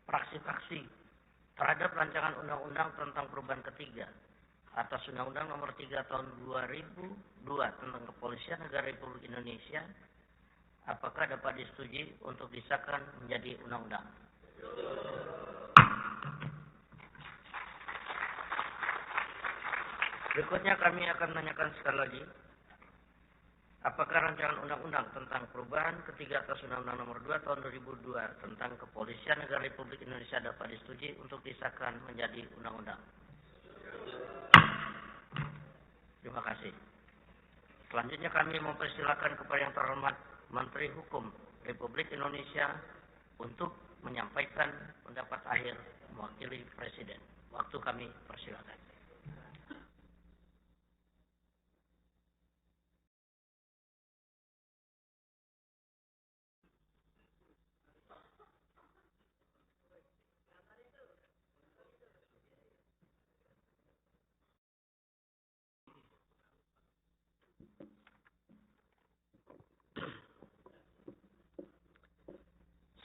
fraksi-fraksi terhadap rancangan undang-undang tentang perubahan ketiga atas Undang-Undang Nomor 3 Tahun 2002 tentang Kepolisian Negara Republik Indonesia. Apakah dapat disetujui untuk disahkan menjadi undang-undang? Berikutnya kami akan menanyakan sekali lagi, apakah rancangan undang-undang tentang perubahan ketiga atas Undang-Undang Nomor 2 Tahun 2002 tentang Kepolisian Negara Republik Indonesia dapat disetujui untuk disahkan menjadi undang-undang? Terima kasih. Selanjutnya kami mempersilakan kepada yang terhormat Menteri Hukum Republik Indonesia untuk menyampaikan pendapat akhir mewakili Presiden. Waktu kami persilakan.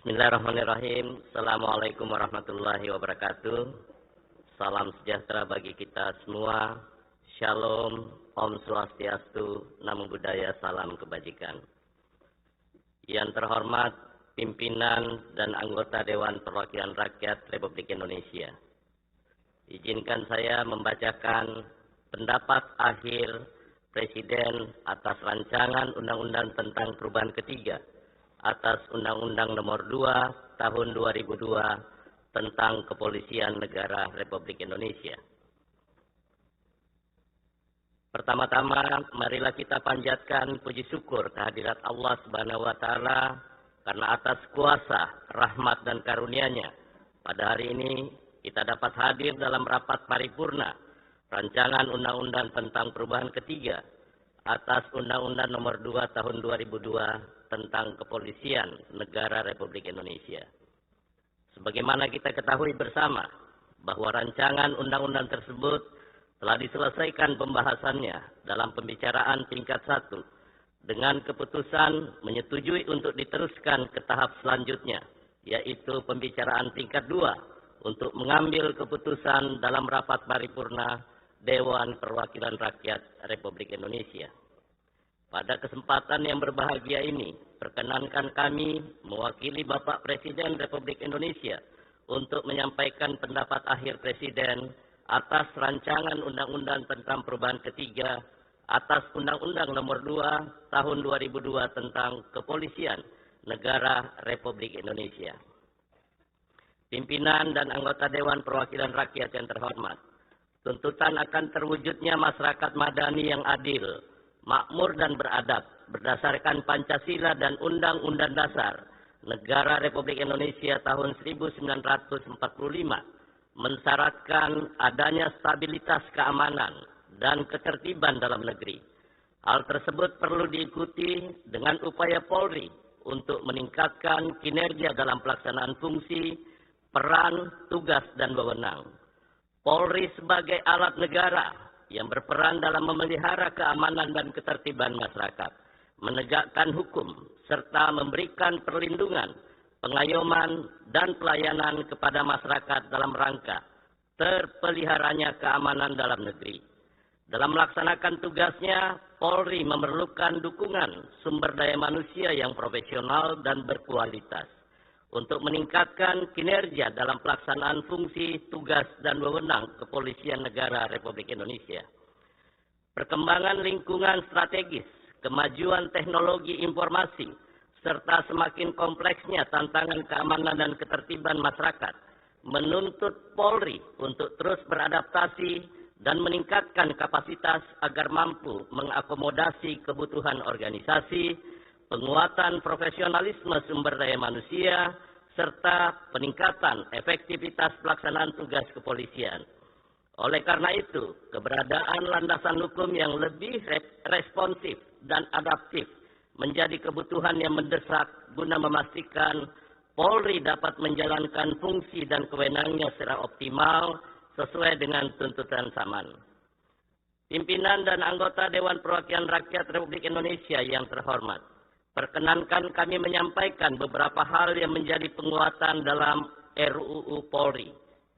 Bismillahirrahmanirrahim. Assalamualaikum warahmatullahi wabarakatuh. Salam sejahtera bagi kita semua. Shalom, Om Swastiastu, Namo Buddhaya, salam kebajikan. Yang terhormat pimpinan dan anggota Dewan Perwakilan Rakyat Republik Indonesia. Izinkan saya membacakan pendapat akhir Presiden atas rancangan Undang-Undang tentang perubahan ketiga atas Undang-Undang Nomor 2 Tahun 2002 tentang Kepolisian Negara Republik Indonesia. Pertama-tama, marilah kita panjatkan puji syukur kehadirat Allah Subhanahu wa Ta'ala karena atas kuasa, rahmat, dan karunia-Nya pada hari ini kita dapat hadir dalam rapat paripurna Rancangan Undang-Undang tentang Perubahan Ketiga atas Undang-Undang Nomor 2 Tahun 2002 tentang Kepolisian Negara Republik Indonesia. Sebagaimana kita ketahui bersama bahwa rancangan undang-undang tersebut telah diselesaikan pembahasannya dalam pembicaraan tingkat 1 dengan keputusan menyetujui untuk diteruskan ke tahap selanjutnya, yaitu pembicaraan tingkat 2 untuk mengambil keputusan dalam rapat paripurna Dewan Perwakilan Rakyat Republik Indonesia. Pada kesempatan yang berbahagia ini, perkenankan kami mewakili Bapak Presiden Republik Indonesia untuk menyampaikan pendapat akhir Presiden atas rancangan Undang-Undang tentang Perubahan Ketiga atas Undang-Undang Nomor 2 Tahun 2002 tentang Kepolisian Negara Republik Indonesia. Pimpinan dan anggota Dewan Perwakilan Rakyat yang terhormat, tuntutan akan terwujudnya masyarakat madani yang adil, makmur dan beradab berdasarkan Pancasila dan Undang-Undang Dasar Negara Republik Indonesia tahun 1945 mensyaratkan adanya stabilitas keamanan dan ketertiban dalam negeri. Hal tersebut perlu diikuti dengan upaya Polri untuk meningkatkan kinerja dalam pelaksanaan fungsi, peran, tugas, dan wewenang. Polri sebagai alat negara yang berperan dalam memelihara keamanan dan ketertiban masyarakat, menegakkan hukum, serta memberikan perlindungan, pengayoman, dan pelayanan kepada masyarakat dalam rangka terpeliharanya keamanan dalam negeri. Dalam melaksanakan tugasnya, Polri memerlukan dukungan sumber daya manusia yang profesional dan berkualitas untuk meningkatkan kinerja dalam pelaksanaan fungsi, tugas, dan wewenang Kepolisian Negara Republik Indonesia. Perkembangan lingkungan strategis, kemajuan teknologi informasi, serta semakin kompleksnya tantangan keamanan dan ketertiban masyarakat menuntut Polri untuk terus beradaptasi dan meningkatkan kapasitas agar mampu mengakomodasi kebutuhan organisasi, penguatan profesionalisme sumber daya manusia, serta peningkatan efektivitas pelaksanaan tugas kepolisian. Oleh karena itu, keberadaan landasan hukum yang lebih responsif dan adaptif menjadi kebutuhan yang mendesak guna memastikan Polri dapat menjalankan fungsi dan kewenangannya secara optimal sesuai dengan tuntutan zaman. Pimpinan dan anggota Dewan Perwakilan Rakyat Republik Indonesia yang terhormat, perkenankan kami menyampaikan beberapa hal yang menjadi penguatan dalam RUU Polri,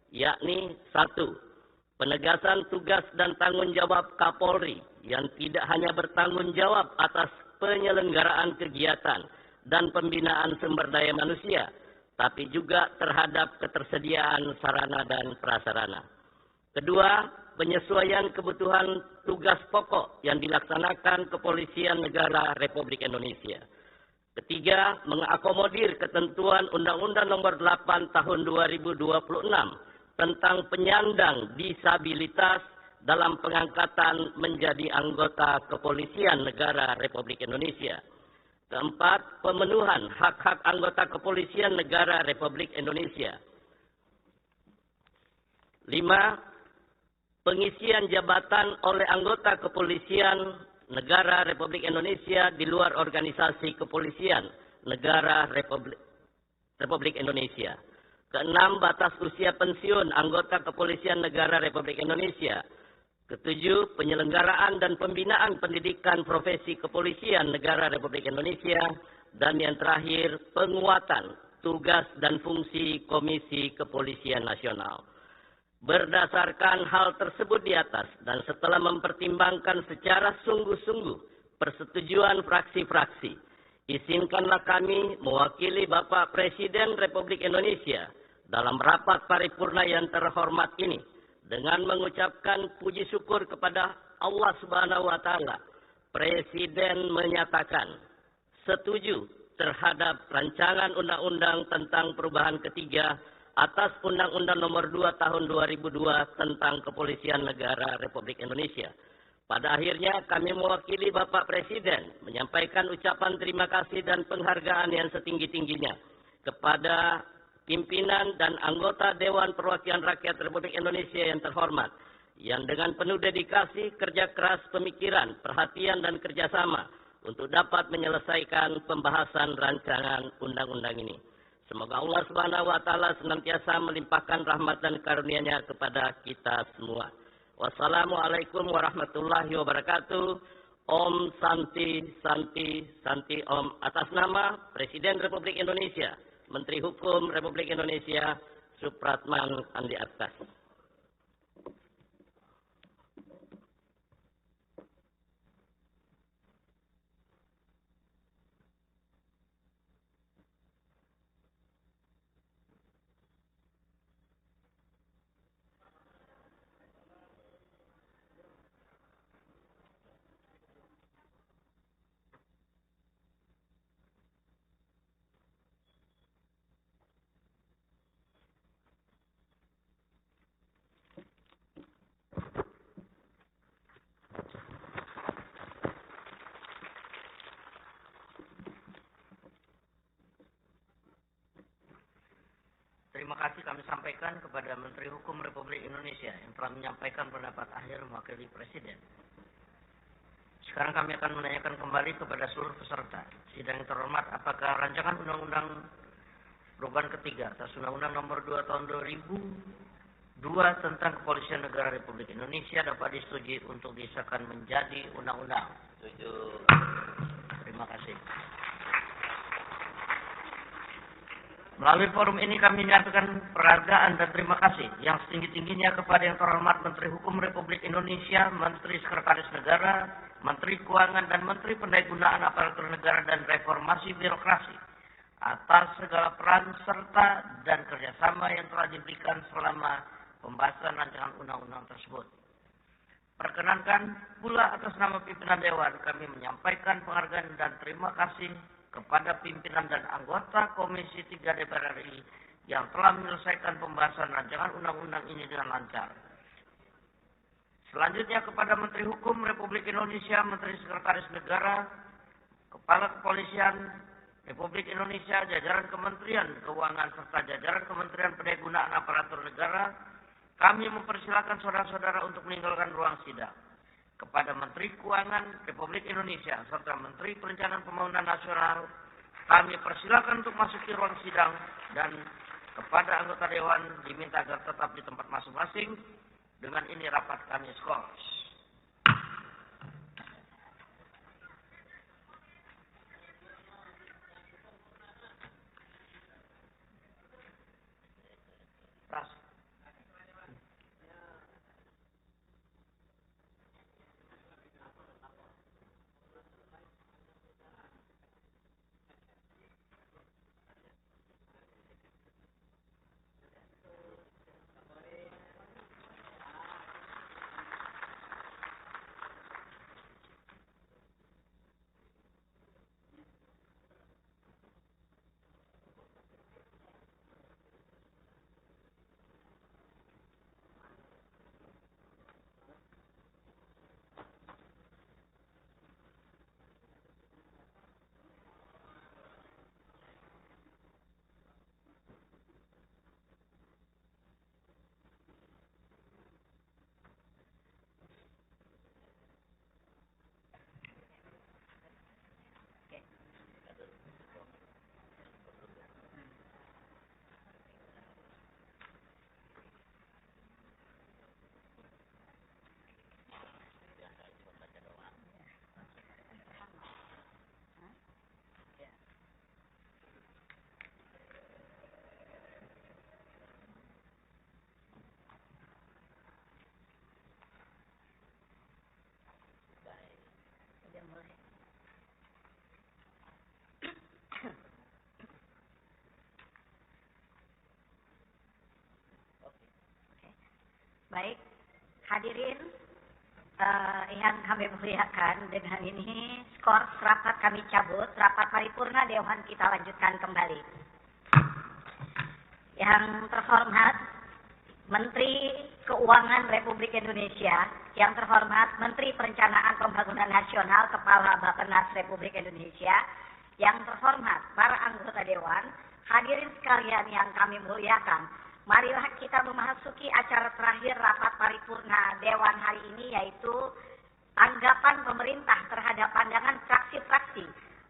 yakni 1. Penegasan tugas dan tanggung jawab Kapolri yang tidak hanya bertanggung jawab atas penyelenggaraan kegiatan dan pembinaan sumber daya manusia, tapi juga terhadap ketersediaan sarana dan prasarana. Kedua, penyesuaian kebutuhan tugas pokok yang dilaksanakan Kepolisian Negara Republik Indonesia. Ketiga, mengakomodir ketentuan Undang-Undang Nomor 8 Tahun 2026 tentang penyandang disabilitas dalam pengangkatan menjadi anggota Kepolisian Negara Republik Indonesia. Keempat, pemenuhan hak-hak anggota Kepolisian Negara Republik Indonesia. 5. Pengisian jabatan oleh anggota Kepolisian Negara Republik Indonesia di luar organisasi Kepolisian Negara Republik Indonesia. Keenam, batas usia pensiun anggota Kepolisian Negara Republik Indonesia. Ketujuh, penyelenggaraan dan pembinaan pendidikan profesi Kepolisian Negara Republik Indonesia. Dan yang terakhir, penguatan tugas dan fungsi Komisi Kepolisian Nasional. Berdasarkan hal tersebut di atas dan setelah mempertimbangkan secara sungguh-sungguh persetujuan fraksi-fraksi, izinkanlah kami mewakili Bapak Presiden Republik Indonesia dalam rapat paripurna yang terhormat ini dengan mengucapkan puji syukur kepada Allah Subhanahu wa Ta'ala. Presiden menyatakan setuju terhadap rancangan undang-undang tentang perubahan ketiga atas Undang-Undang Nomor 2 Tahun 2002 tentang Kepolisian Negara Republik Indonesia. Pada akhirnya kami mewakili Bapak Presiden menyampaikan ucapan terima kasih dan penghargaan yang setinggi-tingginya kepada pimpinan dan anggota Dewan Perwakilan Rakyat Republik Indonesia yang terhormat yang dengan penuh dedikasi, kerja keras, pemikiran, perhatian, dan kerjasama untuk dapat menyelesaikan pembahasan rancangan undang-undang ini. Semoga Allah Subhanahu wa Ta'ala senantiasa melimpahkan rahmat dan karunia-Nya kepada kita semua. Wassalamualaikum warahmatullahi wabarakatuh. Om Santi Santi Santi Om. Atas nama Presiden Republik Indonesia, Menteri Hukum Republik Indonesia, Supratman Andi Aktas. Terima kasih kami sampaikan kepada Menteri Hukum Republik Indonesia yang telah menyampaikan pendapat akhir mewakili Presiden. Sekarang kami akan menanyakan kembali kepada seluruh peserta. Sidang yang terhormat, apakah rancangan undang-undang perubahan ketiga atas Undang-Undang Nomor 2 Tahun 2002 tentang Kepolisian Negara Republik Indonesia dapat disetujui untuk disahkan menjadi undang-undang? Setuju. Terima kasih. Melalui forum ini kami menyampaikan penghargaan dan terima kasih yang setinggi-tingginya kepada yang terhormat Menteri Hukum Republik Indonesia, Menteri Sekretaris Negara, Menteri Keuangan, dan Menteri Pendaya-gunaan Aparatur Negara dan Reformasi Birokrasi atas segala peran serta dan kerjasama yang telah diberikan selama pembahasan rancangan undang-undang tersebut. Perkenankan pula atas nama pimpinan Dewan kami menyampaikan penghargaan dan terima kasih kepada pimpinan dan anggota Komisi 3 DPR RI yang telah menyelesaikan pembahasan rancangan undang-undang ini dengan lancar. Selanjutnya kepada Menteri Hukum Republik Indonesia, Menteri Sekretaris Negara, Kepala Kepolisian Republik Indonesia, jajaran Kementerian Keuangan, serta jajaran Kementerian Pendaya-gunaan Aparatur Negara, kami mempersilakan saudara-saudara untuk meninggalkan ruang sidang. Kepada Menteri Keuangan Republik Indonesia serta Menteri Perencanaan Pembangunan Nasional, kami persilakan untuk masuki ruang sidang, dan kepada anggota Dewan diminta agar tetap di tempat masing-masing. Dengan ini rapat kami skors. Baik, hadirin yang kami muliakan, dengan ini skor rapat kami cabut, rapat paripurna Dewan kita lanjutkan kembali. Yang terhormat Menteri Keuangan Republik Indonesia, yang terhormat Menteri Perencanaan Pembangunan Nasional, Kepala Bappenas Republik Indonesia, yang terhormat para anggota Dewan, hadirin sekalian yang kami muliakan, marilah kita memasuki acara terakhir rapat paripurna Dewan pemerintah terhadap pandangan fraksi-fraksi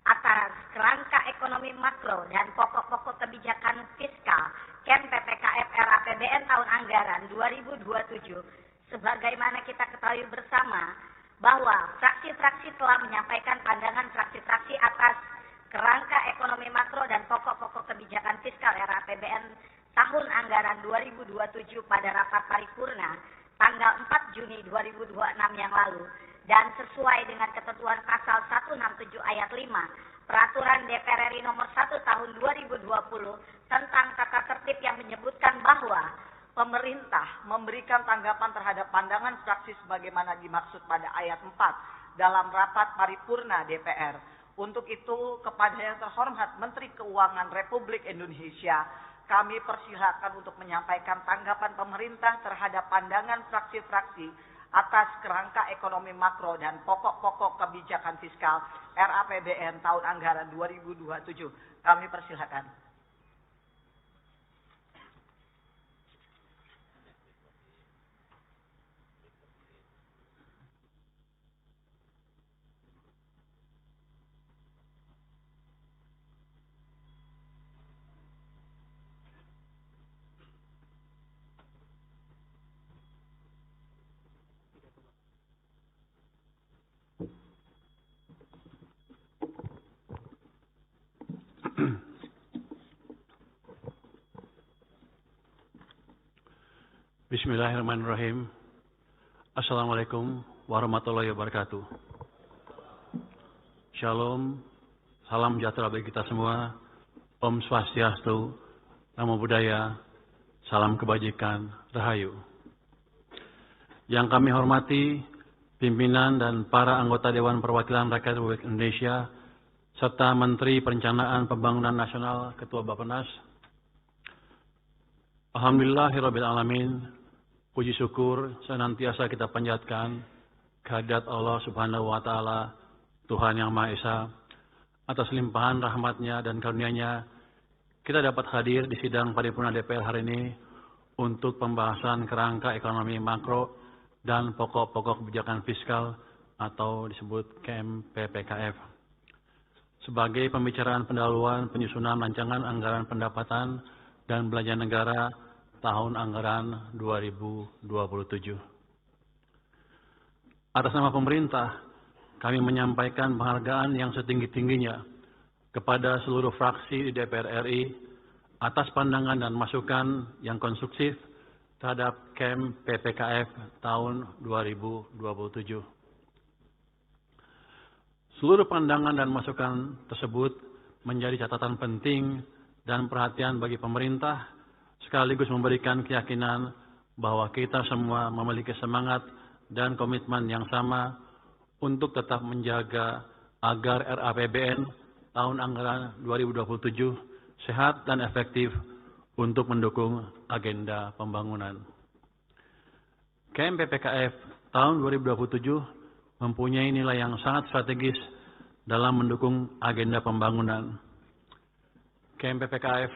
atas kerangka ekonomi makro dan pokok-pokok kebijakan fiskal KEM PPKF RAPBN tahun anggaran 2027. Sebagaimana kita ketahui bersama bahwa fraksi-fraksi telah menyampaikan pandangan fraksi-fraksi atas kerangka ekonomi makro dan pokok-pokok kebijakan fiskal RAPBN tahun anggaran 2027 pada rapat paripurna tanggal 4 Juni 2026 yang lalu, dan sesuai dengan ketentuan pasal 167 ayat 5 Peraturan DPR RI nomor 1 tahun 2020 tentang tata tertib yang menyebutkan bahwa pemerintah memberikan tanggapan terhadap pandangan fraksi sebagaimana dimaksud pada ayat 4 dalam rapat paripurna DPR. Untuk itu, kepada yang terhormat Menteri Keuangan Republik Indonesia, kami persilakan untuk menyampaikan tanggapan pemerintah terhadap pandangan fraksi-fraksi atas kerangka ekonomi makro dan pokok-pokok kebijakan fiskal RAPBN tahun anggaran 2027. Kami persilakan. Bismillahirrahmanirrahim. Assalamualaikum warahmatullahi wabarakatuh. Shalom, salam sejahtera bagi kita semua. Om Swastiastu, Namo Buddhaya, salam kebajikan, Rahayu. Yang kami hormati, pimpinan dan para anggota Dewan Perwakilan Rakyat Republik Indonesia, serta Menteri Perencanaan Pembangunan Nasional, Ketua Bappenas. Alhamdulillahirabbil alamin. Puji syukur senantiasa kita panjatkan kehadirat Allah Subhanahu wa taala, Tuhan yang Maha Esa, atas limpahan rahmatnya dan karunia-Nya kita dapat hadir di sidang paripurna DPR hari ini untuk pembahasan kerangka ekonomi makro dan pokok-pokok kebijakan fiskal atau disebut KEM PPKF. Sebagai pembicaraan pendahuluan penyusunan rancangan anggaran pendapatan dan belanja negara tahun anggaran 2027. Atas nama pemerintah, kami menyampaikan penghargaan yang setinggi-tingginya kepada seluruh fraksi di DPR RI atas pandangan dan masukan yang konstruktif terhadap KEM PPKF tahun 2027. Seluruh pandangan dan masukan tersebut menjadi catatan penting dan perhatian bagi pemerintah, sekaligus memberikan keyakinan bahwa kita semua memiliki semangat dan komitmen yang sama untuk tetap menjaga agar RAPBN tahun anggaran 2027 sehat dan efektif untuk mendukung agenda pembangunan. KEM PPKF tahun 2027 mempunyai nilai yang sangat strategis dalam mendukung agenda pembangunan. KEM PPKF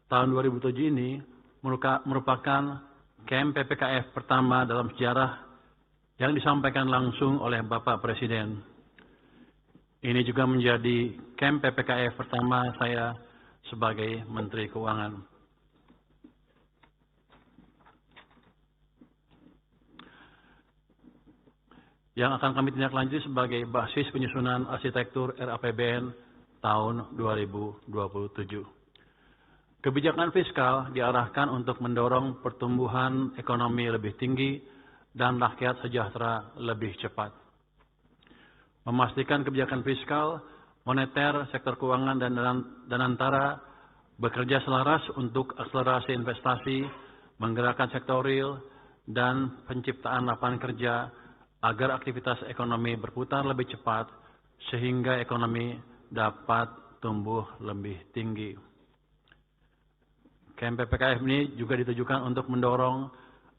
tahun 2007 ini merupakan KEM PPKF pertama dalam sejarah yang disampaikan langsung oleh Bapak Presiden. Ini juga menjadi KEM PPKF pertama saya sebagai Menteri Keuangan. Yang akan kami tindak lanjut sebagai basis penyusunan arsitektur RAPBN tahun 2027. Kebijakan fiskal diarahkan untuk mendorong pertumbuhan ekonomi lebih tinggi dan rakyat sejahtera lebih cepat. Memastikan kebijakan fiskal, moneter, sektor keuangan, dan antara bekerja selaras untuk akselerasi investasi, menggerakkan sektor real, dan penciptaan lapangan kerja agar aktivitas ekonomi berputar lebih cepat sehingga ekonomi dapat tumbuh lebih tinggi. KEM PPKF ini juga ditujukan untuk mendorong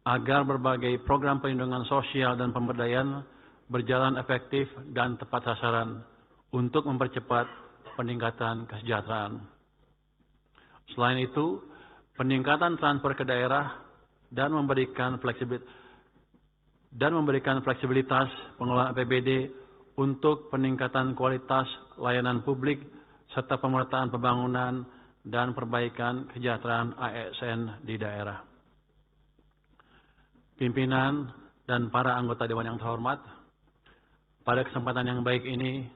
agar berbagai program perlindungan sosial dan pemberdayaan berjalan efektif dan tepat sasaran untuk mempercepat peningkatan kesejahteraan. Selain itu, peningkatan transfer ke daerah dan memberikan fleksibilitas pengelolaan APBD untuk peningkatan kualitas layanan publik serta pemerataan pembangunan dan perbaikan kesejahteraan ASN di daerah. Pimpinan dan para anggota Dewan yang terhormat, pada kesempatan yang baik ini,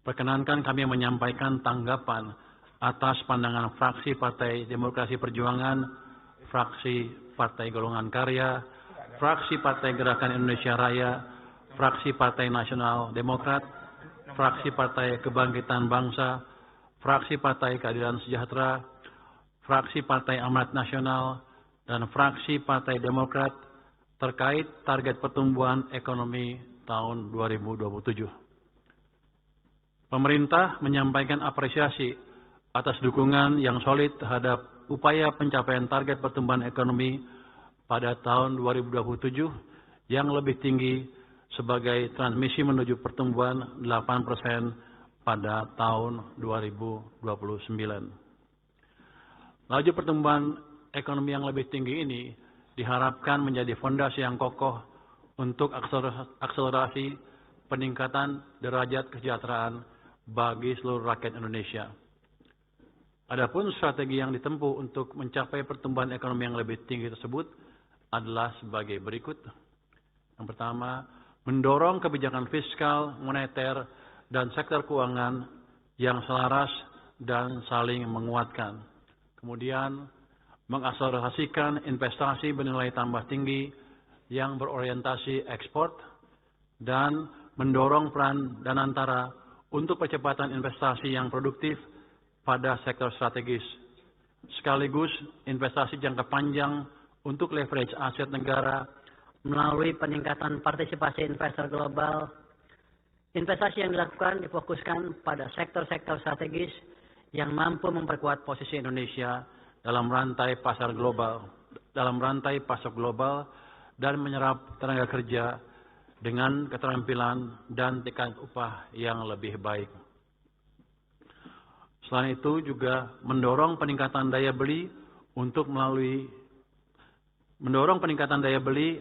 perkenankan kami menyampaikan tanggapan atas pandangan fraksi Partai Demokrasi Perjuangan, fraksi Partai Golongan Karya, fraksi Partai Gerakan Indonesia Raya, fraksi Partai Nasional Demokrat, fraksi Partai Kebangkitan Bangsa, fraksi Partai Keadilan Sejahtera, fraksi Partai Amanat Nasional, dan fraksi Partai Demokrat terkait target pertumbuhan ekonomi tahun 2027. Pemerintah menyampaikan apresiasi atas dukungan yang solid terhadap upaya pencapaian target pertumbuhan ekonomi pada tahun 2027 yang lebih tinggi sebagai transmisi menuju pertumbuhan 8% pada tahun 2029. Laju pertumbuhan ekonomi yang lebih tinggi ini diharapkan menjadi fondasi yang kokoh untuk akselerasi peningkatan derajat kesejahteraan bagi seluruh rakyat Indonesia. Adapun strategi yang ditempuh untuk mencapai pertumbuhan ekonomi yang lebih tinggi tersebut adalah sebagai berikut. Yang pertama, mendorong kebijakan fiskal, moneter, dan sektor keuangan yang selaras dan saling menguatkan. Kemudian, mengakselerasikan investasi bernilai tambah tinggi yang berorientasi ekspor dan mendorong peran Danantara untuk percepatan investasi yang produktif pada sektor strategis, sekaligus investasi jangka panjang untuk leverage aset negara melalui peningkatan partisipasi investor global. Investasi yang dilakukan difokuskan pada sektor-sektor strategis yang mampu memperkuat posisi Indonesia dalam rantai pasar global, pasok global, dan menyerap tenaga kerja dengan keterampilan dan tingkat upah yang lebih baik. Selain itu juga mendorong peningkatan daya beli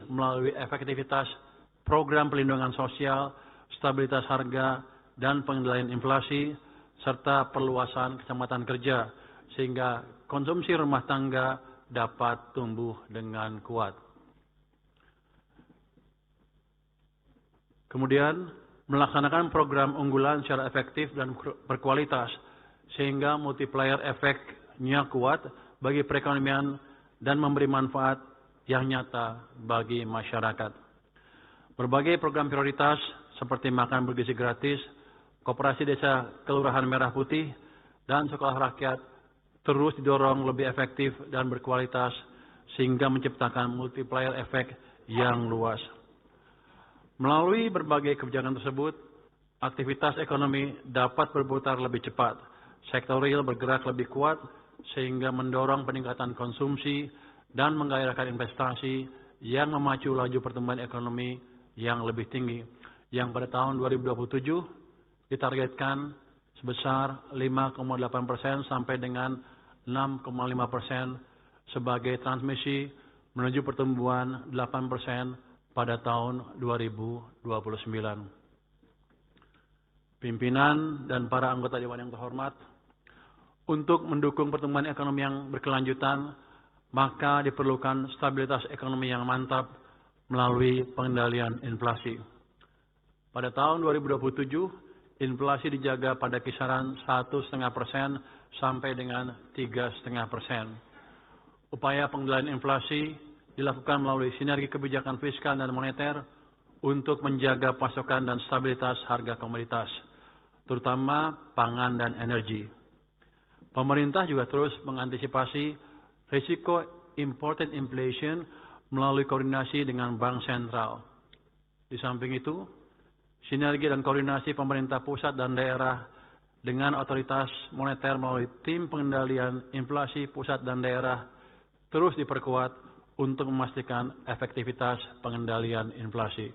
melalui efektivitas program perlindungan sosial, stabilitas harga, dan pengendalian inflasi, serta perluasan keselamatan kerja, sehingga konsumsi rumah tangga dapat tumbuh dengan kuat. Kemudian, melaksanakan program unggulan secara efektif dan berkualitas, sehingga multiplier efeknya kuat bagi perekonomian dan memberi manfaat yang nyata bagi masyarakat. Berbagai program prioritas seperti makan bergizi gratis, koperasi desa Kelurahan Merah Putih, dan sekolah rakyat terus didorong lebih efektif dan berkualitas sehingga menciptakan multiplier efek yang luas. Melalui berbagai kebijakan tersebut, aktivitas ekonomi dapat berputar lebih cepat, sektor real bergerak lebih kuat sehingga mendorong peningkatan konsumsi dan menggairahkan investasi yang memacu laju pertumbuhan ekonomi yang lebih tinggi, yang pada tahun 2027 ditargetkan sebesar 5,8% sampai dengan 6,5% sebagai transmisi menuju pertumbuhan 8% pada tahun 2029. Pimpinan dan para anggota Dewan yang terhormat, untuk mendukung pertumbuhan ekonomi yang berkelanjutan, maka diperlukan stabilitas ekonomi yang mantap melalui pengendalian inflasi. Pada tahun 2027, inflasi dijaga pada kisaran 1,5% sampai dengan 3,5%. Upaya pengendalian inflasi dilakukan melalui sinergi kebijakan fiskal dan moneter untuk menjaga pasokan dan stabilitas harga komoditas, terutama pangan dan energi. Pemerintah juga terus mengantisipasi risiko imported inflation melalui koordinasi dengan Bank Sentral. Di samping itu, sinergi dan koordinasi pemerintah pusat dan daerah dengan otoritas moneter melalui tim pengendalian inflasi pusat dan daerah terus diperkuat untuk memastikan efektivitas pengendalian inflasi.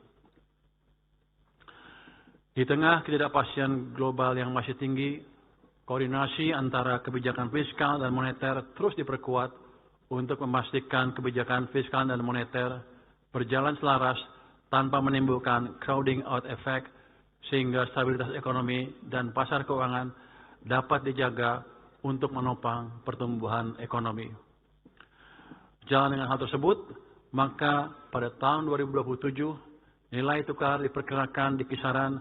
Di tengah ketidakpastian global yang masih tinggi, koordinasi antara kebijakan fiskal dan moneter terus diperkuat untuk memastikan kebijakan fiskal dan moneter berjalan selaras tanpa menimbulkan crowding out effect sehingga stabilitas ekonomi dan pasar keuangan dapat dijaga untuk menopang pertumbuhan ekonomi. Jalan dengan hal tersebut, maka pada tahun 2027 nilai tukar diperkirakan di kisaran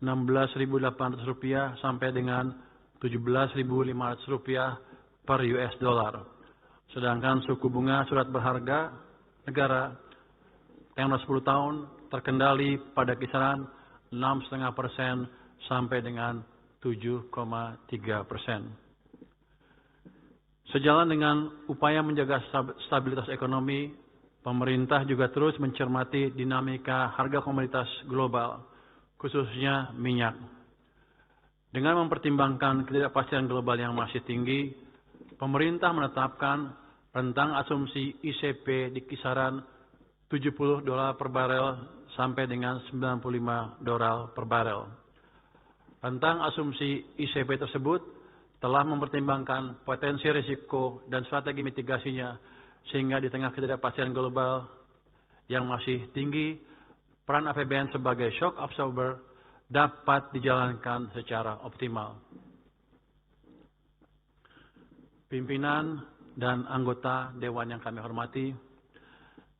Rp16.800 sampai dengan Rp17.500 per US dollar. Sedangkan suku bunga surat berharga negara tenor 10 tahun terkendali pada kisaran 6,5% sampai dengan 7,3%. Sejalan dengan upaya menjaga stabilitas ekonomi, pemerintah juga terus mencermati dinamika harga komoditas global, khususnya minyak. Dengan mempertimbangkan ketidakpastian global yang masih tinggi, pemerintah menetapkan rentang asumsi ICP di kisaran $70 per barel sampai dengan $95 per barel. Rentang asumsi ICP tersebut telah mempertimbangkan potensi risiko dan strategi mitigasinya, sehingga di tengah ketidakpastian global yang masih tinggi, peran APBN sebagai shock absorber dapat dijalankan secara optimal. Pimpinan dan anggota Dewan yang kami hormati,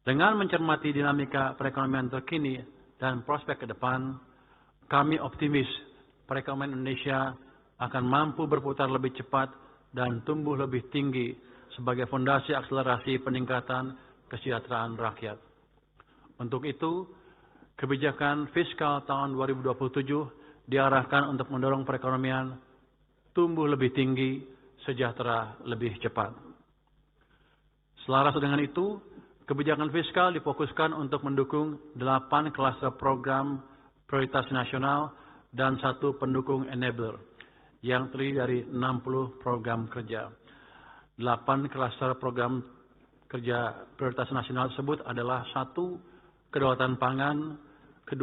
dengan mencermati dinamika perekonomian terkini dan prospek ke depan, kami optimis perekonomian Indonesia akan mampu berputar lebih cepat dan tumbuh lebih tinggi sebagai fondasi akselerasi peningkatan kesejahteraan rakyat. Untuk itu, kebijakan fiskal tahun 2027 diarahkan untuk mendorong perekonomian tumbuh lebih tinggi, sejahtera lebih cepat. Selaras dengan itu, kebijakan fiskal difokuskan untuk mendukung 8 klaster program prioritas nasional dan 1 pendukung enabler yang terdiri dari 60 program kerja. 8 klaster program kerja prioritas nasional tersebut adalah 1. Kedaulatan pangan, 2.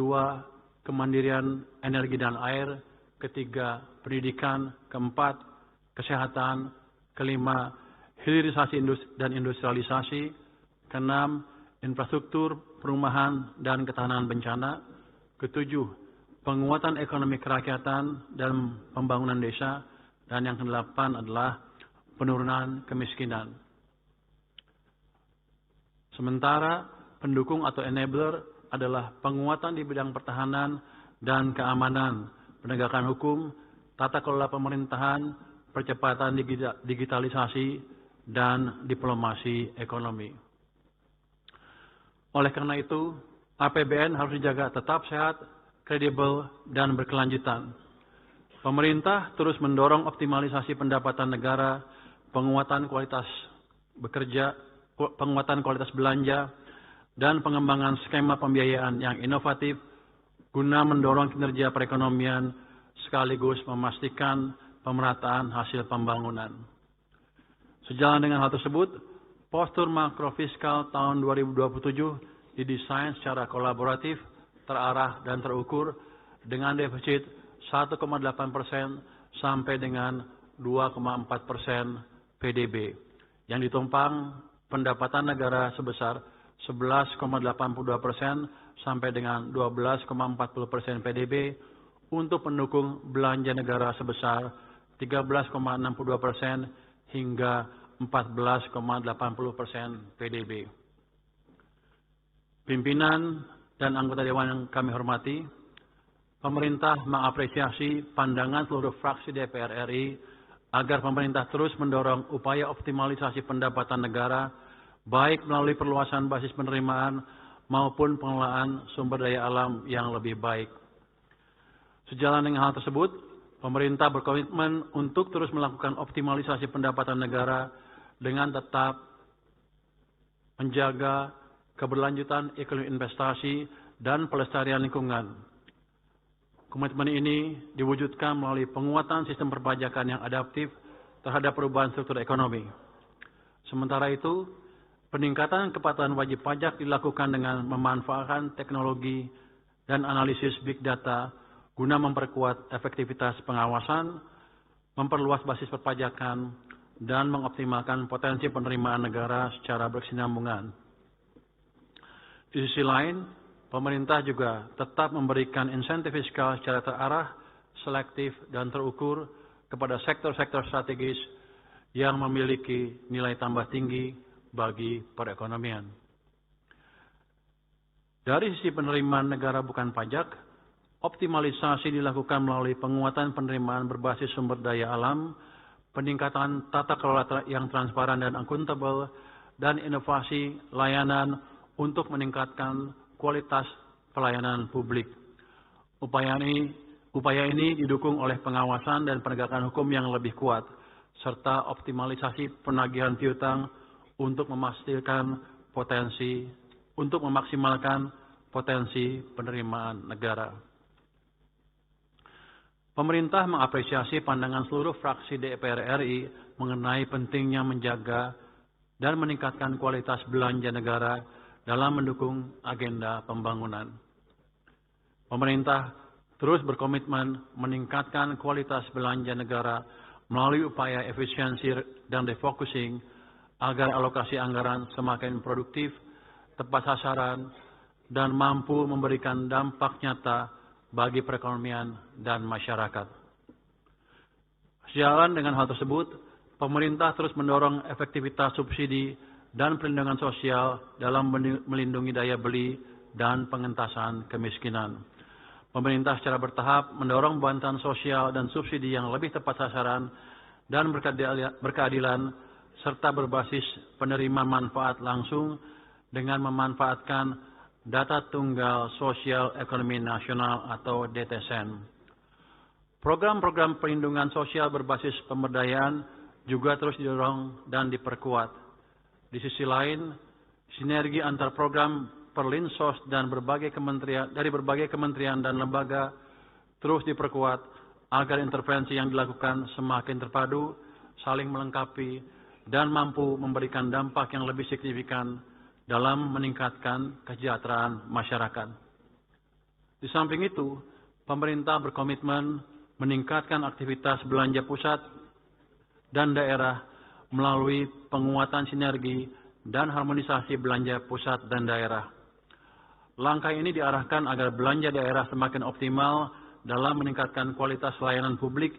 Kemandirian energi dan air, 3. Pendidikan, 4. Kesehatan, 5. Hilirisasi dan industrialisasi, 6. Infrastruktur, perumahan, dan ketahanan bencana, 7. Penguatan ekonomi kerakyatan dan pembangunan desa, dan yang ke-8 adalah penurunan kemiskinan. Sementara pendukung atau enabler adalah penguatan di bidang pertahanan dan keamanan, penegakan hukum, tata kelola pemerintahan, percepatan digitalisasi, dan diplomasi ekonomi. Oleh karena itu, APBN harus dijaga tetap sehat, kredibel, dan berkelanjutan. Pemerintah terus mendorong optimalisasi pendapatan negara, penguatan kualitas belanja, dan pengembangan skema pembiayaan yang inovatif guna mendorong kinerja perekonomian sekaligus memastikan pemerataan hasil pembangunan. Sejalan dengan hal tersebut, postur makrofiskal tahun 2027 didesain secara kolaboratif, terarah dan terukur dengan defisit 1,8% sampai dengan 2,4% PDB yang ditumpang pendapatan negara sebesar 11,82% sampai dengan 12,40% PDB untuk pendukung belanja negara sebesar 13,62% hingga 14,80% PDB. Pimpinan dan anggota Dewan yang kami hormati, pemerintah mengapresiasi pandangan seluruh fraksi DPR RI agar pemerintah terus mendorong upaya optimalisasi pendapatan negara, baik melalui perluasan basis penerimaan maupun pengelolaan sumber daya alam yang lebih baik. Sejalan dengan hal tersebut, pemerintah berkomitmen untuk terus melakukan optimalisasi pendapatan negara dengan tetap menjaga keberlanjutan ekonomi investasi, dan pelestarian lingkungan. Komitmen ini diwujudkan melalui penguatan sistem perpajakan yang adaptif terhadap perubahan struktur ekonomi. Sementara itu, peningkatan kepatuhan wajib pajak dilakukan dengan memanfaatkan teknologi dan analisis big data guna memperkuat efektivitas pengawasan, memperluas basis perpajakan, dan mengoptimalkan potensi penerimaan negara secara berkesinambungan. Di sisi lain, pemerintah juga tetap memberikan insentif fiskal secara terarah, selektif, dan terukur kepada sektor-sektor strategis yang memiliki nilai tambah tinggi bagi perekonomian. Dari sisi penerimaan negara bukan pajak, optimalisasi dilakukan melalui penguatan penerimaan berbasis sumber daya alam, peningkatan tata kelola yang transparan dan akuntabel, dan inovasi layanan untuk meningkatkan kualitas pelayanan publik. Upaya ini didukung oleh pengawasan dan penegakan hukum yang lebih kuat, serta optimalisasi penagihan piutang untuk memaksimalkan potensi penerimaan negara. Pemerintah mengapresiasi pandangan seluruh fraksi DPR RI mengenai pentingnya menjaga dan meningkatkan kualitas belanja negara dalam mendukung agenda pembangunan. Pemerintah terus berkomitmen meningkatkan kualitas belanja negara melalui upaya efisiensi dan refocusing agar alokasi anggaran semakin produktif, tepat sasaran, dan mampu memberikan dampak nyata bagi perekonomian dan masyarakat. Sejalan dengan hal tersebut, pemerintah terus mendorong efektivitas subsidi dan perlindungan sosial dalam melindungi daya beli dan pengentasan kemiskinan. Pemerintah secara bertahap mendorong bantuan sosial dan subsidi yang lebih tepat sasaran dan berkeadilan serta berbasis penerima manfaat langsung dengan memanfaatkan Data Tunggal Sosial Ekonomi Nasional atau DTSN. Program-program perlindungan sosial berbasis pemberdayaan juga terus didorong dan diperkuat. Di sisi lain, sinergi antar program Perlinsos dan berbagai kementerian dan lembaga terus diperkuat agar intervensi yang dilakukan semakin terpadu, saling melengkapi, dan mampu memberikan dampak yang lebih signifikan dalam meningkatkan kesejahteraan masyarakat. Di samping itu, pemerintah berkomitmen meningkatkan aktivitas belanja pusat dan daerah melalui penguatan sinergi dan harmonisasi belanja pusat dan daerah. Langkah ini diarahkan agar belanja daerah semakin optimal dalam meningkatkan kualitas layanan publik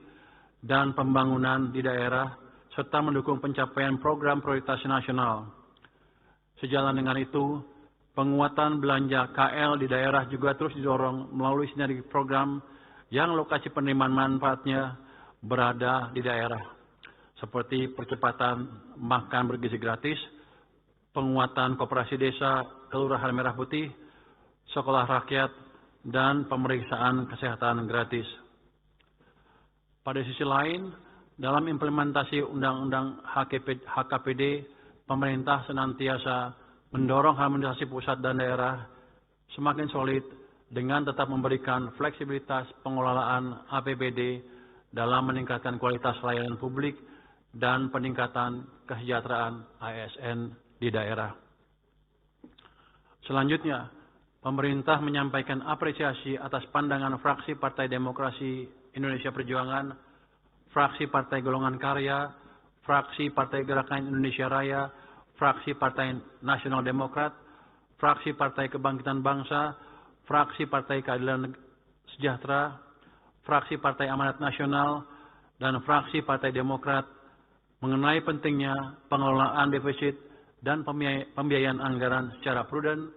dan pembangunan di daerah, serta mendukung pencapaian program prioritas nasional. Sejalan dengan itu, penguatan belanja KL di daerah juga terus didorong melalui sinergi program yang lokasi penerimaan manfaatnya berada di daerah, seperti percepatan makan bergizi gratis, penguatan koperasi desa, kelurahan merah putih, sekolah rakyat, dan pemeriksaan kesehatan gratis. Pada sisi lain, dalam implementasi Undang-Undang HKPD, pemerintah senantiasa mendorong harmonisasi pusat dan daerah semakin solid dengan tetap memberikan fleksibilitas pengelolaan APBD dalam meningkatkan kualitas layanan publik dan peningkatan kesejahteraan ASN di daerah. Selanjutnya, pemerintah menyampaikan apresiasi atas pandangan fraksi Partai Demokrasi Indonesia Perjuangan, fraksi Partai Golongan Karya, fraksi Partai Gerakan Indonesia Raya, fraksi Partai Nasional Demokrat, fraksi Partai Kebangkitan Bangsa, fraksi Partai Keadilan Sejahtera, fraksi Partai Amanat Nasional, dan fraksi Partai Demokrat mengenai pentingnya pengelolaan defisit dan pembiayaan anggaran secara prudent,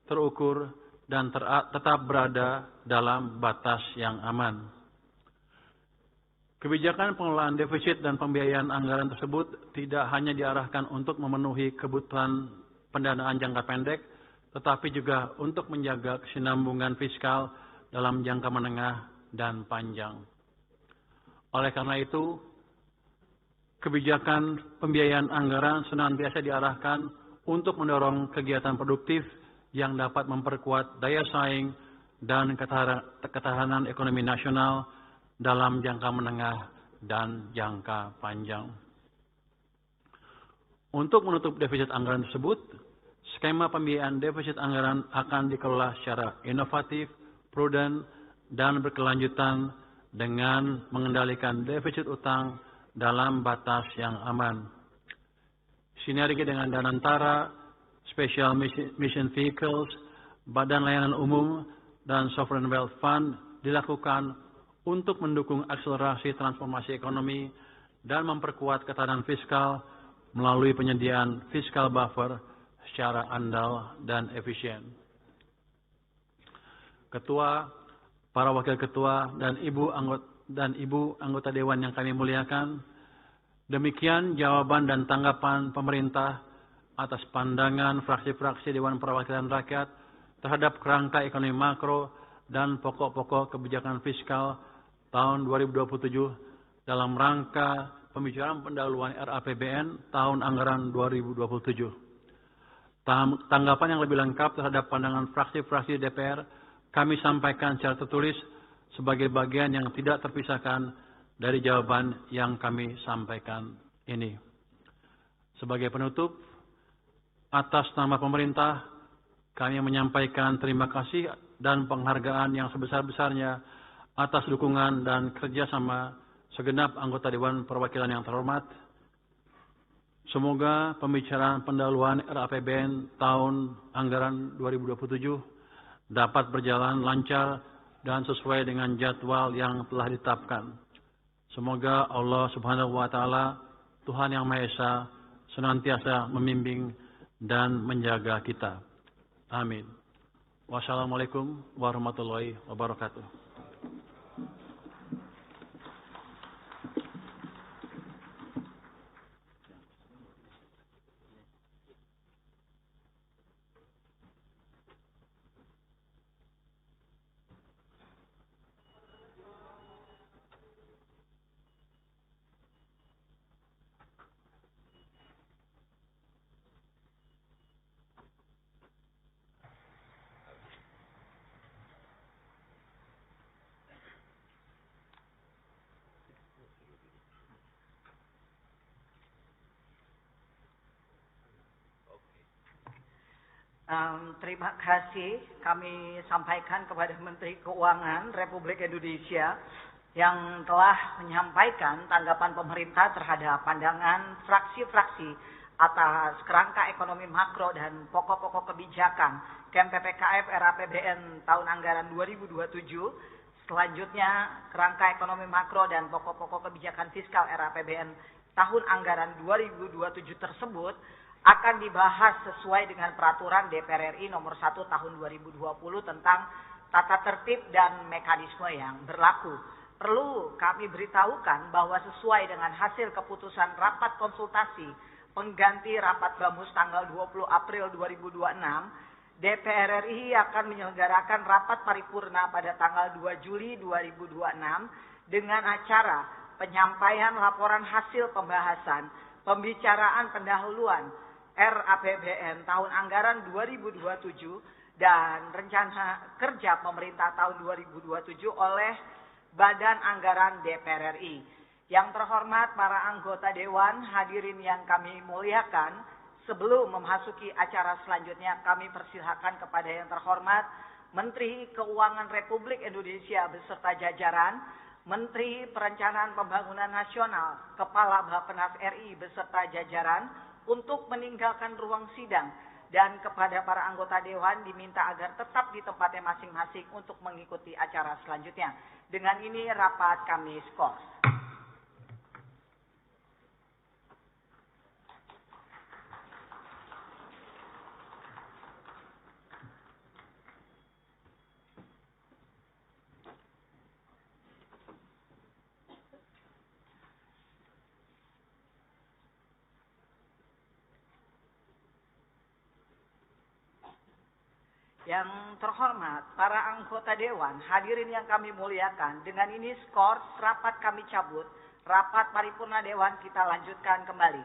terukur, dan tetap berada dalam batas yang aman. Kebijakan pengelolaan defisit dan pembiayaan anggaran tersebut tidak hanya diarahkan untuk memenuhi kebutuhan pendanaan jangka pendek, tetapi juga untuk menjaga kesinambungan fiskal dalam jangka menengah dan panjang. Oleh karena itu, kebijakan pembiayaan anggaran senantiasa diarahkan untuk mendorong kegiatan produktif yang dapat memperkuat daya saing dan ketahanan ekonomi nasional dalam jangka menengah dan jangka panjang. Untuk menutup defisit anggaran tersebut, skema pembiayaan defisit anggaran akan dikelola secara inovatif, prudent, dan berkelanjutan dengan mengendalikan defisit utang dalam batas yang aman. Sinergi dengan Danantara, Special Mission Vehicles, Badan Layanan Umum, dan Sovereign Wealth Fund dilakukan untuk mendukung akselerasi transformasi ekonomi dan memperkuat ketahanan fiskal melalui penyediaan fiscal buffer secara andal dan efisien. Ketua, para wakil ketua, dan ibu anggota dewan yang kami muliakan, demikian jawaban dan tanggapan pemerintah atas pandangan fraksi-fraksi Dewan Perwakilan Rakyat terhadap kerangka ekonomi makro dan pokok-pokok kebijakan fiskal tahun 2027 dalam rangka pembicaraan pendahuluan RAPBN tahun anggaran 2027. Tanggapan yang lebih lengkap terhadap pandangan fraksi-fraksi DPR kami sampaikan secara tertulis sebagai bagian yang tidak terpisahkan dari jawaban yang kami sampaikan ini. Sebagai penutup, atas nama pemerintah, kami menyampaikan terima kasih dan penghargaan yang sebesar-besarnya atas dukungan dan kerjasama segenap anggota Dewan Perwakilan yang terhormat. Semoga pembicaraan pendahuluan RAPBN tahun anggaran 2027 dapat berjalan lancar dan sesuai dengan jadwal yang telah ditetapkan. Semoga Allah Subhanahu wa Ta'ala, Tuhan Yang Maha Esa, senantiasa membimbing dan menjaga kita. Amin. Wassalamualaikum warahmatullahi wabarakatuh. Terima kasih kami sampaikan kepada Menteri Keuangan Republik Indonesia yang telah menyampaikan tanggapan pemerintah terhadap pandangan fraksi-fraksi atas kerangka ekonomi makro dan pokok-pokok kebijakan KMPPKF RAPBN tahun anggaran 2027. Selanjutnya, kerangka ekonomi makro dan pokok-pokok kebijakan fiskal RAPBN tahun anggaran 2027 tersebut akan dibahas sesuai dengan peraturan DPR RI nomor 1 tahun 2020 tentang tata tertib dan mekanisme yang berlaku. Perlu kami beritahukan bahwa sesuai dengan hasil keputusan rapat konsultasi pengganti rapat BAMUS tanggal 20 April 2026, DPR RI akan menyelenggarakan rapat paripurna pada tanggal 2 Juli 2026 dengan acara penyampaian laporan hasil pembahasan, pembicaraan pendahuluan RAPBN tahun anggaran 2027 dan rencana kerja pemerintah tahun 2027 oleh Badan Anggaran DPR RI. Yang terhormat para anggota Dewan, hadirin yang kami muliakan, sebelum memasuki acara selanjutnya kami persilahkan kepada yang terhormat Menteri Keuangan Republik Indonesia beserta jajaran, Menteri Perencanaan Pembangunan Nasional, Kepala Bappenas RI beserta jajaran untuk meninggalkan ruang sidang, dan kepada para anggota Dewan diminta agar tetap di tempatnya masing-masing untuk mengikuti acara selanjutnya. Dengan ini rapat kami skors. Yang terhormat para anggota Dewan, hadirin yang kami muliakan, dengan ini skor rapat kami cabut, rapat paripurna Dewan kita lanjutkan kembali.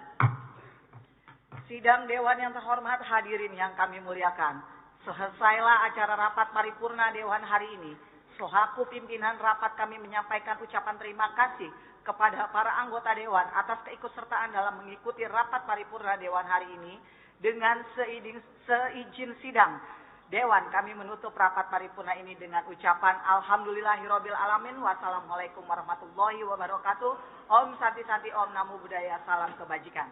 Sidang Dewan yang terhormat, hadirin yang kami muliakan, selesailah acara rapat paripurna Dewan hari ini. Selaku pimpinan rapat kami menyampaikan ucapan terima kasih kepada para anggota Dewan atas keikutsertaan dalam mengikuti rapat paripurna Dewan hari ini. Dengan seizin sidang Dewan, kami menutup rapat paripurna ini dengan ucapan Alhamdulillahirabbil alamin. Wassalamualaikum warahmatullahi wabarakatuh. Om Santi Santi, Om Namo Buddhaya, salam kebajikan.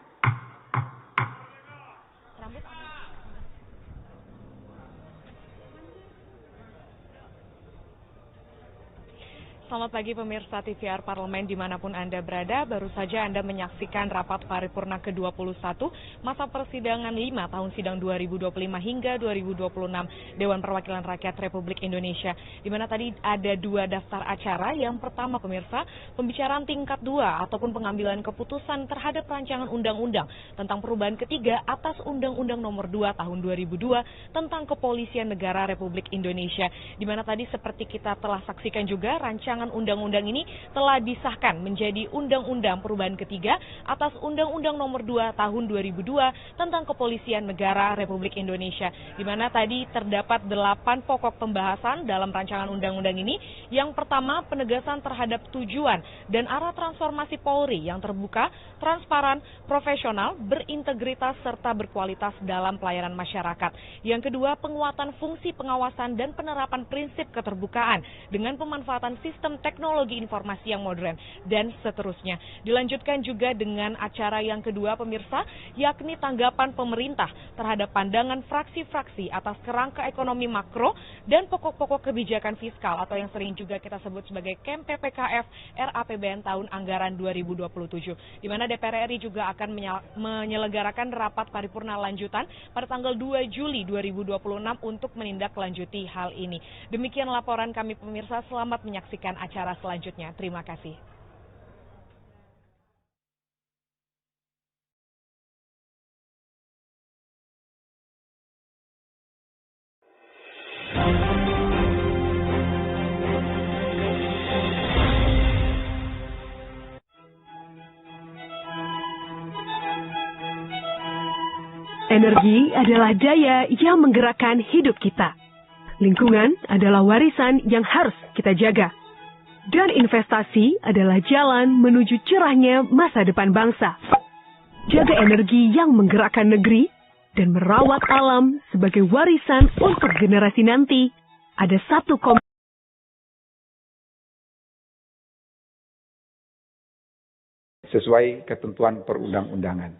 selamat pagi pemirsa TVR Parlemen dimanapun Anda berada. Baru saja Anda menyaksikan rapat paripurna ke-21 masa persidangan 5 tahun sidang 2025 hingga 2026 Dewan Perwakilan Rakyat Republik Indonesia. Di mana tadi ada 2 daftar acara. Yang pertama pemirsa, pembicaraan tingkat 2 ataupun pengambilan keputusan terhadap rancangan undang-undang tentang perubahan ketiga atas Undang-Undang Nomor 2 Tahun 2002 tentang Kepolisian Negara Republik Indonesia. Di mana tadi seperti kita telah saksikan juga rancangan undang-undang ini telah disahkan menjadi undang-undang perubahan ketiga atas Undang-Undang Nomor 2 Tahun 2002 tentang Kepolisian Negara Republik Indonesia. Di mana tadi terdapat 8 pokok pembahasan dalam rancangan undang-undang ini. Yang pertama, penegasan terhadap tujuan dan arah transformasi Polri yang terbuka, transparan, profesional, berintegritas serta berkualitas dalam pelayanan masyarakat. Yang kedua, penguatan fungsi pengawasan dan penerapan prinsip keterbukaan dengan pemanfaatan sistem teknologi informasi yang modern, dan seterusnya. Dilanjutkan juga dengan acara yang kedua pemirsa, yakni tanggapan pemerintah terhadap pandangan fraksi-fraksi atas kerangka ekonomi makro dan pokok-pokok kebijakan fiskal atau yang sering juga kita sebut sebagai KEM PPKF RAPBN tahun anggaran 2027. Di mana DPR RI juga akan menyelenggarakan rapat paripurna lanjutan pada tanggal 2 Juli 2026 untuk menindaklanjuti hal ini. Demikian laporan kami pemirsa, selamat menyaksikan acara selanjutnya. Terima kasih. Energi adalah daya yang menggerakkan hidup kita. Lingkungan adalah warisan yang harus kita jaga. Dan investasi adalah jalan menuju cerahnya masa depan bangsa. Jaga energi yang menggerakkan negeri dan merawat alam sebagai warisan untuk generasi nanti. Ada satu sesuai ketentuan perundang-undangan.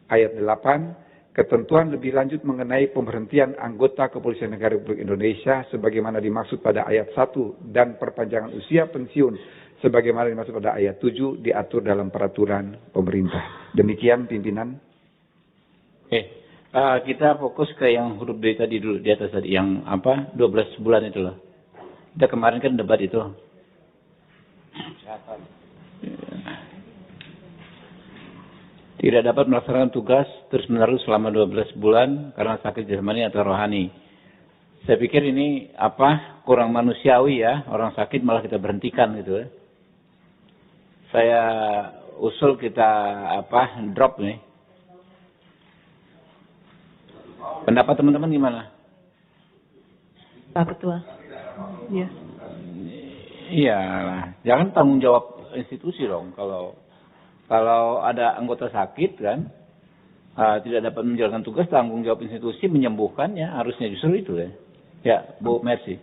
Ayat 8, ketentuan lebih lanjut mengenai pemberhentian anggota Kepolisian Negara Republik Indonesia sebagaimana dimaksud pada ayat 1 dan perpanjangan usia pensiun sebagaimana dimaksud pada ayat 7 diatur dalam peraturan pemerintah. Demikian pimpinan. Kita fokus ke yang huruf D tadi dulu, di atas tadi, yang 12 bulan itu loh. Kita kemarin kan debat itu. Tidak dapat melaksanakan tugas terus-menerus selama 12 bulan karena sakit jasmani atau rohani. Saya pikir ini kurang manusiawi ya, orang sakit malah kita berhentikan gitu ya. Saya usul kita drop nih. Pendapat teman-teman gimana? Pak Ketua. Iya. Iya, jangan tanggung jawab institusi dong kalau ada anggota sakit kan, tidak dapat menjalankan tugas, tanggung jawab institusi menyembuhkannya, harusnya justru itu ya. Ya, Bu Mercy.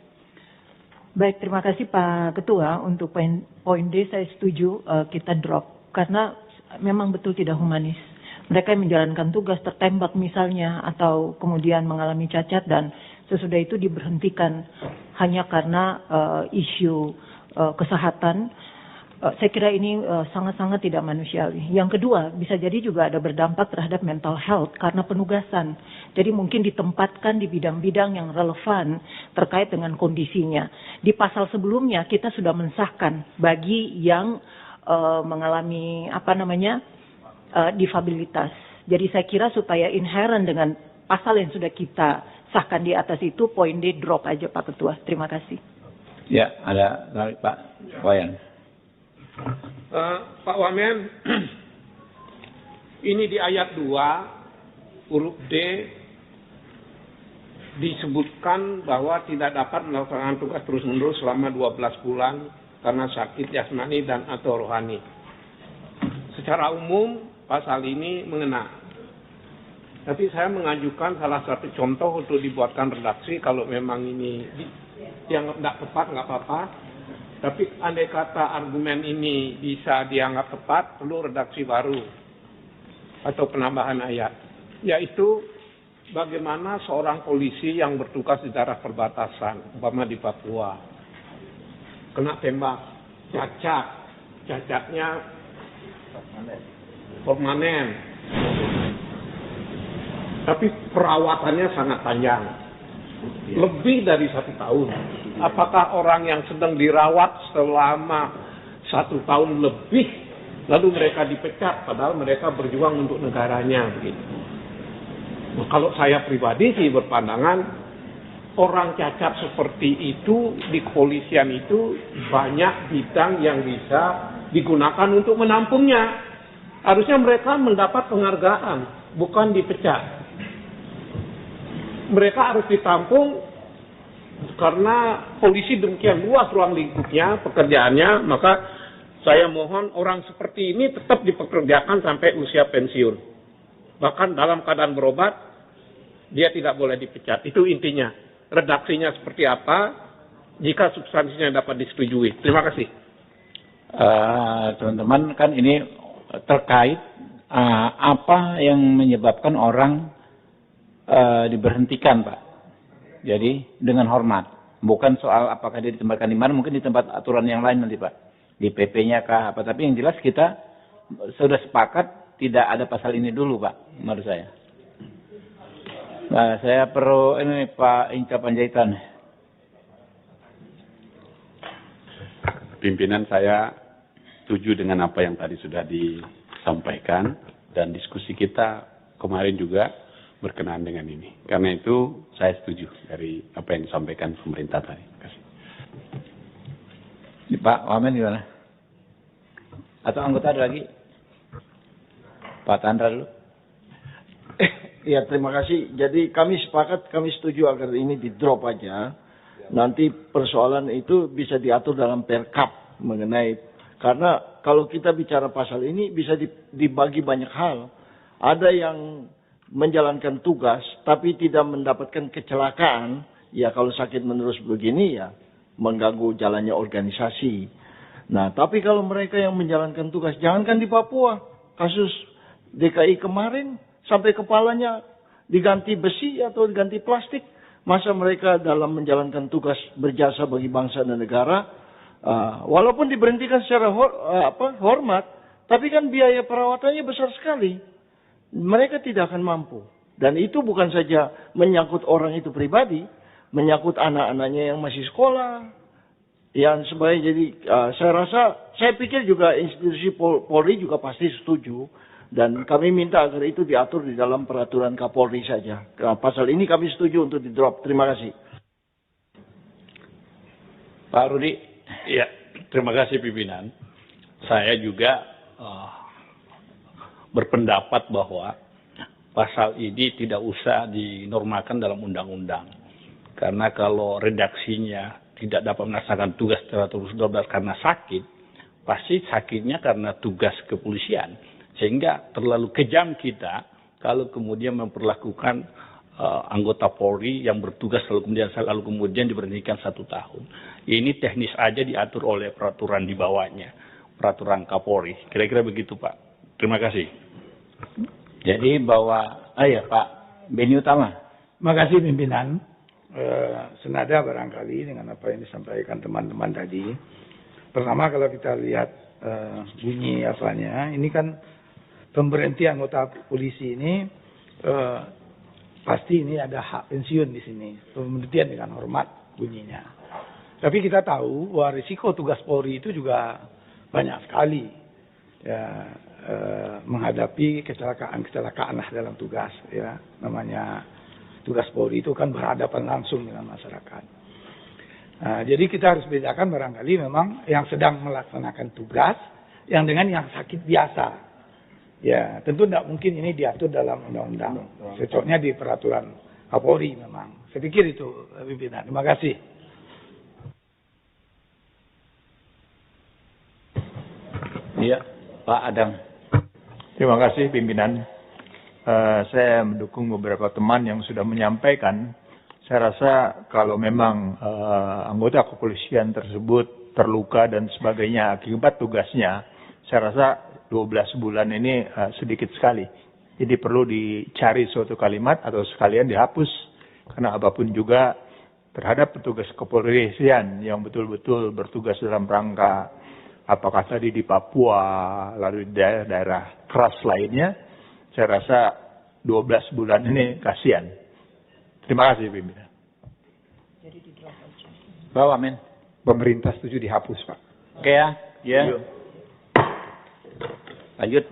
Baik, terima kasih Pak Ketua. Untuk poin D saya setuju kita drop, karena memang betul tidak humanis. Mereka yang menjalankan tugas tertembak misalnya, atau kemudian mengalami cacat dan sesudah itu diberhentikan hanya karena isu kesehatan. Saya kira ini sangat-sangat tidak manusiawi. Yang kedua, bisa jadi juga ada berdampak terhadap mental health karena penugasan. Jadi mungkin ditempatkan di bidang-bidang yang relevan terkait dengan kondisinya. Di pasal sebelumnya kita sudah mensahkan bagi yang mengalami difabilitas. Jadi saya kira supaya inherent dengan pasal yang sudah kita sahkan di atas itu, poin D drop aja Pak Ketua. Terima kasih. Ya, ada Pak Wayan. Pak Wamen, ini di ayat 2, huruf D, disebutkan bahwa tidak dapat melaksanakan tugas terus-menerus selama 12 bulan karena sakit jasmani dan atau rohani. Secara umum, pasal ini mengena. Tapi saya mengajukan salah satu contoh untuk dibuatkan redaksi, kalau memang ini yang tidak tepat, nggak apa-apa. Tapi andai kata argumen ini bisa dianggap tepat, perlu redaksi baru atau penambahan ayat. Yaitu bagaimana seorang polisi yang bertugas di daerah perbatasan, umpama di Papua, kena tembak, cacatnya permanen, tapi perawatannya sangat panjang, lebih dari 1 tahun. Apakah orang yang sedang dirawat selama 1 tahun lebih, lalu mereka dipecat, padahal mereka berjuang untuk negaranya, begitu. Nah, kalau saya pribadi sih berpandangan, orang cacat seperti itu di kepolisian itu banyak bidang yang bisa digunakan untuk menampungnya. Harusnya mereka mendapat penghargaan, bukan dipecat. Mereka harus ditampung karena polisi demikian luas ruang lingkupnya, pekerjaannya, maka saya mohon orang seperti ini tetap dipekerjakan sampai usia pensiun. Bahkan dalam keadaan berobat, dia tidak boleh dipecat. Itu intinya. Redaksinya seperti apa, jika substansinya dapat disetujui. Terima kasih. Teman-teman, kan ini terkait apa yang menyebabkan orang diberhentikan, Pak. Jadi dengan hormat. Bukan soal apakah dia ditempatkan di mana, mungkin di tempat aturan yang lain nanti, Pak. Di PP-nya kah apa. Tapi yang jelas kita sudah sepakat tidak ada pasal ini dulu, Pak, menurut saya. Nah, saya perlu ini Pak Inca Panjaitan. Pimpinan, saya setuju dengan apa yang tadi sudah disampaikan dan diskusi kita kemarin juga berkenaan dengan ini. Karena itu saya setuju dari apa yang disampaikan pemerintah tadi. Terima kasih. Pak Wamen gimana? Atau anggota ada lagi? Pak Tandra dulu. Ya, terima kasih. Jadi kami sepakat, kami setuju agar ini di drop aja. Nanti persoalan itu bisa diatur dalam Perkap mengenai, karena kalau kita bicara pasal ini bisa dibagi banyak hal. Ada yang menjalankan tugas tapi tidak mendapatkan kecelakaan, ya kalau sakit menerus begini ya mengganggu jalannya organisasi. Nah, tapi kalau mereka yang menjalankan tugas, jangankan di Papua, kasus DKI kemarin, sampai kepalanya diganti besi atau diganti plastik. Masa mereka dalam menjalankan tugas berjasa bagi bangsa dan negara, walaupun diberhentikan secara hormat, tapi kan biaya perawatannya besar sekali. Mereka tidak akan mampu. Dan itu bukan saja menyangkut orang itu pribadi, menyangkut anak-anaknya yang masih sekolah, yang sebagainya. Jadi saya pikir juga institusi Polri juga pasti setuju. Dan kami minta agar itu diatur di dalam peraturan Kapolri saja. Pasal ini kami setuju untuk di drop. Terima kasih. Pak Rudi. Ya, terima kasih pimpinan. Saya juga berpendapat bahwa pasal ini tidak usah dinormalkan dalam undang-undang. Karena kalau redaksinya tidak dapat melaksanakan tugas secara terus-menerus karena sakit, pasti sakitnya karena tugas kepolisian. Sehingga terlalu kejam kita kalau kemudian memperlakukan anggota Polri yang bertugas lalu kemudian diberhentikan 1 tahun. Ini teknis aja diatur oleh peraturan di bawahnya, peraturan Kapolri. Kira-kira begitu, Pak. Terima kasih. Jadi bahwa, Pak Beni Utama. Terima kasih pimpinan. Senada barangkali dengan apa yang disampaikan teman-teman tadi. Pertama kalau kita lihat bunyi apanya, ini kan pemberhentian anggota polisi ini pasti ini ada hak pensiun di sini. Pemberhentian dengan hormat bunyinya. Tapi kita tahu bahwa risiko tugas Polri itu juga banyak sekali ya, menghadapi kecelakaan lah dalam tugas. Ya, namanya tugas Polri itu kan berhadapan langsung dengan masyarakat. Nah, jadi kita harus bedakan barangkali memang yang sedang melaksanakan tugas yang dengan yang sakit biasa. Ya, tentu tidak mungkin ini diatur dalam undang-undang. Cocoknya di peraturan Kapolri memang. Saya pikir itu, pimpinan. Terima kasih. Iya, Pak Adam. Terima kasih pimpinan. Saya mendukung beberapa teman yang sudah menyampaikan. Saya rasa kalau memang anggota kepolisian tersebut terluka dan sebagainya akibat tugasnya, saya rasa 12 bulan ini sedikit sekali. Jadi perlu dicari suatu kalimat atau sekalian dihapus. Karena apapun juga terhadap petugas kepolisian yang betul-betul bertugas dalam rangka apakah tadi di Papua, lalu di daerah-daerah keras lainnya, saya rasa 12 bulan ini kasihan. Terima kasih, pimpinan. Pak Wamen. Pemerintah setuju dihapus, Pak. Oke ya. Ya. Lanjut.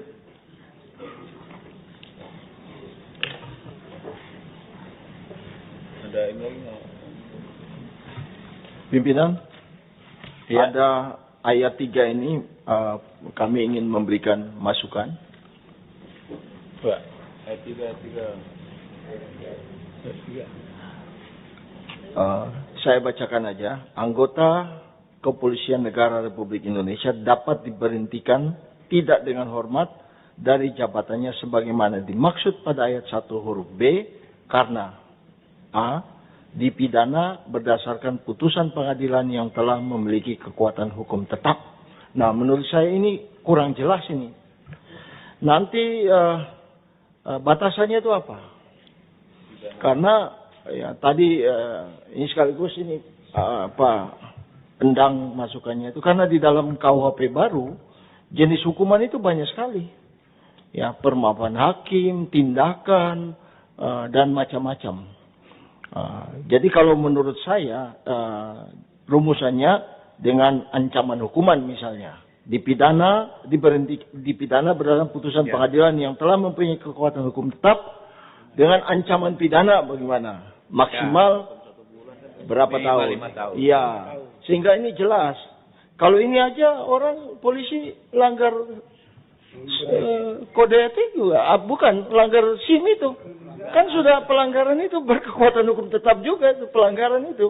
Ada ini lagi nggak? Pimpinan, ya. Ada ayat 3 ini kami ingin memberikan masukan. Pak, ayat 3. Saya bacakan aja. Anggota Kepolisian Negara Republik Indonesia dapat diberhentikan tidak dengan hormat dari jabatannya sebagaimana dimaksud pada ayat 1 huruf B karena A. Dipidana berdasarkan putusan pengadilan yang telah memiliki kekuatan hukum tetap. Nah, menurut saya ini kurang jelas ini. Nanti batasannya itu apa? Karena ya tadi ini sekaligus ini endang masukannya itu karena di dalam KUHP baru jenis hukuman itu banyak sekali. Ya, permaafan hakim, tindakan dan macam-macam. Jadi kalau menurut saya rumusannya dengan ancaman hukuman misalnya dipidana berdasarkan putusan pengadilan yang telah mempunyai kekuatan hukum tetap dengan ancaman pidana bagaimana maksimal berapa tahun? 5 tahun. Iya, sehingga ini jelas. Kalau ini aja orang polisi langgar kode etik juga, bukan langgar SIM itu. Kan sudah pelanggaran itu berkekuatan hukum tetap juga itu pelanggaran itu.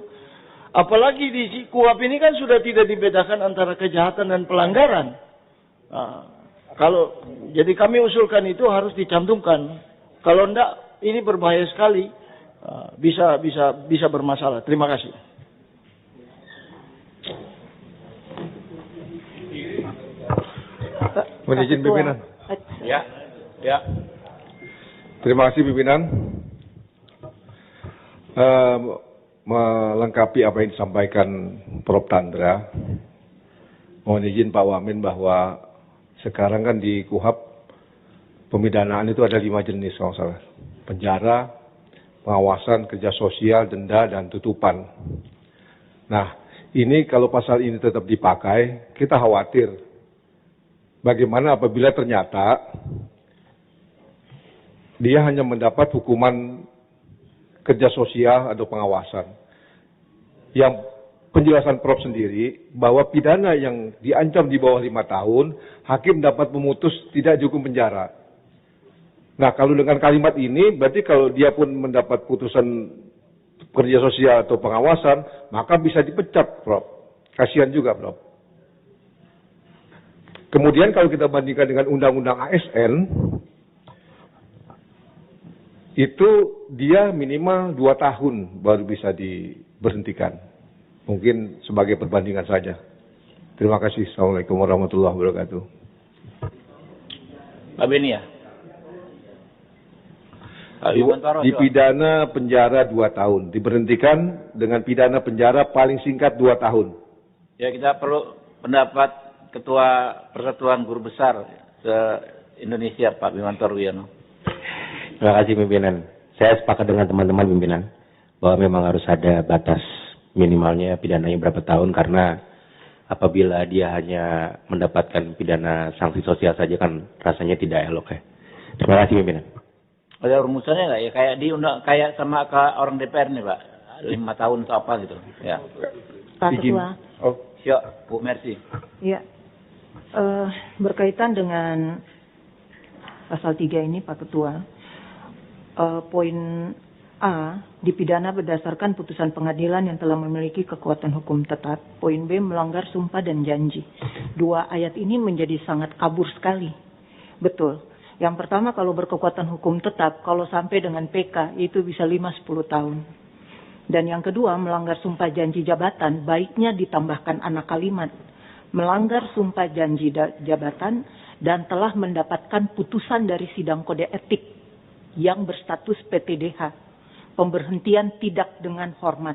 Apalagi di KUHP ini kan sudah tidak dibedakan antara kejahatan dan pelanggaran. Jadi kami usulkan itu harus dicantumkan. Kalau enggak ini berbahaya sekali. Bisa bermasalah. Terima kasih. Mohon izin pimpinan. Ya. Terima kasih pimpinan. Melengkapi apa yang disampaikan Prof. Tandra, mohon izin Pak Wamen bahwa sekarang kan di KUHP pemidanaan itu ada 5 jenis kalau salah. Penjara, pengawasan, kerja sosial, denda, dan tutupan. Nah, ini kalau pasal ini tetap dipakai, kita khawatir bagaimana apabila ternyata dia hanya mendapat hukuman kerja sosial atau pengawasan. Yang penjelasan Prof sendiri bahwa pidana yang diancam di bawah 5 tahun, hakim dapat memutus tidak dihukum penjara. Nah, kalau dengan kalimat ini, berarti kalau dia pun mendapat putusan kerja sosial atau pengawasan, maka bisa dipecat, Prof. Kasihan juga, Prof. Kemudian kalau kita bandingkan dengan Undang-Undang ASN, itu dia minimal 2 tahun baru bisa diberhentikan. Mungkin sebagai perbandingan saja. Terima kasih. Assalamualaikum warahmatullahi wabarakatuh. Pak Beni ya? Dipidana penjara 2 tahun. Diberhentikan dengan pidana penjara paling singkat 2 tahun. Ya, kita perlu pendapat Ketua Persatuan Guru Besar se-Indonesia, Pak Bimantoro Wiono. Terima kasih pimpinan. Saya sepakat dengan teman-teman pimpinan bahwa memang harus ada batas minimalnya pidananya berapa tahun, karena apabila dia hanya mendapatkan pidana sanksi sosial saja kan rasanya tidak elok ya. Terima kasih pimpinan. Ada rumusannya nggak ya, kayak sama ke orang DPR nih Pak, 5 tahun atau apa gitu ya. Pak Ketua. Oh, siap Bu Mercy. Ya, berkaitan dengan pasal 3 ini Pak Ketua, poin A, dipidana berdasarkan putusan pengadilan yang telah memiliki kekuatan hukum tetap. Poin B, melanggar sumpah dan janji. 2 ayat ini menjadi sangat kabur sekali. Betul. Yang pertama, kalau berkekuatan hukum tetap, kalau sampai dengan PK, itu bisa 5-10 tahun. Dan yang kedua, melanggar sumpah janji jabatan, baiknya ditambahkan anak kalimat. Melanggar sumpah janji jabatan dan telah mendapatkan putusan dari sidang kode etik yang berstatus PTDH. Pemberhentian tidak dengan hormat.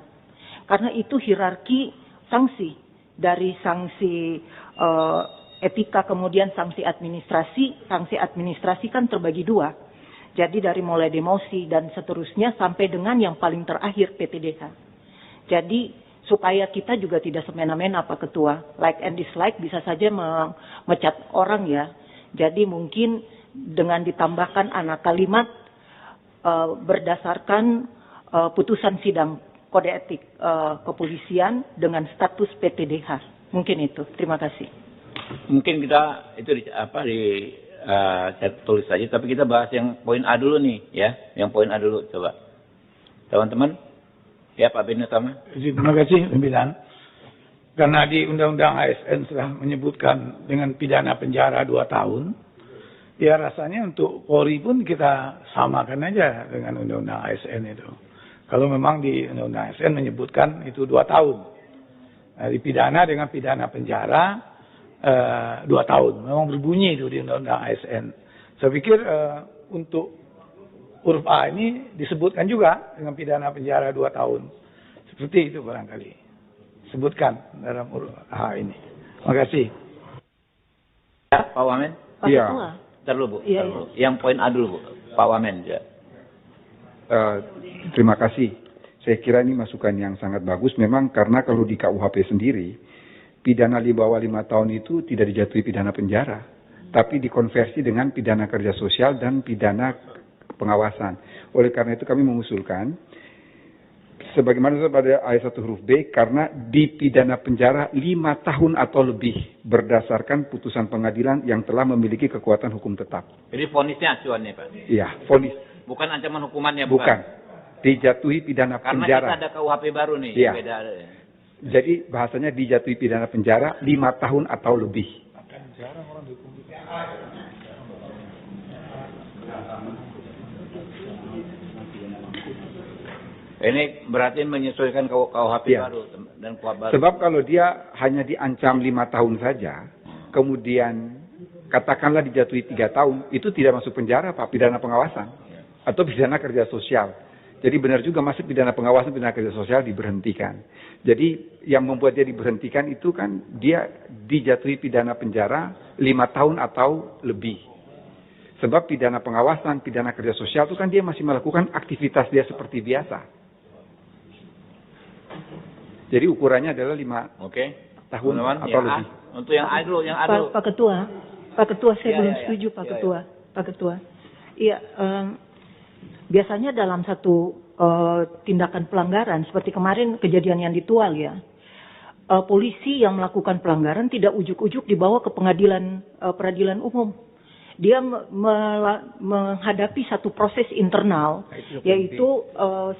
karena itu hierarki sanksi, dari sanksi etika kemudian sanksi administrasi kan terbagi dua. Jadi dari mulai demosi dan seterusnya sampai dengan yang paling terakhir PTDH. Jadi supaya kita juga tidak semena-mena Pak Ketua, like and dislike bisa saja memecat orang ya. Jadi mungkin dengan ditambahkan anak kalimat berdasarkan putusan sidang kode etik kepolisian dengan status PTDH. Mungkin itu. Terima kasih. Mungkin kita itu saya tulis saja, tapi kita bahas yang poin A dulu nih, ya. Yang poin A dulu, coba. Teman-teman, ya Pak Beni Utama. Terima kasih, pimpinan. Karena di Undang-Undang ASN sudah menyebutkan dengan pidana penjara 2 tahun, ya rasanya untuk Polri pun kita samakan aja dengan Undang-Undang ASN itu. Kalau memang di Undang-Undang ASN menyebutkan itu 2 tahun. Nah, dipidana dengan pidana penjara 2 tahun. Memang berbunyi itu di Undang-Undang ASN. Saya pikir untuk huruf A ini disebutkan juga dengan pidana penjara 2 tahun. Seperti itu barangkali. Sebutkan dalam huruf A ini. Terima kasih. Ya, Pak Wamen. Iya. Ntar dulu, Bu. Iya, Ntar dulu. Yang poin A dulu, Bu. Pak Wamen. Ya. Terima kasih. Saya kira ini masukan yang sangat bagus. Memang karena kalau di KUHP sendiri, pidana di bawah 5 tahun itu tidak dijatuhi pidana penjara, tapi dikonversi dengan pidana kerja sosial dan pidana pengawasan. Oleh karena itu kami mengusulkan, sebagaimana pada ayat 1 huruf B, karena dipidana penjara 5 tahun atau lebih berdasarkan putusan pengadilan yang telah memiliki kekuatan hukum tetap. Jadi vonisnya acuannya, Pak? Iya, vonis. Bukan ancaman hukumannya, bukan. Dijatuhi pidana karena penjara. Karena kita ada KUHP baru nih, iya. Beda. Jadi bahasanya dijatuhi pidana penjara 5 tahun atau lebih. Ini berarti menyesuaikan KUHP baru dan KUHP baru. Sebab kalau dia hanya diancam 5 tahun saja, kemudian katakanlah dijatuhi 3 tahun, itu tidak masuk penjara, Pak, pidana pengawasan atau pidana kerja sosial. Jadi benar juga masuk pidana pengawasan, pidana kerja sosial diberhentikan. Jadi yang membuat dia diberhentikan itu kan dia dijatuhi pidana penjara 5 tahun atau lebih. Sebab pidana pengawasan, pidana kerja sosial itu kan dia masih melakukan aktivitas dia seperti biasa. Jadi ukurannya adalah 5 tahun atau lebih. Untuk yang A dulu, yang A dulu. Pak Ketua, saya belum setuju Pak Ketua. Iya, biasanya dalam satu tindakan pelanggaran, seperti kemarin kejadian yang di Tual ya, polisi yang melakukan pelanggaran tidak ujuk-ujuk dibawa ke peradilan umum. Dia menghadapi satu proses internal, yaitu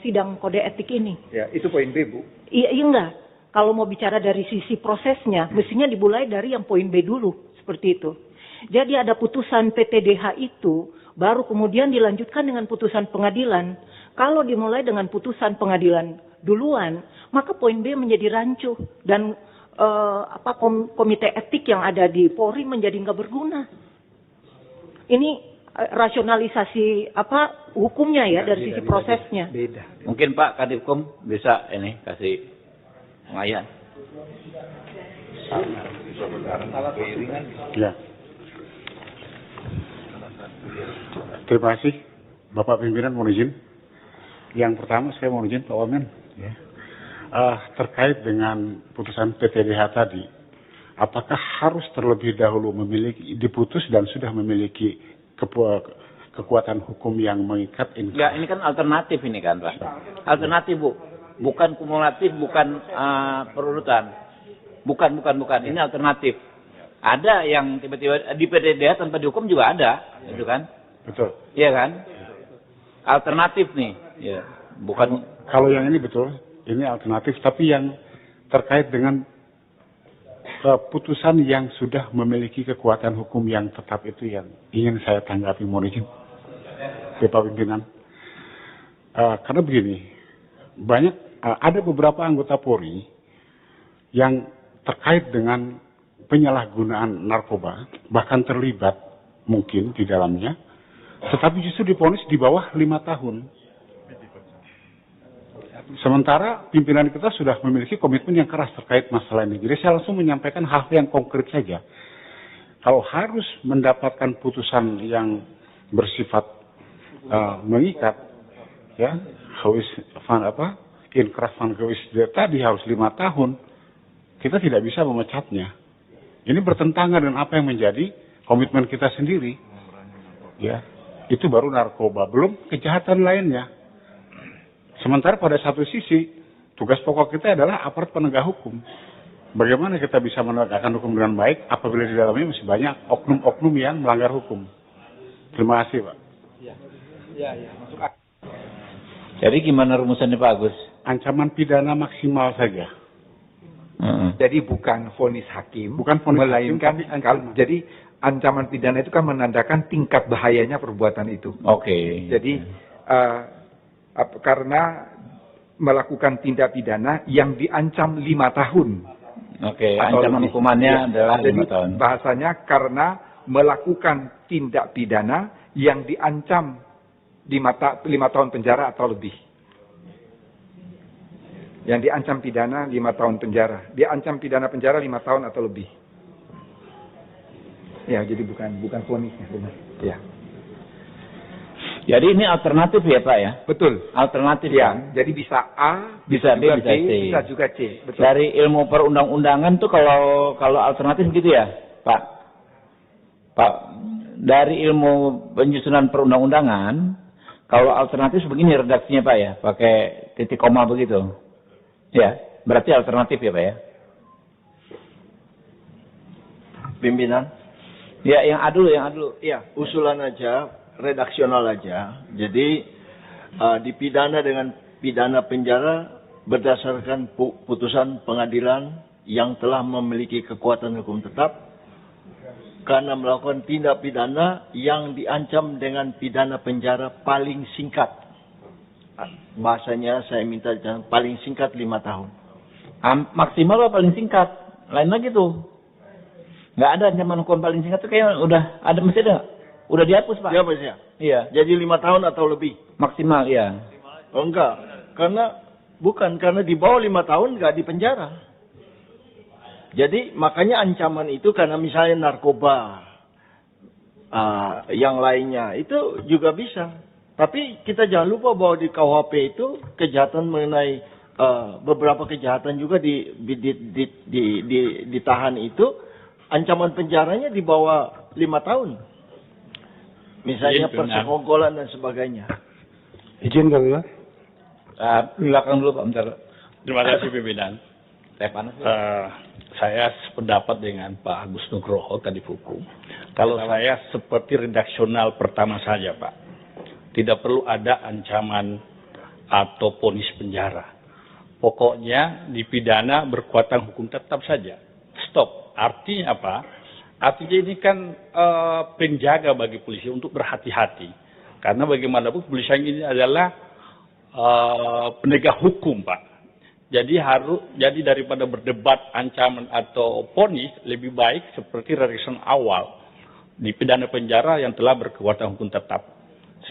sidang kode etik ini. Ya, itu poin B, Bu. Iya enggak. Kalau mau bicara dari sisi prosesnya, mestinya dimulai dari yang poin B dulu, seperti itu. Jadi ada putusan PTDH itu, baru kemudian dilanjutkan dengan putusan pengadilan. Kalau dimulai dengan putusan pengadilan duluan, maka poin B menjadi rancu dan komite etik yang ada di Polri menjadi nggak berguna. Ini rasionalisasi hukumnya ya dari sisi prosesnya. Beda. Mungkin Pak Kadipkom bisa ini kasih pengayaan. Ya. Terima kasih Bapak Pimpinan, mohon izin. Yang pertama saya mohon izin Pak Wamen. Ya. Terkait dengan putusan PTDH tadi, apakah harus terlebih dahulu diputus dan sudah memiliki kekuatan hukum yang mengikat? Ya, ini kan alternatif ini kan Pak. Alternatif Bu, bukan kumulatif, bukan perurutan. Bukan. Ini alternatif. Ada yang tiba-tiba di PTDH tanpa dihukum juga ada, gitu kan? Betul. Iya kan? Alternatif nih. Ya, bukan. Kalau yang ini betul, ini alternatif, tapi yang terkait dengan putusan yang sudah memiliki kekuatan hukum yang tetap itu yang ingin saya tanggapi, mohon izin, Bapak Pimpinan. Karena begini, ada beberapa anggota Polri yang terkait dengan penyalahgunaan narkoba, bahkan terlibat mungkin di dalamnya, tetapi justru divonis di bawah 5 tahun. Sementara pimpinan kita sudah memiliki komitmen yang keras terkait masalah ini. Jadi saya langsung menyampaikan hal yang konkret saja. Kalau harus mendapatkan putusan yang bersifat mengikat, ya, inkrah van gewisde tadi harus 5 tahun, kita tidak bisa memecatnya. Ini bertentangan dengan apa yang menjadi komitmen kita sendiri. Ya, itu baru narkoba, belum kejahatan lainnya. Sementara pada satu sisi, tugas pokok kita adalah aparat penegak hukum. Bagaimana kita bisa menegakkan hukum dengan baik apabila di dalamnya masih banyak oknum-oknum yang melanggar hukum. Terima kasih, Pak. Ya, masuk akal. Jadi gimana rumusannya Pak Agus? Ancaman pidana maksimal saja. Jadi bukan vonis hakim, melainkan jadi ancaman pidana itu kan menandakan tingkat bahayanya perbuatan itu. Oke. Jadi karena melakukan tindak pidana yang diancam 5 tahun. Oke, ancaman hukumannya adalah 5 tahun. Bahasanya karena melakukan tindak pidana yang diancam 5 tahun penjara atau lebih. Yang diancam pidana 5 tahun penjara. Diancam pidana penjara 5 tahun atau lebih. Ya, jadi bukan vonisnya, benar. Ya. Jadi ini alternatif ya Pak ya? Betul. Alternatif ya. Kan? Jadi bisa A, bisa B, bisa C. Bisa juga C. Betul. Dari ilmu perundang-undangan tuh kalau alternatif gitu ya Pak? Pak, dari ilmu penyusunan perundang-undangan, kalau alternatif begini redaksinya Pak ya? Pakai titik koma begitu. Ya, berarti alternatif ya Pak ya? Pimpinan? Ya, yang A dulu. Iya, usulan aja. Redaksional aja. Jadi dipidana dengan pidana penjara berdasarkan putusan pengadilan yang telah memiliki kekuatan hukum tetap karena melakukan tindak pidana yang diancam dengan pidana penjara paling singkat. Bahasanya saya minta paling singkat 5 tahun. Maksimal apa paling singkat? Lain lagi tuh. Nggak ada ancaman hukuman paling singkat tuh kayaknya udah ada, mesti ada. Udah dihapus Pak? Dihapus ya? Iya. Jadi 5 tahun atau lebih? Maksimal, iya. Oh enggak. Karena di bawah 5 tahun enggak di penjara. Jadi makanya ancaman itu karena misalnya narkoba. Yang lainnya itu juga bisa. Tapi kita jangan lupa bahwa di KUHP itu kejahatan mengenai beberapa kejahatan juga ditahan itu. Ancaman penjaranya di bawah 5 tahun. Misalnya persekongkolan dan sebagainya. Izin kami Pak. Belakang dulu Pak, bentar. Terima kasih pimpinan. Saya sependapat dengan Pak Agus Nugroho tadi hukum. Kalau saya seperti redaksional pertama saja Pak. Tidak perlu ada ancaman atau vonis penjara. Pokoknya dipidana berkekuatan hukum tetap saja. Stop. Artinya apa? Artinya ini kan penjaga bagi polisi untuk berhati-hati. Karena bagaimanapun kepolisian ini adalah penegak hukum, Pak. Jadi daripada berdebat ancaman atau vonis, lebih baik seperti redaksional awal di pidana penjara yang telah berkekuatan hukum tetap.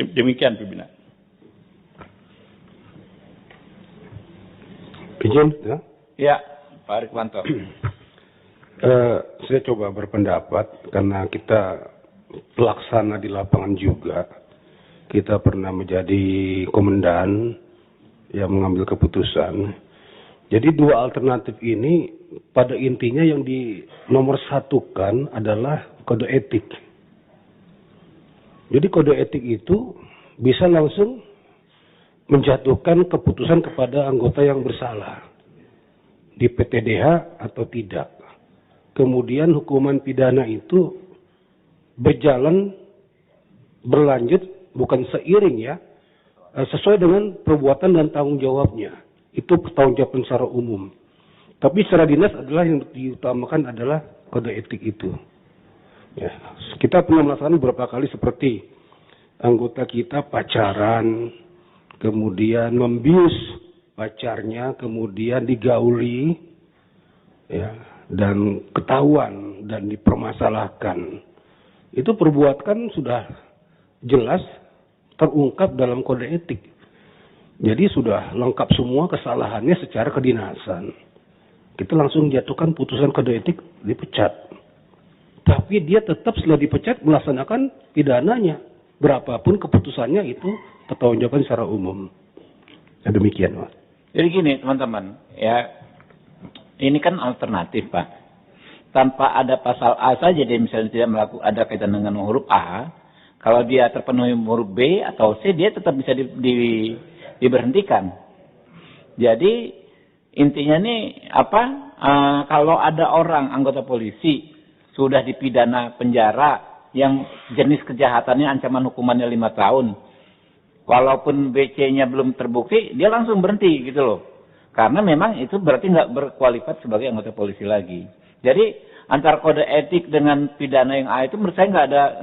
Demikian, pimpinan. Izin, ya? Ya, Pak Rikwanto. Saya coba berpendapat karena kita pelaksana di lapangan juga. Kita pernah menjadi komandan yang mengambil keputusan. Jadi 2 alternatif ini pada intinya yang di nomor satukan adalah kode etik. Jadi kode etik itu bisa langsung menjatuhkan keputusan kepada anggota yang bersalah di PTDH atau tidak. Kemudian hukuman pidana itu berlanjut bukan seiring ya, sesuai dengan perbuatan dan tanggung jawabnya. Itu pertanggungjawaban secara umum. Tapi secara dinas adalah yang diutamakan adalah kode etik itu. Ya, kita pernah melaksanakan beberapa kali seperti anggota kita pacaran, kemudian membius pacarnya, kemudian digauli, ya, dan ketahuan dan dipermasalahkan. Itu perbuatan sudah jelas terungkap dalam kode etik. Jadi sudah lengkap semua kesalahannya secara kedinasan. Kita langsung jatuhkan putusan kode etik, dipecat. Tapi dia tetap setelah dipecat melaksanakan pidananya. Berapapun keputusannya itu pertanggungjawaban secara umum. Ya, demikian, Pak. Jadi gini teman-teman, ya ini kan alternatif Pak. Tanpa ada pasal A saja dia misalnya tidak melakukan ada kaitan dengan huruf A, kalau dia terpenuhi huruf B atau C dia tetap bisa diberhentikan. Jadi intinya nih apa? Kalau ada orang anggota polisi sudah dipidana penjara yang jenis kejahatannya ancaman hukumannya 5 tahun. Walaupun BC-nya belum terbukti, dia langsung berhenti gitu loh. Karena memang itu berarti nggak berkualitas sebagai anggota polisi lagi. Jadi antara kode etik dengan pidana yang A itu menurut saya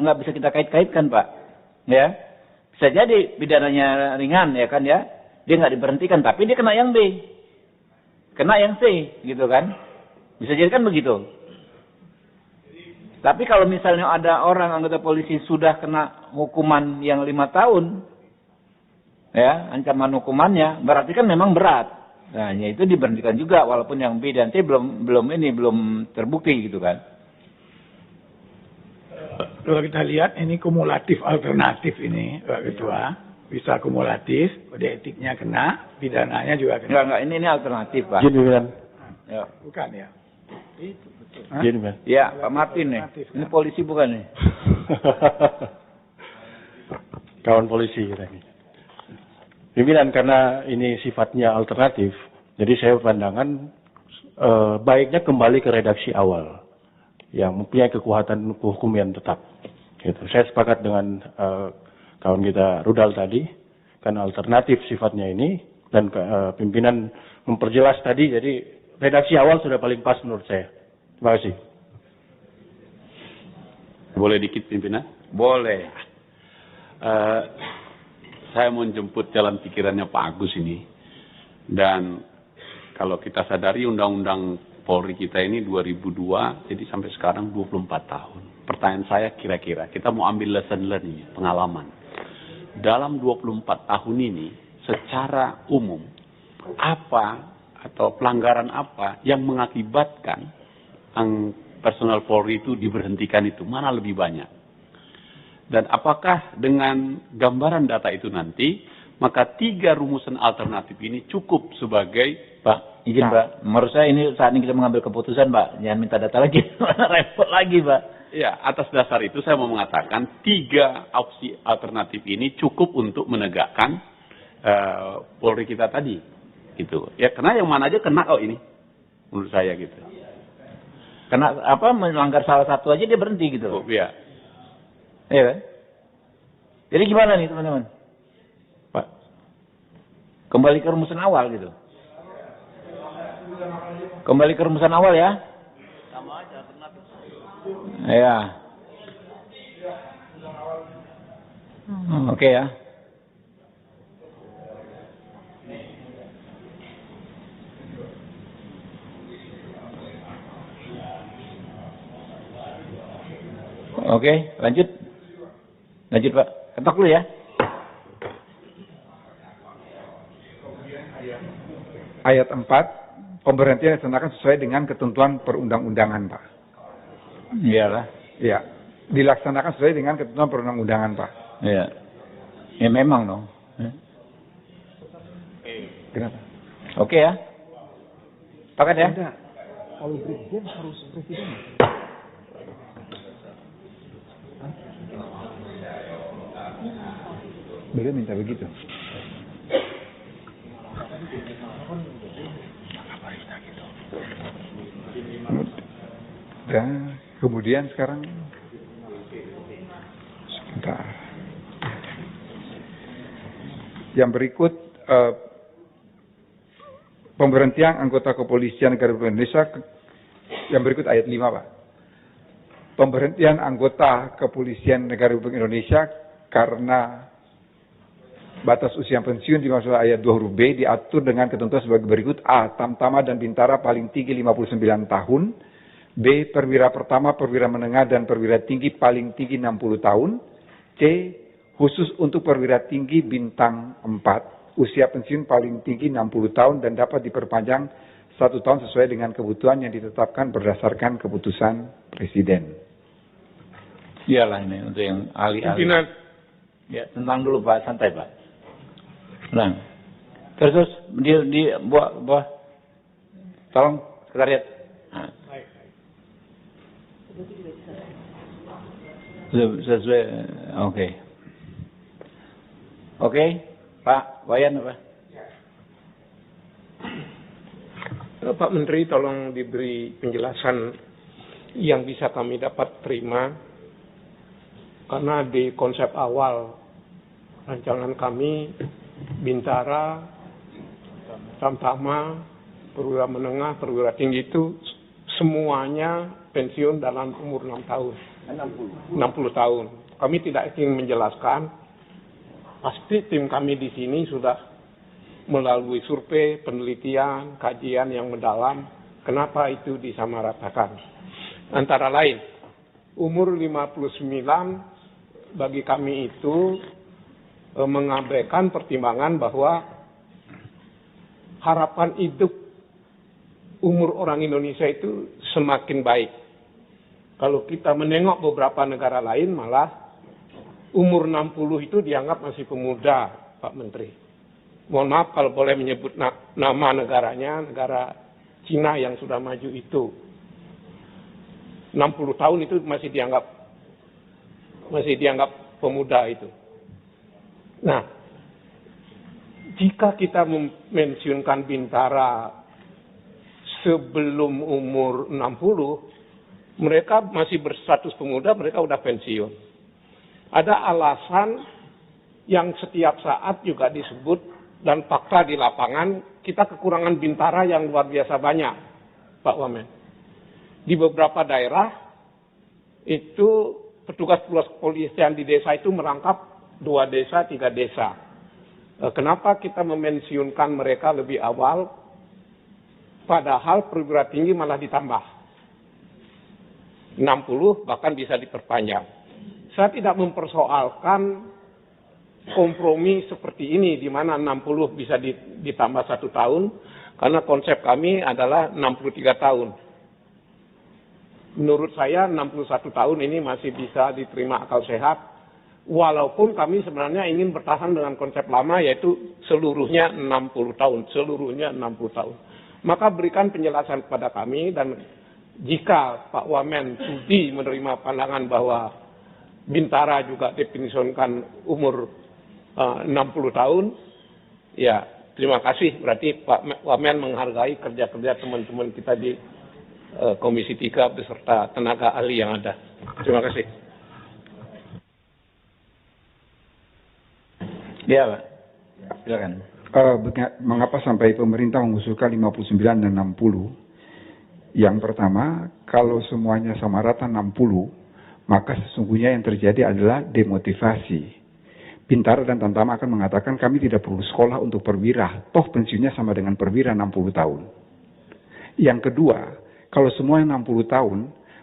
nggak bisa kita kait-kaitkan Pak. Ya, bisa jadi pidananya ringan ya kan ya, dia nggak diberhentikan, tapi dia kena yang B, kena yang C gitu kan. Bisa jadi kan begitu. Tapi kalau misalnya ada orang anggota polisi sudah kena hukuman yang 5 tahun, ya ancaman hukumannya berarti kan memang berat. Nah, itu diberhentikan juga walaupun yang B dan C belum terbukti gitu kan. Kalau kita lihat ini kumulatif alternatif ini Pak Ketua, bisa kumulatif, kode etiknya kena, pidananya juga kena. Enggak, ini alternatif Pak. Gini kan. Ya. Bukan ya? Itu betul. Gini kan. Ya Pak Martin nih, ini polisi bukan nih? Kawan polisi kita ini. Pimpinan, karena ini sifatnya alternatif, jadi saya pandangan baiknya kembali ke redaksi awal yang mempunyai kekuatan hukum yang tetap. Gitu. Saya sepakat dengan kawan kita Rudal tadi, karena alternatif sifatnya ini dan pimpinan memperjelas tadi, jadi redaksi awal sudah paling pas menurut saya. Terima kasih. Boleh dikit pimpinan? Boleh. Saya mau jemput jalan pikirannya Pak Agus ini. Dan kalau kita sadari Undang-Undang Polri kita ini 2002, jadi sampai sekarang 24 tahun. Pertanyaan saya kira-kira, kita mau ambil lesson learning, pengalaman. Dalam 24 tahun ini, secara umum, apa atau pelanggaran apa yang mengakibatkan personal Polri itu diberhentikan itu? Mana lebih banyak? Dan apakah dengan gambaran data itu nanti, maka 3 rumusan alternatif ini cukup sebagai... Pak, izin Pak, menurut saya ini saat ini kita mengambil keputusan Pak, jangan minta data lagi, repot lagi Pak. Ya, atas dasar itu saya mau mengatakan 3 opsi alternatif ini cukup untuk menegakkan Polri kita tadi. Gitu. Ya, karena yang mana aja kena kok ini, menurut saya gitu. Kena apa, melanggar salah satu aja dia berhenti gitu. Oh, iya. Iya kan? Jadi gimana nih teman-teman? Pak, kembali ke rumusan awal gitu. Kembali ke rumusan awal ya. Sama aja alternatif. Ya. Oke ya. Oke, lanjut. Lanjut Pak. Ketok dulu ya. Ayat 4, pemberhentian dilaksanakan sesuai dengan ketentuan perundang-undangan, Pak. Iyalah. Iya. Dilaksanakan sesuai dengan ketentuan perundang-undangan, Pak. Iya. Ya memang dong. Kenapa? Oke ya. Pakat ya? Tidak. Kalau presiden harus presiden. Beliau minta begitu. Dan kemudian sekarang sebentar. Yang berikut pemberhentian anggota kepolisian negara Republik Indonesia. Yang berikut ayat 5, Pak. Pemberhentian anggota kepolisian negara Republik Indonesia karena batas usia pensiun dimaksud ayat 2 huruf B diatur dengan ketentuan sebagai berikut. A. Tamtama dan bintara paling tinggi 59 tahun. B. Perwira pertama, perwira menengah, dan perwira tinggi paling tinggi 60 tahun. C. Khusus untuk perwira tinggi bintang 4. usia pensiun paling tinggi 60 tahun dan dapat diperpanjang 1 tahun sesuai dengan kebutuhan yang ditetapkan berdasarkan keputusan Presiden. Iyalah ini untuk yang ahli-ahli. Ya, tentang dulu Pak, santai Pak. Tenang. Terus di buah. Tolong sekretariat. Nah. Sesuai, oke. Oke, Pak Wayan apa? Pak Menteri, tolong diberi penjelasan yang bisa kami dapat terima, karena di konsep awal rancangan kami, Bintara, Tamtama, perwira menengah, perwira tinggi itu semuanya pensiun dalam umur 6 tahun. 60 tahun. Kami tidak ingin menjelaskan, pasti tim kami di sini sudah melalui survei, penelitian, kajian yang mendalam, kenapa itu disamaratakan. Antara lain, umur 59 bagi kami itu mengabaikan pertimbangan bahwa harapan hidup umur orang Indonesia itu semakin baik. Kalau kita menengok beberapa negara lain, malah umur 60 itu dianggap masih pemuda, Pak Menteri. Mohon maaf kalau boleh menyebut nama negaranya, negara Cina yang sudah maju itu. 60 tahun itu masih dianggap pemuda itu. Nah, jika kita memensiunkan Bintara sebelum umur 60, mereka masih berstatus pemuda, mereka udah pensiun. Ada alasan yang setiap saat juga disebut dan fakta di lapangan, kita kekurangan Bintara yang luar biasa banyak, Pak Wamen. Di beberapa daerah, itu petugas kepolisian di desa itu merangkap 2 desa, 3 desa. Kenapa kita memensiunkan mereka lebih awal, padahal perwira tinggi malah ditambah. 60 bahkan bisa diperpanjang. Saya tidak mempersoalkan kompromi seperti ini, di mana 60 bisa ditambah 1 tahun, karena konsep kami adalah 63 tahun. Menurut saya 61 tahun ini masih bisa diterima akal sehat, walaupun kami sebenarnya ingin bertahan dengan konsep lama, yaitu seluruhnya 60 tahun, seluruhnya 60 tahun. Maka berikan penjelasan kepada kami, dan jika Pak Wamen sudi menerima pandangan bahwa Bintara juga definisikan umur 60 tahun, ya terima kasih, berarti Pak Wamen menghargai kerja-kerja teman-teman kita di Komisi 3 beserta tenaga ahli yang ada. Terima kasih. Ya Pak, silakan. Mengapa sampai pemerintah mengusulkan 59 dan 60? Yang pertama, kalau semuanya sama rata 60, maka sesungguhnya yang terjadi adalah demotivasi. Bintara dan Tamtama akan mengatakan kami tidak perlu sekolah untuk perwira, toh pensiunnya sama dengan perwira 60 tahun. Yang kedua, kalau semuanya 60 tahun,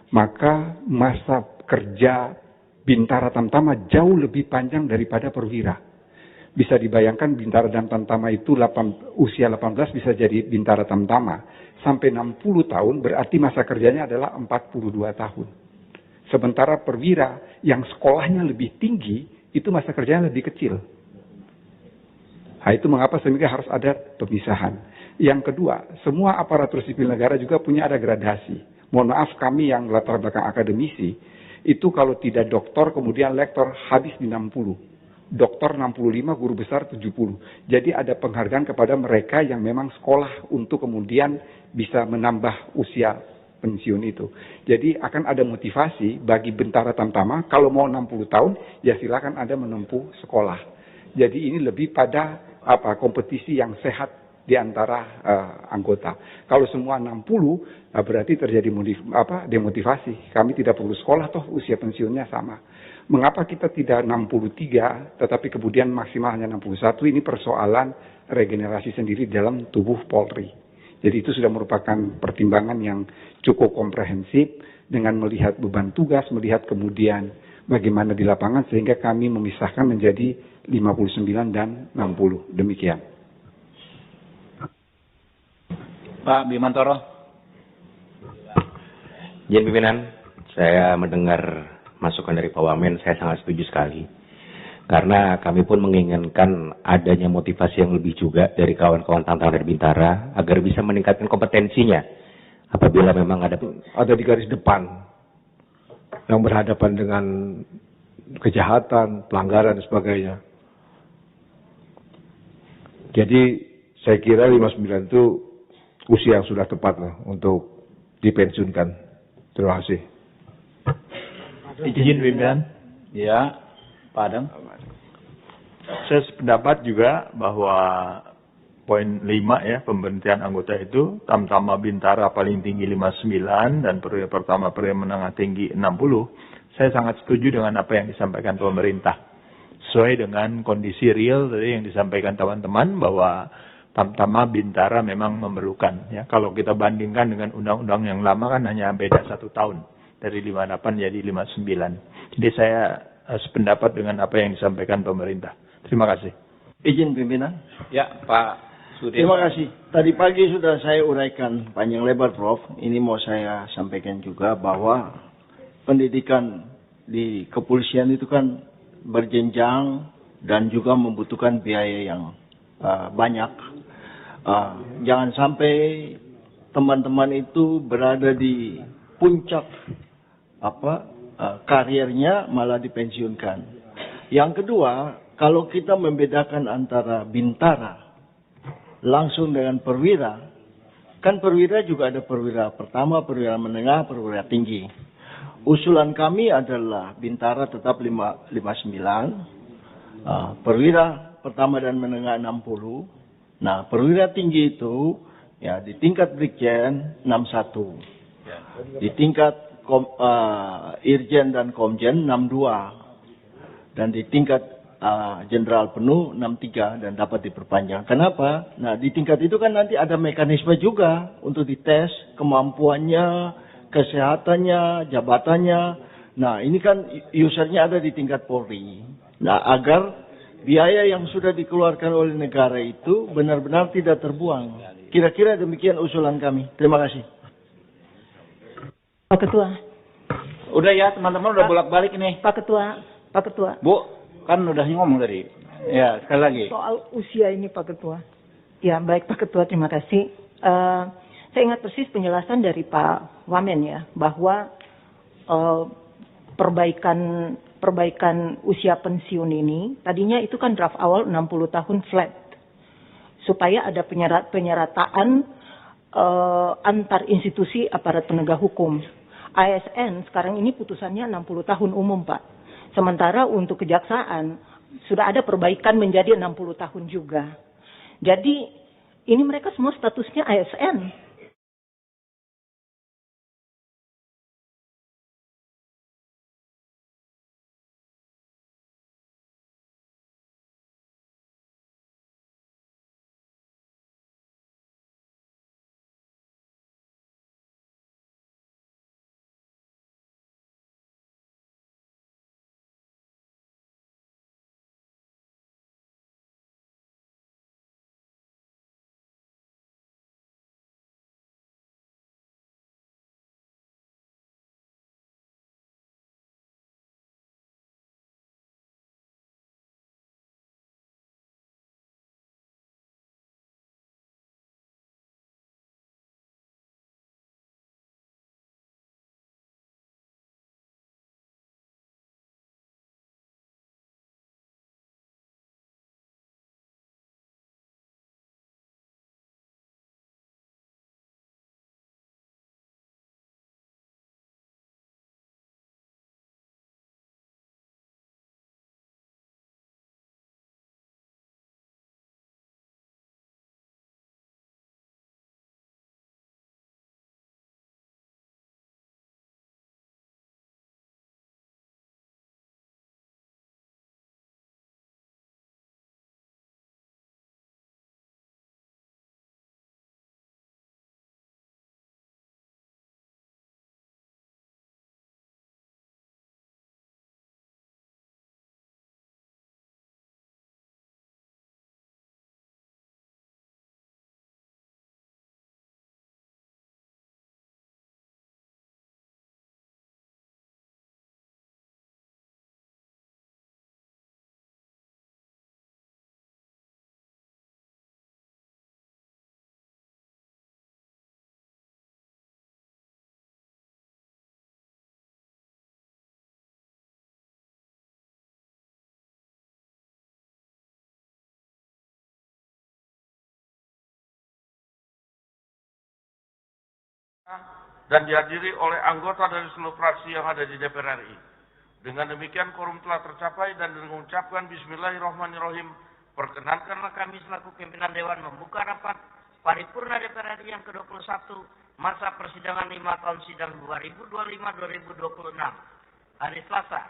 maka masa kerja Bintara Tamtama jauh lebih panjang daripada perwira. Bisa dibayangkan Bintara dan Tamtama itu usia 18 bisa jadi Bintara Tamtama. Sampai 60 tahun berarti masa kerjanya adalah 42 tahun. Sementara perwira yang sekolahnya lebih tinggi, itu masa kerjanya lebih kecil. Nah, itu mengapa sehingga harus ada pemisahan. Yang kedua, semua aparatur sipil negara juga punya ada gradasi. Mohon maaf, kami yang latar belakang akademisi, itu kalau tidak doktor, kemudian lektor, habis di 60. Doktor 65, guru besar 70. Jadi ada penghargaan kepada mereka yang memang sekolah untuk kemudian bisa menambah usia pensiun itu. Jadi akan ada motivasi bagi Bintara Tamtama, kalau mau 60 tahun, ya silakan Anda menempuh sekolah. Jadi ini lebih pada kompetisi yang sehat di antara anggota. Kalau semua 60, berarti terjadi demotivasi. Kami tidak perlu sekolah, toh usia pensiunnya sama. Mengapa kita tidak 63, tetapi kemudian maksimalnya 61? Ini persoalan regenerasi sendiri dalam tubuh Polri. Jadi itu sudah merupakan pertimbangan yang cukup komprehensif dengan melihat beban tugas, melihat kemudian bagaimana di lapangan sehingga kami memisahkan menjadi 59 dan 60. Demikian. Pak Bimantoro. Izin pimpinan, saya mendengar masukan dari Pak Wamen, saya sangat setuju sekali. Karena kami pun menginginkan adanya motivasi yang lebih juga dari kawan-kawan tantangan dari Bintara agar bisa meningkatkan kompetensinya apabila memang ada di garis depan yang berhadapan dengan kejahatan, pelanggaran dan sebagainya. Jadi saya kira 59 itu usia yang sudah tepat lah untuk dipensiunkan. Terima kasih. Izin pimpinan. Ya, Pak Adang. Saya sependapat juga bahwa poin 5 ya, pemberhentian anggota itu, Tamtama Bintara paling tinggi 59 dan periode pertama periode menengah tinggi 60. Saya sangat setuju dengan apa yang disampaikan pemerintah. Sesuai dengan kondisi real tadi yang disampaikan teman-teman bahwa Tamtama Bintara memang memerlukan. Ya, kalau kita bandingkan dengan undang-undang yang lama kan hanya beda 1 tahun. Dari 58 jadi 59. Jadi saya sependapat dengan apa yang disampaikan pemerintah. Terima kasih. Izin pimpinan. Ya, Pak Sudin. Terima kasih. Tadi pagi sudah saya uraikan panjang lebar, Prof. Ini mau saya sampaikan juga bahwa pendidikan di kepolisian itu kan berjenjang dan juga membutuhkan biaya yang banyak. Jangan sampai teman-teman itu berada di puncak karirnya malah dipensiunkan. Yang kedua, kalau kita membedakan antara Bintara langsung dengan perwira, kan perwira juga ada perwira pertama, perwira menengah, perwira tinggi. Usulan kami adalah Bintara tetap 59, perwira pertama dan menengah 60. Nah, perwira tinggi itu ya di tingkat Brigjen 61. Di tingkat Irjen dan Komjen 62. Dan di tingkat jenderal penuh 63 dan dapat diperpanjang. Kenapa? Nah, di tingkat itu kan nanti ada mekanisme juga untuk dites kemampuannya, kesehatannya, jabatannya. Nah, ini kan usernya ada di tingkat Polri. Nah, agar biaya yang sudah dikeluarkan oleh negara itu benar-benar tidak terbuang. Kira-kira demikian usulan kami. Terima kasih. Pak Ketua. Udah ya, teman-teman udah bolak-balik nih. Pak Ketua. Bu, kan udah ngomong tadi. Ya, sekali lagi. Soal usia ini Pak Ketua. Ya, baik Pak Ketua, terima kasih. Saya ingat persis penjelasan dari Pak Wamen ya, bahwa perbaikan usia pensiun ini, tadinya itu kan draft awal 60 tahun flat. Supaya ada penyerataan antar institusi aparat penegak hukum. ASN sekarang ini putusannya 60 tahun umum, Pak. Sementara untuk kejaksaan sudah ada perbaikan menjadi 60 tahun juga. Jadi ini mereka semua statusnya ASN. dan dihadiri oleh anggota dari seluruh fraksi yang ada di DPR RI. Dengan demikian quorum telah tercapai dan dengan mengucapkan Bismillahirrahmanirrahim, perkenankanlah kami selaku pimpinan Dewan membuka rapat paripurna DPR RI yang ke-21 masa persidangan 5 tahun sidang 2025-2026 hari Selasa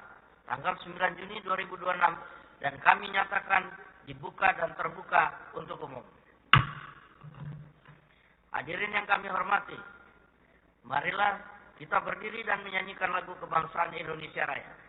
tanggal 9 Juni 2026 dan kami nyatakan dibuka dan terbuka untuk umum. Hadirin yang kami hormati, marilah kita berdiri dan menyanyikan lagu kebangsaan Indonesia Raya.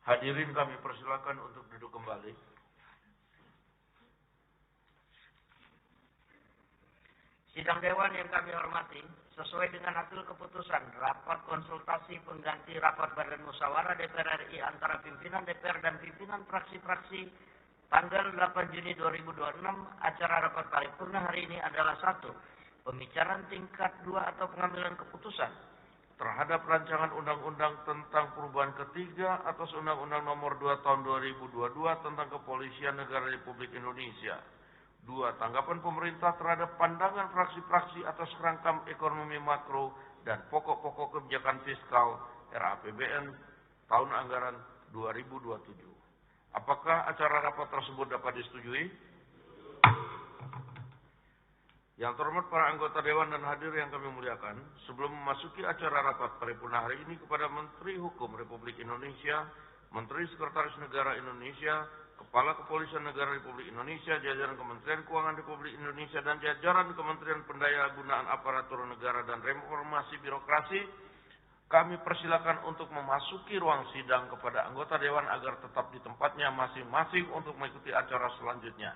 Hadirin kami persilakan untuk duduk kembali. Sidang Dewan yang kami hormati, sesuai dengan hasil keputusan rapat konsultasi pengganti rapat Badan Musyawarah DPR RI antara pimpinan DPR dan pimpinan fraksi-fraksi tanggal 8 Juni 2026, acara rapat paripurna hari ini adalah 1. Pembicaraan tingkat 2 atau pengambilan keputusan terhadap rancangan undang-undang tentang perubahan ketiga atas Undang-Undang Nomor 2 Tahun 2022 tentang Kepolisian Negara Republik Indonesia. 2. Tanggapan pemerintah terhadap pandangan fraksi-fraksi atas kerangka ekonomi makro dan pokok-pokok kebijakan fiskal RAPBN tahun anggaran 2027. Apakah acara rapat tersebut dapat disetujui? Yang terhormat para anggota Dewan dan hadir yang kami muliakan, sebelum memasuki acara rapat paripurna hari ini kepada Menteri Hukum Republik Indonesia, Menteri Sekretaris Negara Indonesia, Kepala Kepolisian Negara Republik Indonesia, jajaran Kementerian Keuangan Republik Indonesia, dan jajaran Kementerian Pendayagunaan Aparatur Negara dan Reformasi Birokrasi, kami persilakan untuk memasuki ruang sidang kepada anggota Dewan agar tetap di tempatnya masing-masing untuk mengikuti acara selanjutnya.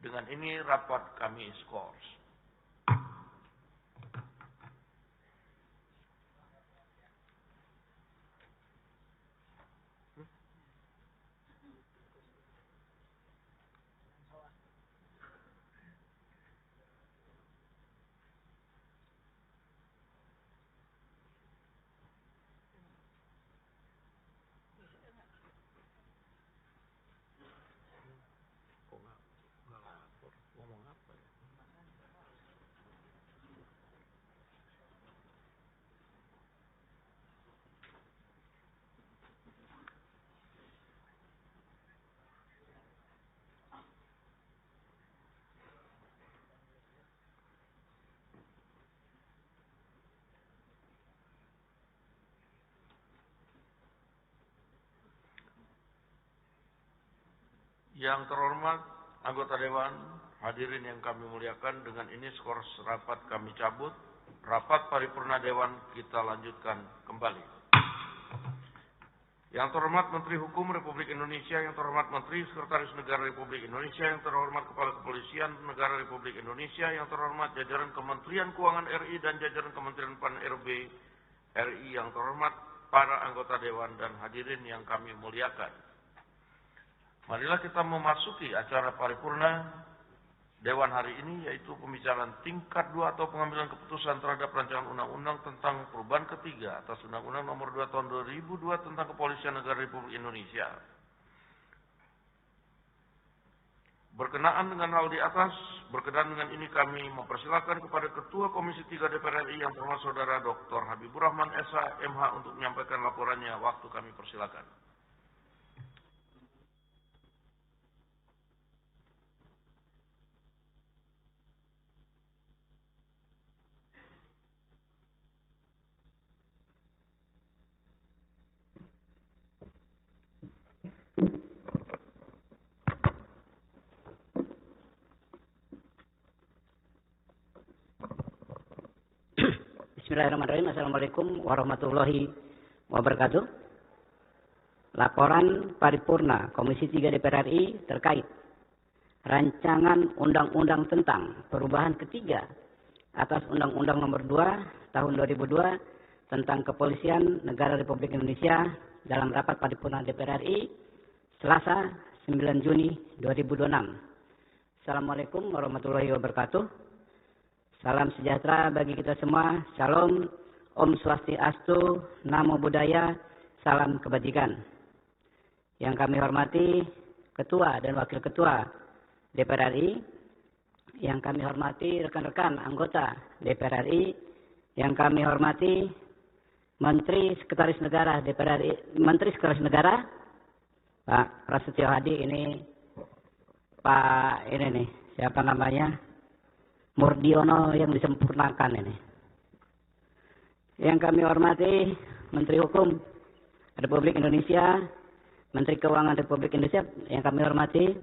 Dengan ini rapat kami skors. Yang terhormat anggota Dewan, hadirin yang kami muliakan, dengan ini skor rapat kami cabut. Rapat paripurna Dewan kita lanjutkan kembali. Yang terhormat Menteri Hukum Republik Indonesia, yang terhormat Menteri Sekretaris Negara Republik Indonesia, yang terhormat Kepala Kepolisian Negara Republik Indonesia, yang terhormat jajaran Kementerian Keuangan RI dan jajaran Kementerian PAN-RB RI, yang terhormat para anggota Dewan dan hadirin yang kami muliakan. Marilah kita memasuki acara paripurna Dewan hari ini, yaitu pembicaraan tingkat 2 atau pengambilan keputusan terhadap rancangan undang-undang tentang perubahan ketiga atas Undang-Undang Nomor 2 Tahun 2002 tentang Kepolisian Negara Republik Indonesia. Berkenaan dengan hal di atas, berkenaan dengan ini kami mempersilakan kepada Ketua Komisi 3 DPR RI yang terhormat Saudara Dr. Habibur Rahman SH MH untuk menyampaikan laporannya. Waktu kami persilakan. Bismillahirrahmanirrahim. Assalamualaikum warahmatullahi wabarakatuh. Laporan paripurna Komisi 3 DPR RI terkait rancangan undang-undang tentang perubahan ketiga atas Undang-Undang Nomor 2 Tahun 2002 tentang Kepolisian Negara Republik Indonesia dalam rapat paripurna DPR RI Selasa 9 Juni 2026. Assalamualaikum warahmatullahi wabarakatuh. Salam sejahtera bagi kita semua. Shalom, Om Swastiastu, Namo Buddhaya, salam kebajikan. Yang kami hormati Ketua dan Wakil Ketua DPR RI, yang kami hormati rekan-rekan anggota DPR RI, yang kami hormati Menteri Sekretaris Negara DPR RI, Menteri Sekretaris Negara, Pak Prasetyo Hadi, ini Pak ini nih, siapa namanya? Murdiono yang disempurnakan ini. Yang kami hormati Menteri Hukum Republik Indonesia, Menteri Keuangan Republik Indonesia, yang kami hormati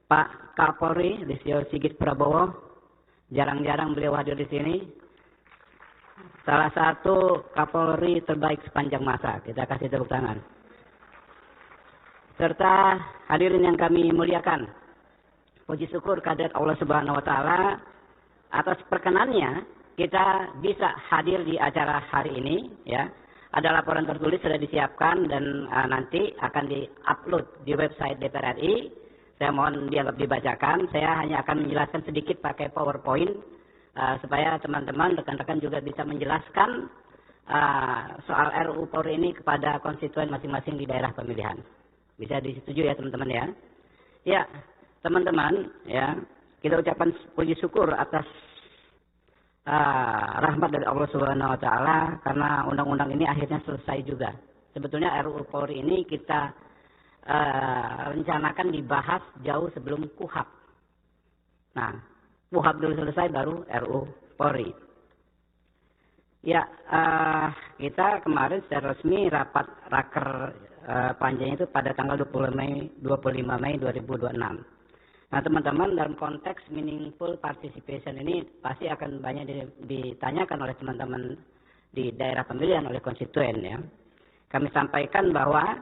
Pak Kapolri Listio Sigit Prabowo. Jarang-jarang beliau hadir di sini. Salah satu Kapolri terbaik sepanjang masa. Kita kasih tepuk tangan. Serta hadirin yang kami muliakan. Puji syukur kehadirat Allah Subhanahu wa taala atas perkenannya kita bisa hadir di acara hari ini, ya. Ada laporan tertulis sudah disiapkan dan nanti akan di-upload di website DPR RI. Saya mohon dianggap dibacakan. Saya hanya akan menjelaskan sedikit pakai PowerPoint supaya teman-teman rekan-rekan juga bisa menjelaskan soal RUU Polri ini kepada konstituen masing-masing di daerah pemilihan. Bisa disetujui ya teman-teman ya. Ya, teman-teman ya. Kita ucapkan puji syukur atas rahmat dari Allah Subhanahu wa taala karena undang-undang ini akhirnya selesai juga. Sebetulnya RUU Polri ini kita rencanakan dibahas jauh sebelum KUHAP. Nah, KUHAP dulu selesai baru RUU Polri. Ya, kita kemarin secara resmi rapat raker panjang itu pada tanggal 25 Mei 2026. Nah teman-teman, dalam konteks meaningful participation ini pasti akan banyak ditanyakan oleh teman-teman di daerah pemilihan oleh konstituen ya. Kami sampaikan bahwa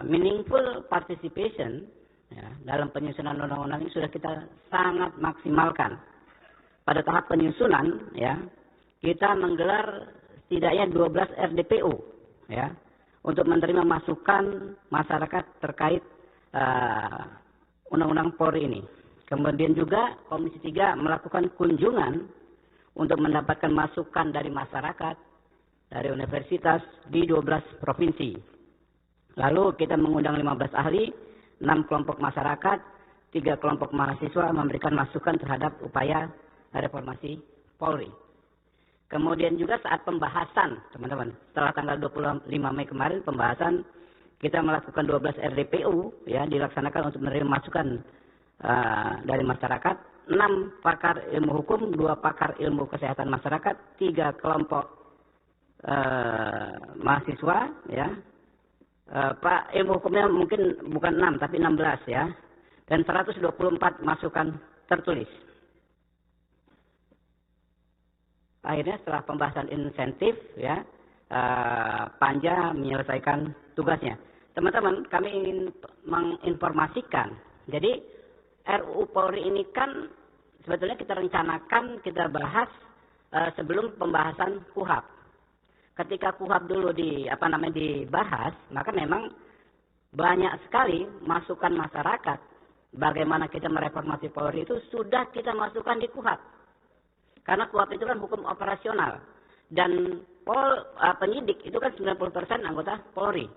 meaningful participation ya, dalam penyusunan undang-undang ini sudah kita sangat maksimalkan. Pada tahap penyusunan ya, kita menggelar setidaknya 12 RDPU ya, untuk menerima masukan masyarakat terkait Undang-Undang Polri ini. Kemudian juga Komisi 3 melakukan kunjungan untuk mendapatkan masukan dari masyarakat, dari universitas di 12 provinsi. Lalu kita mengundang 15 ahli, 6 kelompok masyarakat, 3 kelompok mahasiswa memberikan masukan terhadap upaya reformasi Polri. Kemudian juga saat pembahasan, teman-teman, setelah tanggal 25 Mei kemarin pembahasan, kita melakukan 12 RDPU ya, dilaksanakan untuk menerima masukan dari masyarakat, 6 pakar ilmu hukum, 2 pakar ilmu kesehatan masyarakat, 3 kelompok mahasiswa ya. Pak ilmu hukumnya mungkin bukan 6 tapi 16 ya. Dan 124 masukan tertulis. Akhirnya setelah pembahasan insentif ya, panja menyelesaikan tugasnya. Teman-teman, kami ingin menginformasikan. Jadi RUU Polri ini kan sebetulnya kita rencanakan, kita bahas sebelum pembahasan KUHAP. Ketika KUHAP dulu dibahas, maka memang banyak sekali masukan masyarakat bagaimana kita mereformasi Polri itu sudah kita masukkan di KUHAP. Karena KUHAP itu kan hukum operasional dan penyidik itu kan 90% anggota Polri.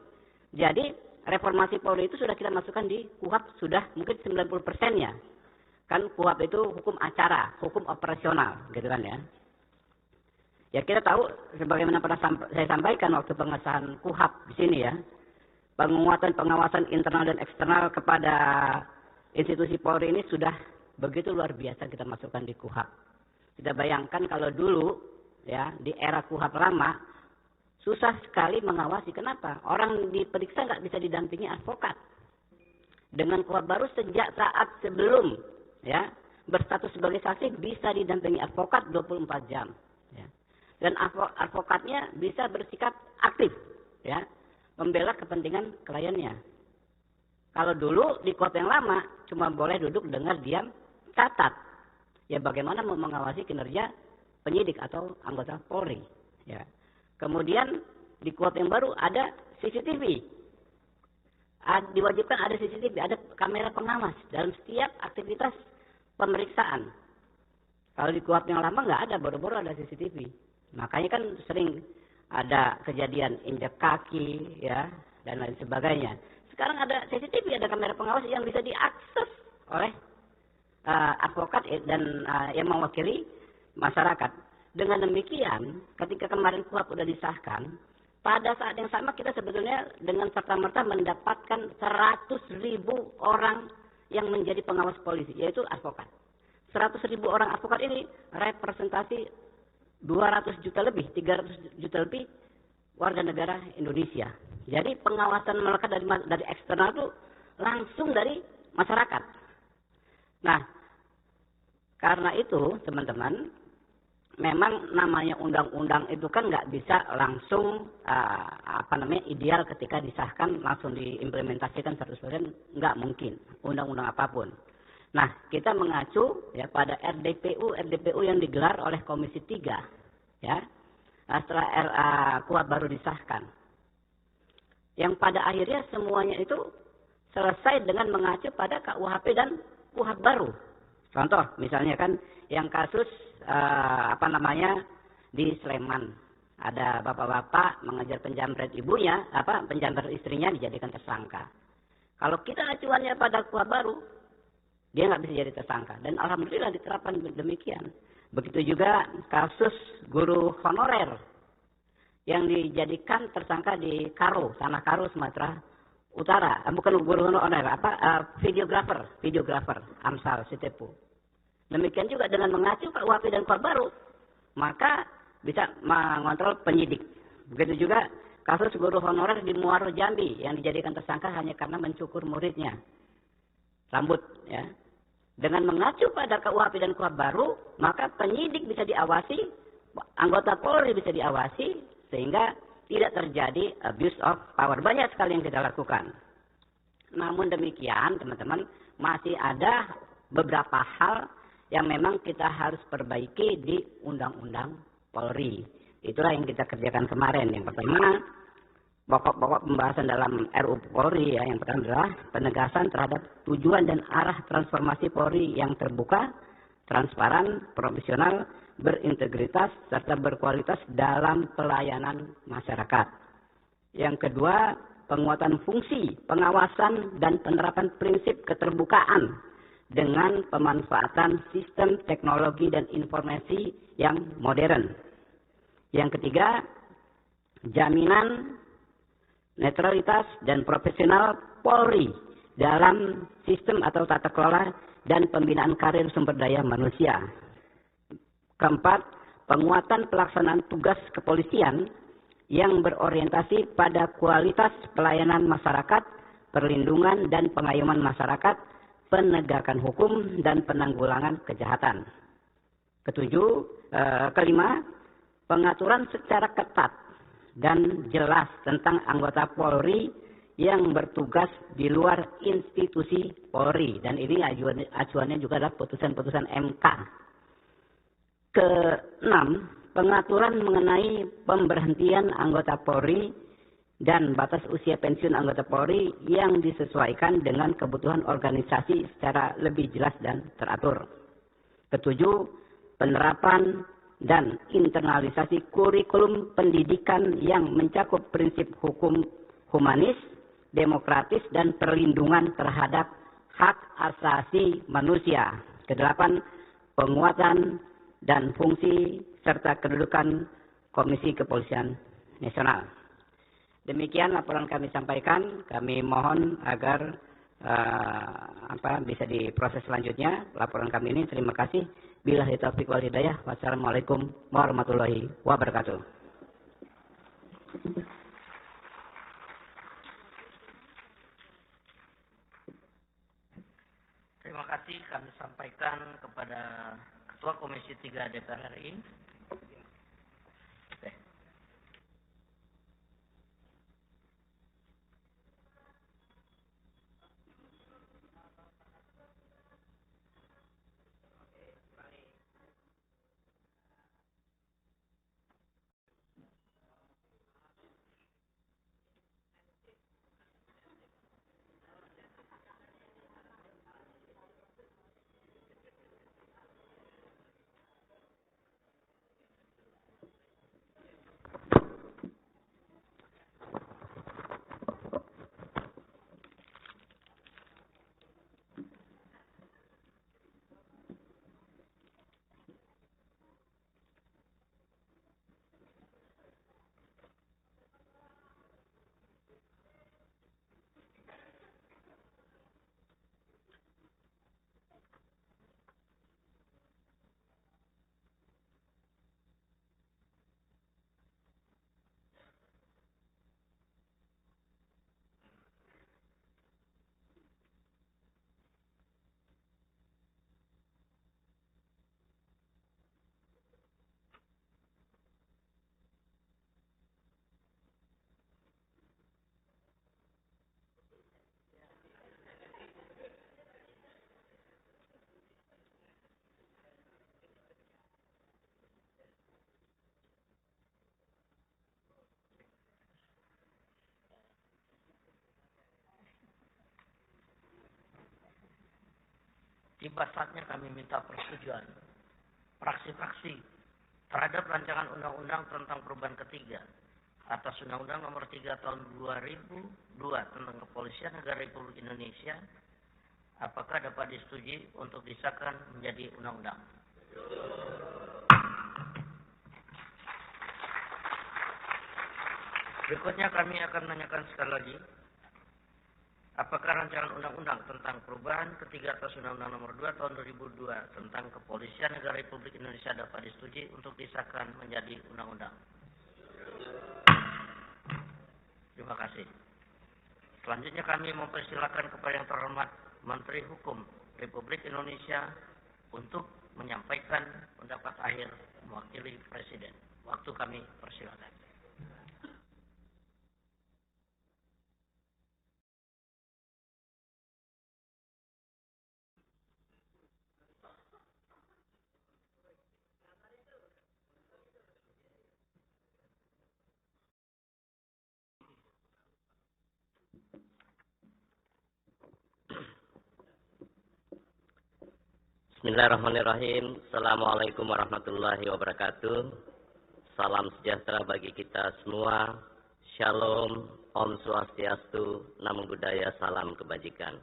Jadi reformasi Polri itu sudah kita masukkan di KUHAP sudah mungkin 90%-nya. Kan KUHAP itu hukum acara, hukum operasional, gitu kan ya. Ya kita tahu sebagaimana pernah saya sampaikan waktu pengesahan KUHAP di sini ya. Penguatan pengawasan internal dan eksternal kepada institusi Polri ini sudah begitu luar biasa kita masukkan di KUHAP. Kita bayangkan kalau dulu ya di era KUHAP lama susah sekali mengawasi. Kenapa? Orang diperiksa nggak bisa didampingi advokat. Dengan KUHAP baru sejak saat sebelum ya berstatus sebagai saksi bisa didampingi advokat 24 jam. Ya. Dan advokatnya bisa bersikap aktif ya. Membela kepentingan kliennya. Kalau dulu di KUHAP yang lama cuma boleh duduk dengar diam catat. Ya bagaimana mau mengawasi kinerja penyidik atau anggota Polri. Ya. Kemudian di KUHAP yang baru ada CCTV. Diwajibkan ada CCTV, ada kamera pengawas dalam setiap aktivitas pemeriksaan. Kalau di KUHAP yang lama nggak ada, baru-baru ada CCTV. Makanya kan sering ada kejadian injak kaki ya dan lain sebagainya. Sekarang ada CCTV, ada kamera pengawas yang bisa diakses oleh advokat dan yang mewakili masyarakat. Dengan demikian, ketika kemarin KUHAP sudah disahkan, pada saat yang sama kita sebetulnya dengan serta-merta mendapatkan 100.000 orang yang menjadi pengawas polisi, yaitu advokat. 100.000 orang advokat ini representasi 200 juta lebih, 300 juta lebih warga negara Indonesia. Jadi pengawasan melekat dari eksternal itu langsung dari masyarakat. Nah, karena itu teman-teman, memang namanya undang-undang itu kan nggak bisa langsung ideal ketika disahkan langsung diimplementasikan 100%, nggak mungkin undang-undang apapun. Nah, kita mengacu ya pada RDPU yang digelar oleh Komisi 3 ya. Setelah KUHAP baru disahkan. Yang pada akhirnya semuanya itu selesai dengan mengacu pada KUHP dan KUHAP baru. Contoh misalnya kan yang kasus di Sleman. Ada bapak-bapak mengejar penjamret ibunya, penjamret istrinya dijadikan tersangka. Kalau kita acuannya pada KUHAP baru, dia nggak bisa jadi tersangka. Dan alhamdulillah diterapkan demikian. Begitu juga kasus guru honorer yang dijadikan tersangka di Karo, Tanah Karo, Sumatera Utara. Bukan guru honorer, videografer, Amsal Sitepu. Demikian juga dengan mengacu KUHP dan KUHAP baru, maka bisa mengontrol penyidik. Begitu juga kasus guru honorer di Muaro Jambi yang dijadikan tersangka hanya karena mencukur muridnya rambut ya. Dengan mengacu pada KUHP dan KUHAP baru, maka penyidik bisa diawasi, anggota Polri bisa diawasi, sehingga tidak terjadi abuse of power. Banyak sekali yang kita lakukan. Namun demikian, teman-teman, masih ada beberapa hal yang memang kita harus perbaiki di Undang-Undang Polri. Itulah yang kita kerjakan kemarin. Yang pertama, pokok-pokok pembahasan dalam RUU Polri ya, yang pertama adalah penegasan terhadap tujuan dan arah transformasi Polri yang terbuka, transparan, profesional, berintegritas, serta berkualitas dalam pelayanan masyarakat. Yang kedua, penguatan fungsi, pengawasan, dan penerapan prinsip keterbukaan dengan pemanfaatan sistem teknologi dan informasi yang modern. Yang ketiga, jaminan netralitas dan profesional Polri dalam sistem atau tata kelola dan pembinaan karir sumber daya manusia. Keempat, penguatan pelaksanaan tugas kepolisian yang berorientasi pada kualitas pelayanan masyarakat, perlindungan dan pengayoman masyarakat, penegakan hukum dan penanggulangan kejahatan. Kelima, pengaturan secara ketat dan jelas tentang anggota Polri yang bertugas di luar institusi Polri. Dan ini acuannya juga adalah putusan-putusan MK. Keenam, pengaturan mengenai pemberhentian anggota Polri dan batas usia pensiun anggota Polri yang disesuaikan dengan kebutuhan organisasi secara lebih jelas dan teratur. Ketujuh, penerapan dan internalisasi kurikulum pendidikan yang mencakup prinsip hukum humanis, demokratis, dan perlindungan terhadap hak asasi manusia. Kedelapan, penguatan dan fungsi serta kedudukan Komisi Kepolisian Nasional. Demikian laporan kami sampaikan. Kami mohon agar bisa diproses selanjutnya laporan kami ini. Terima kasih. Billahi taufiq wal hidayah. Wassalamualaikum warahmatullahi wabarakatuh. Terima kasih kami sampaikan kepada Ketua Komisi 3 DPR RI. Tiba saatnya kami minta persetujuan fraksi-fraksi terhadap rancangan undang-undang tentang perubahan ketiga atas Undang-Undang Nomor 3 Tahun 2002 tentang Kepolisian Negara Republik Indonesia. Apakah dapat disetujui untuk disahkan menjadi undang-undang? Berikutnya kami akan menanyakan sekali lagi, apakah rancangan undang-undang tentang perubahan ketiga atas Undang-Undang Nomor 2 Tahun 2002 tentang Kepolisian Negara Republik Indonesia dapat disetujui untuk disahkan menjadi undang-undang? Terima kasih. Selanjutnya kami mempersilakan kepada yang terhormat Menteri Hukum Republik Indonesia untuk menyampaikan pendapat akhir mewakili Presiden. Waktu kami persilakan. Bismillahirrahmanirrahim. Assalamualaikum warahmatullahi wabarakatuh. Salam sejahtera bagi kita semua. Shalom, Om Swastiastu, Namo Buddhaya, salam kebajikan.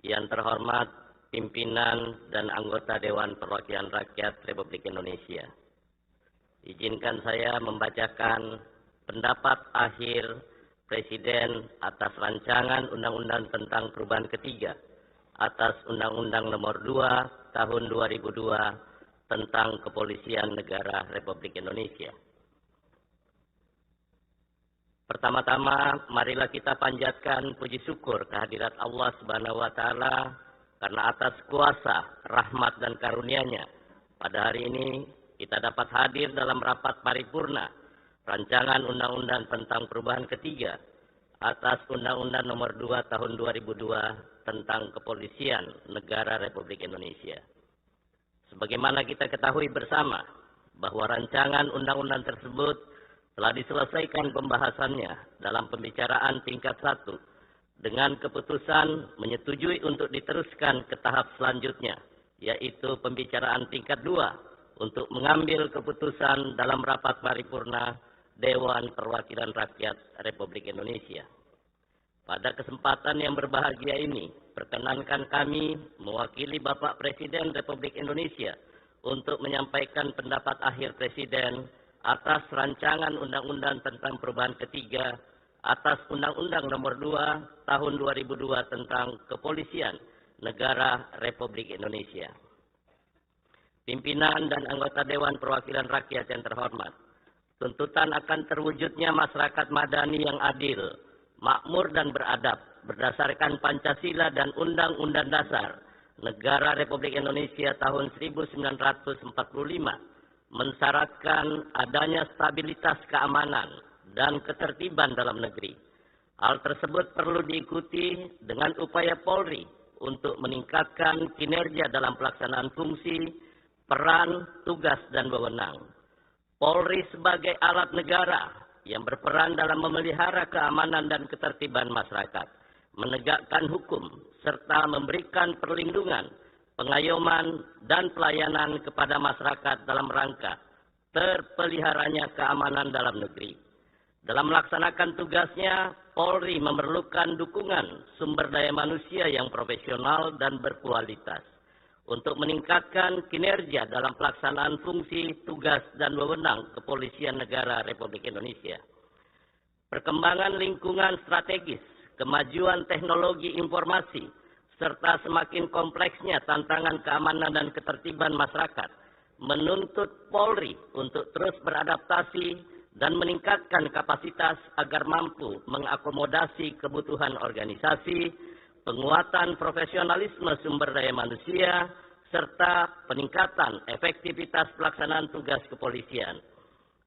Yang terhormat pimpinan dan anggota Dewan Perwakilan Rakyat Republik Indonesia. Izinkan saya membacakan pendapat akhir Presiden atas rancangan undang-undang tentang perubahan ketiga atas Undang-Undang Nomor 2 Tahun 2002 tentang Kepolisian Negara Republik Indonesia. Pertama-tama, marilah kita panjatkan puji syukur kehadirat Allah Subhanahu wa Ta'ala karena atas kuasa, rahmat, dan karunia-Nya pada hari ini kita dapat hadir dalam rapat paripurna Rancangan Undang-Undang tentang Perubahan Ketiga atas Undang-Undang Nomor 2 Tahun 2002 tentang Kepolisian Negara Republik Indonesia. Sebagaimana kita ketahui bersama bahwa rancangan undang-undang tersebut telah diselesaikan pembahasannya dalam pembicaraan tingkat 1 dengan keputusan menyetujui untuk diteruskan ke tahap selanjutnya, yaitu pembicaraan tingkat 2 untuk mengambil keputusan dalam rapat paripurna Dewan Perwakilan Rakyat Republik Indonesia. Pada kesempatan yang berbahagia ini, perkenankan kami mewakili Bapak Presiden Republik Indonesia untuk menyampaikan pendapat akhir Presiden atas rancangan Undang-Undang tentang Perubahan Ketiga atas Undang-Undang Nomor 2 Tahun 2002 tentang Kepolisian Negara Republik Indonesia. Pimpinan dan anggota Dewan Perwakilan Rakyat yang terhormat, tuntutan akan terwujudnya masyarakat madani yang adil, makmur dan beradab berdasarkan Pancasila dan Undang-Undang Dasar Negara Republik Indonesia tahun 1945 mensyaratkan adanya stabilitas keamanan dan ketertiban dalam negeri. Hal tersebut perlu diikuti dengan upaya Polri untuk meningkatkan kinerja dalam pelaksanaan fungsi, peran, tugas, dan wewenang. Polri sebagai alat negara yang berperan dalam memelihara keamanan dan ketertiban masyarakat, menegakkan hukum, serta memberikan perlindungan, pengayoman, dan pelayanan kepada masyarakat dalam rangka terpeliharanya keamanan dalam negeri. Dalam melaksanakan tugasnya, Polri memerlukan dukungan sumber daya manusia yang profesional dan berkualitas untuk meningkatkan kinerja dalam pelaksanaan fungsi, tugas, dan wewenang Kepolisian Negara Republik Indonesia. Perkembangan lingkungan strategis, kemajuan teknologi informasi, serta semakin kompleksnya tantangan keamanan dan ketertiban masyarakat menuntut Polri untuk terus beradaptasi dan meningkatkan kapasitas agar mampu mengakomodasi kebutuhan organisasi, penguatan profesionalisme sumber daya manusia, serta peningkatan efektivitas pelaksanaan tugas kepolisian.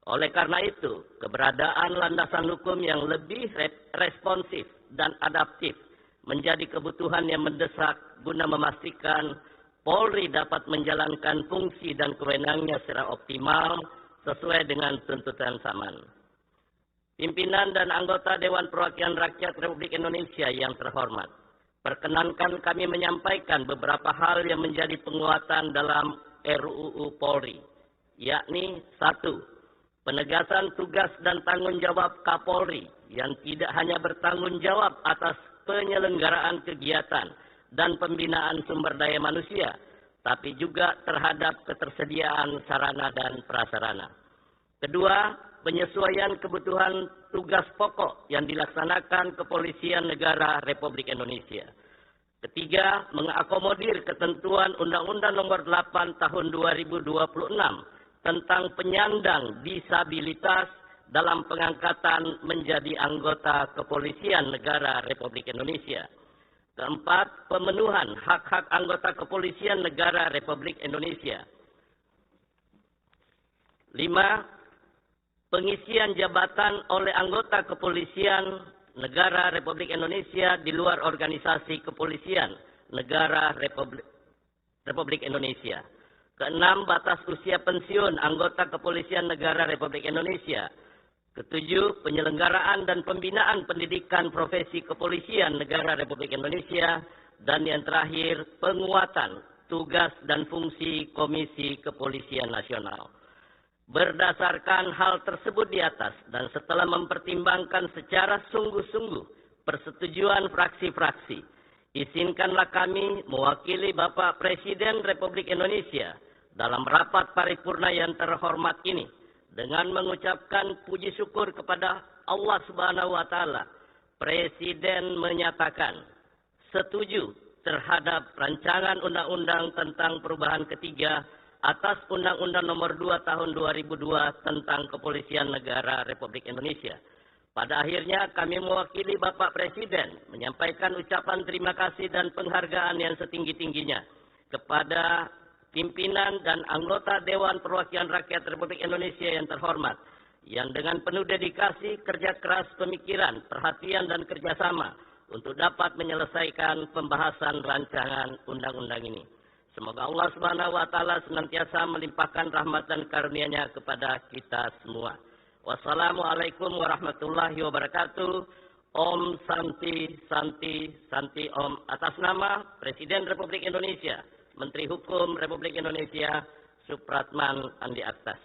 Oleh karena itu, keberadaan landasan hukum yang lebih responsif dan adaptif menjadi kebutuhan yang mendesak guna memastikan Polri dapat menjalankan fungsi dan kewenangannya secara optimal sesuai dengan tuntutan zaman. Pimpinan dan anggota Dewan Perwakilan Rakyat Republik Indonesia yang terhormat, perkenankan kami menyampaikan beberapa hal yang menjadi penguatan dalam RUU Polri, yakni 1. Penegasan tugas dan tanggung jawab Kapolri yang tidak hanya bertanggung jawab atas penyelenggaraan kegiatan dan pembinaan sumber daya manusia, tapi juga terhadap ketersediaan sarana dan prasarana. Kedua, penyesuaian kebutuhan tugas pokok yang dilaksanakan Kepolisian Negara Republik Indonesia. Ketiga, mengakomodir ketentuan Undang-Undang Nomor 8 Tahun 2026 tentang penyandang disabilitas dalam pengangkatan menjadi anggota Kepolisian Negara Republik Indonesia. Keempat, pemenuhan hak-hak anggota Kepolisian Negara Republik Indonesia. 5. Pengisian jabatan oleh anggota Kepolisian Negara Republik Indonesia di luar organisasi Kepolisian Negara Republik Indonesia. Keenam, batas usia pensiun anggota Kepolisian Negara Republik Indonesia. Ketujuh, penyelenggaraan dan pembinaan pendidikan profesi Kepolisian Negara Republik Indonesia. Dan yang terakhir, penguatan tugas dan fungsi Komisi Kepolisian Nasional. Berdasarkan hal tersebut di atas dan setelah mempertimbangkan secara sungguh-sungguh persetujuan fraksi-fraksi, izinkanlah kami mewakili Bapak Presiden Republik Indonesia dalam rapat paripurna yang terhormat ini dengan mengucapkan puji syukur kepada Allah Subhanahu wa taala. Presiden menyatakan setuju terhadap rancangan undang-undang tentang perubahan ketiga atas Undang-Undang Nomor 2 Tahun 2002 tentang Kepolisian Negara Republik Indonesia. Pada akhirnya kami mewakili Bapak Presiden menyampaikan ucapan terima kasih dan penghargaan yang setinggi-tingginya kepada pimpinan dan anggota Dewan Perwakilan Rakyat Republik Indonesia yang terhormat yang dengan penuh dedikasi, kerja keras, pemikiran, perhatian, dan kerjasama untuk dapat menyelesaikan pembahasan rancangan undang-undang ini. Semoga Allah Subhanahu wa Ta'ala senantiasa melimpahkan rahmat dan karunia-Nya kepada kita semua. Wassalamualaikum warahmatullahi wabarakatuh. Om Santi Santi Santi Om. Atas nama Presiden Republik Indonesia, Menteri Hukum Republik Indonesia, Supratman Andi Aktas.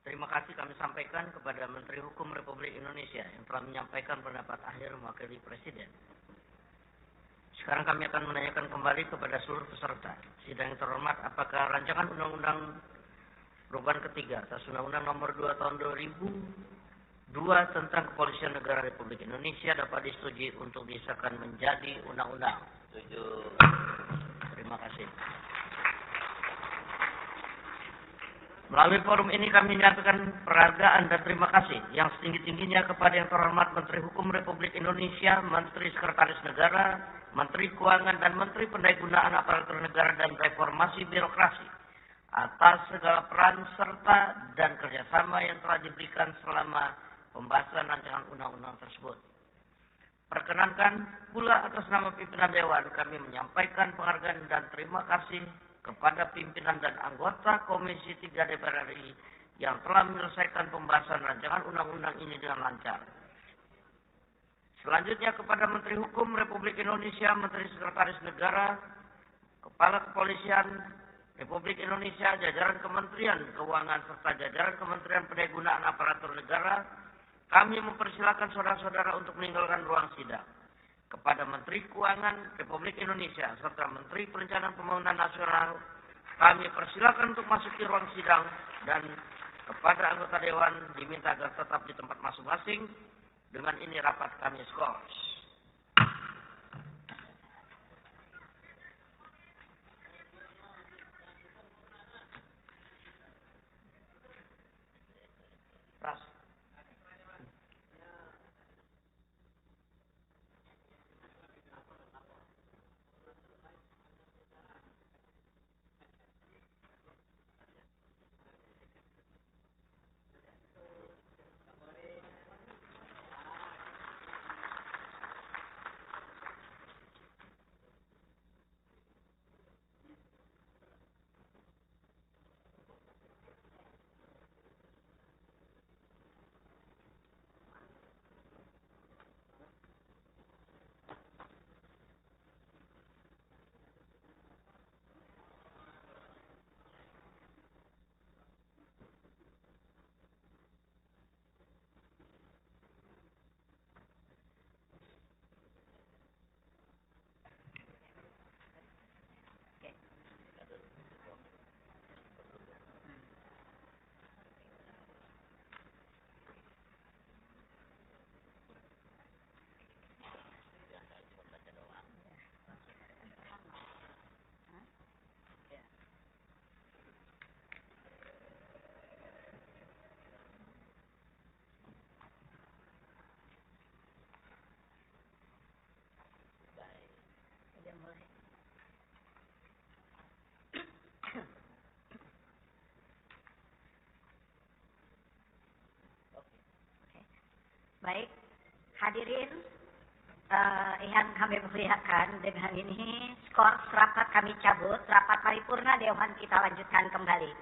Terima kasih kami sampaikan kepada Menteri Hukum Republik Indonesia yang telah menyampaikan pendapat akhir mewakili Presiden. Sekarang kami akan menanyakan kembali kepada seluruh peserta. Sidang yang terhormat, apakah rancangan undang-undang perubahan ketiga atas Undang-Undang Nomor 2 Tahun 2002 tentang Kepolisian Negara Republik Indonesia dapat disetujui untuk disahkan menjadi undang-undang? Setuju. Terima kasih. Melalui forum ini kami menyatakan penghargaan dan terima kasih yang setinggi-tingginya kepada yang terhormat Menteri Hukum Republik Indonesia, Menteri Sekretaris Negara, Menteri Keuangan, dan Menteri Pendaya-gunaan Aparatur Negara dan Reformasi Birokrasi atas segala peran serta dan kerjasama yang telah diberikan selama pembahasan rancangan undang-undang tersebut. Perkenankan pula atas nama pimpinan Dewan kami menyampaikan penghargaan dan terima kasih kepada pimpinan dan anggota Komisi 3 DPR RI yang telah menyelesaikan pembahasan rancangan undang-undang ini dengan lancar. Selanjutnya kepada Menteri Hukum Republik Indonesia, Menteri Sekretaris Negara, Kepala Kepolisian Republik Indonesia, jajaran Kementerian Keuangan, serta jajaran Kementerian Pendaya-gunaan Aparatur Negara, kami mempersilakan saudara-saudara untuk meninggalkan ruang sidang. Kepada Menteri Keuangan Republik Indonesia serta Menteri Perencanaan Pembangunan Nasional, kami persilakan untuk masuk ke ruang sidang, dan kepada anggota Dewan diminta agar tetap di tempat masing-masing. Dengan ini rapat kami skors. Baik, hadirin yang kami muliakan, dengan ini skor rapat kami cabut, rapat paripurna Dewan kita lanjutkan kembali.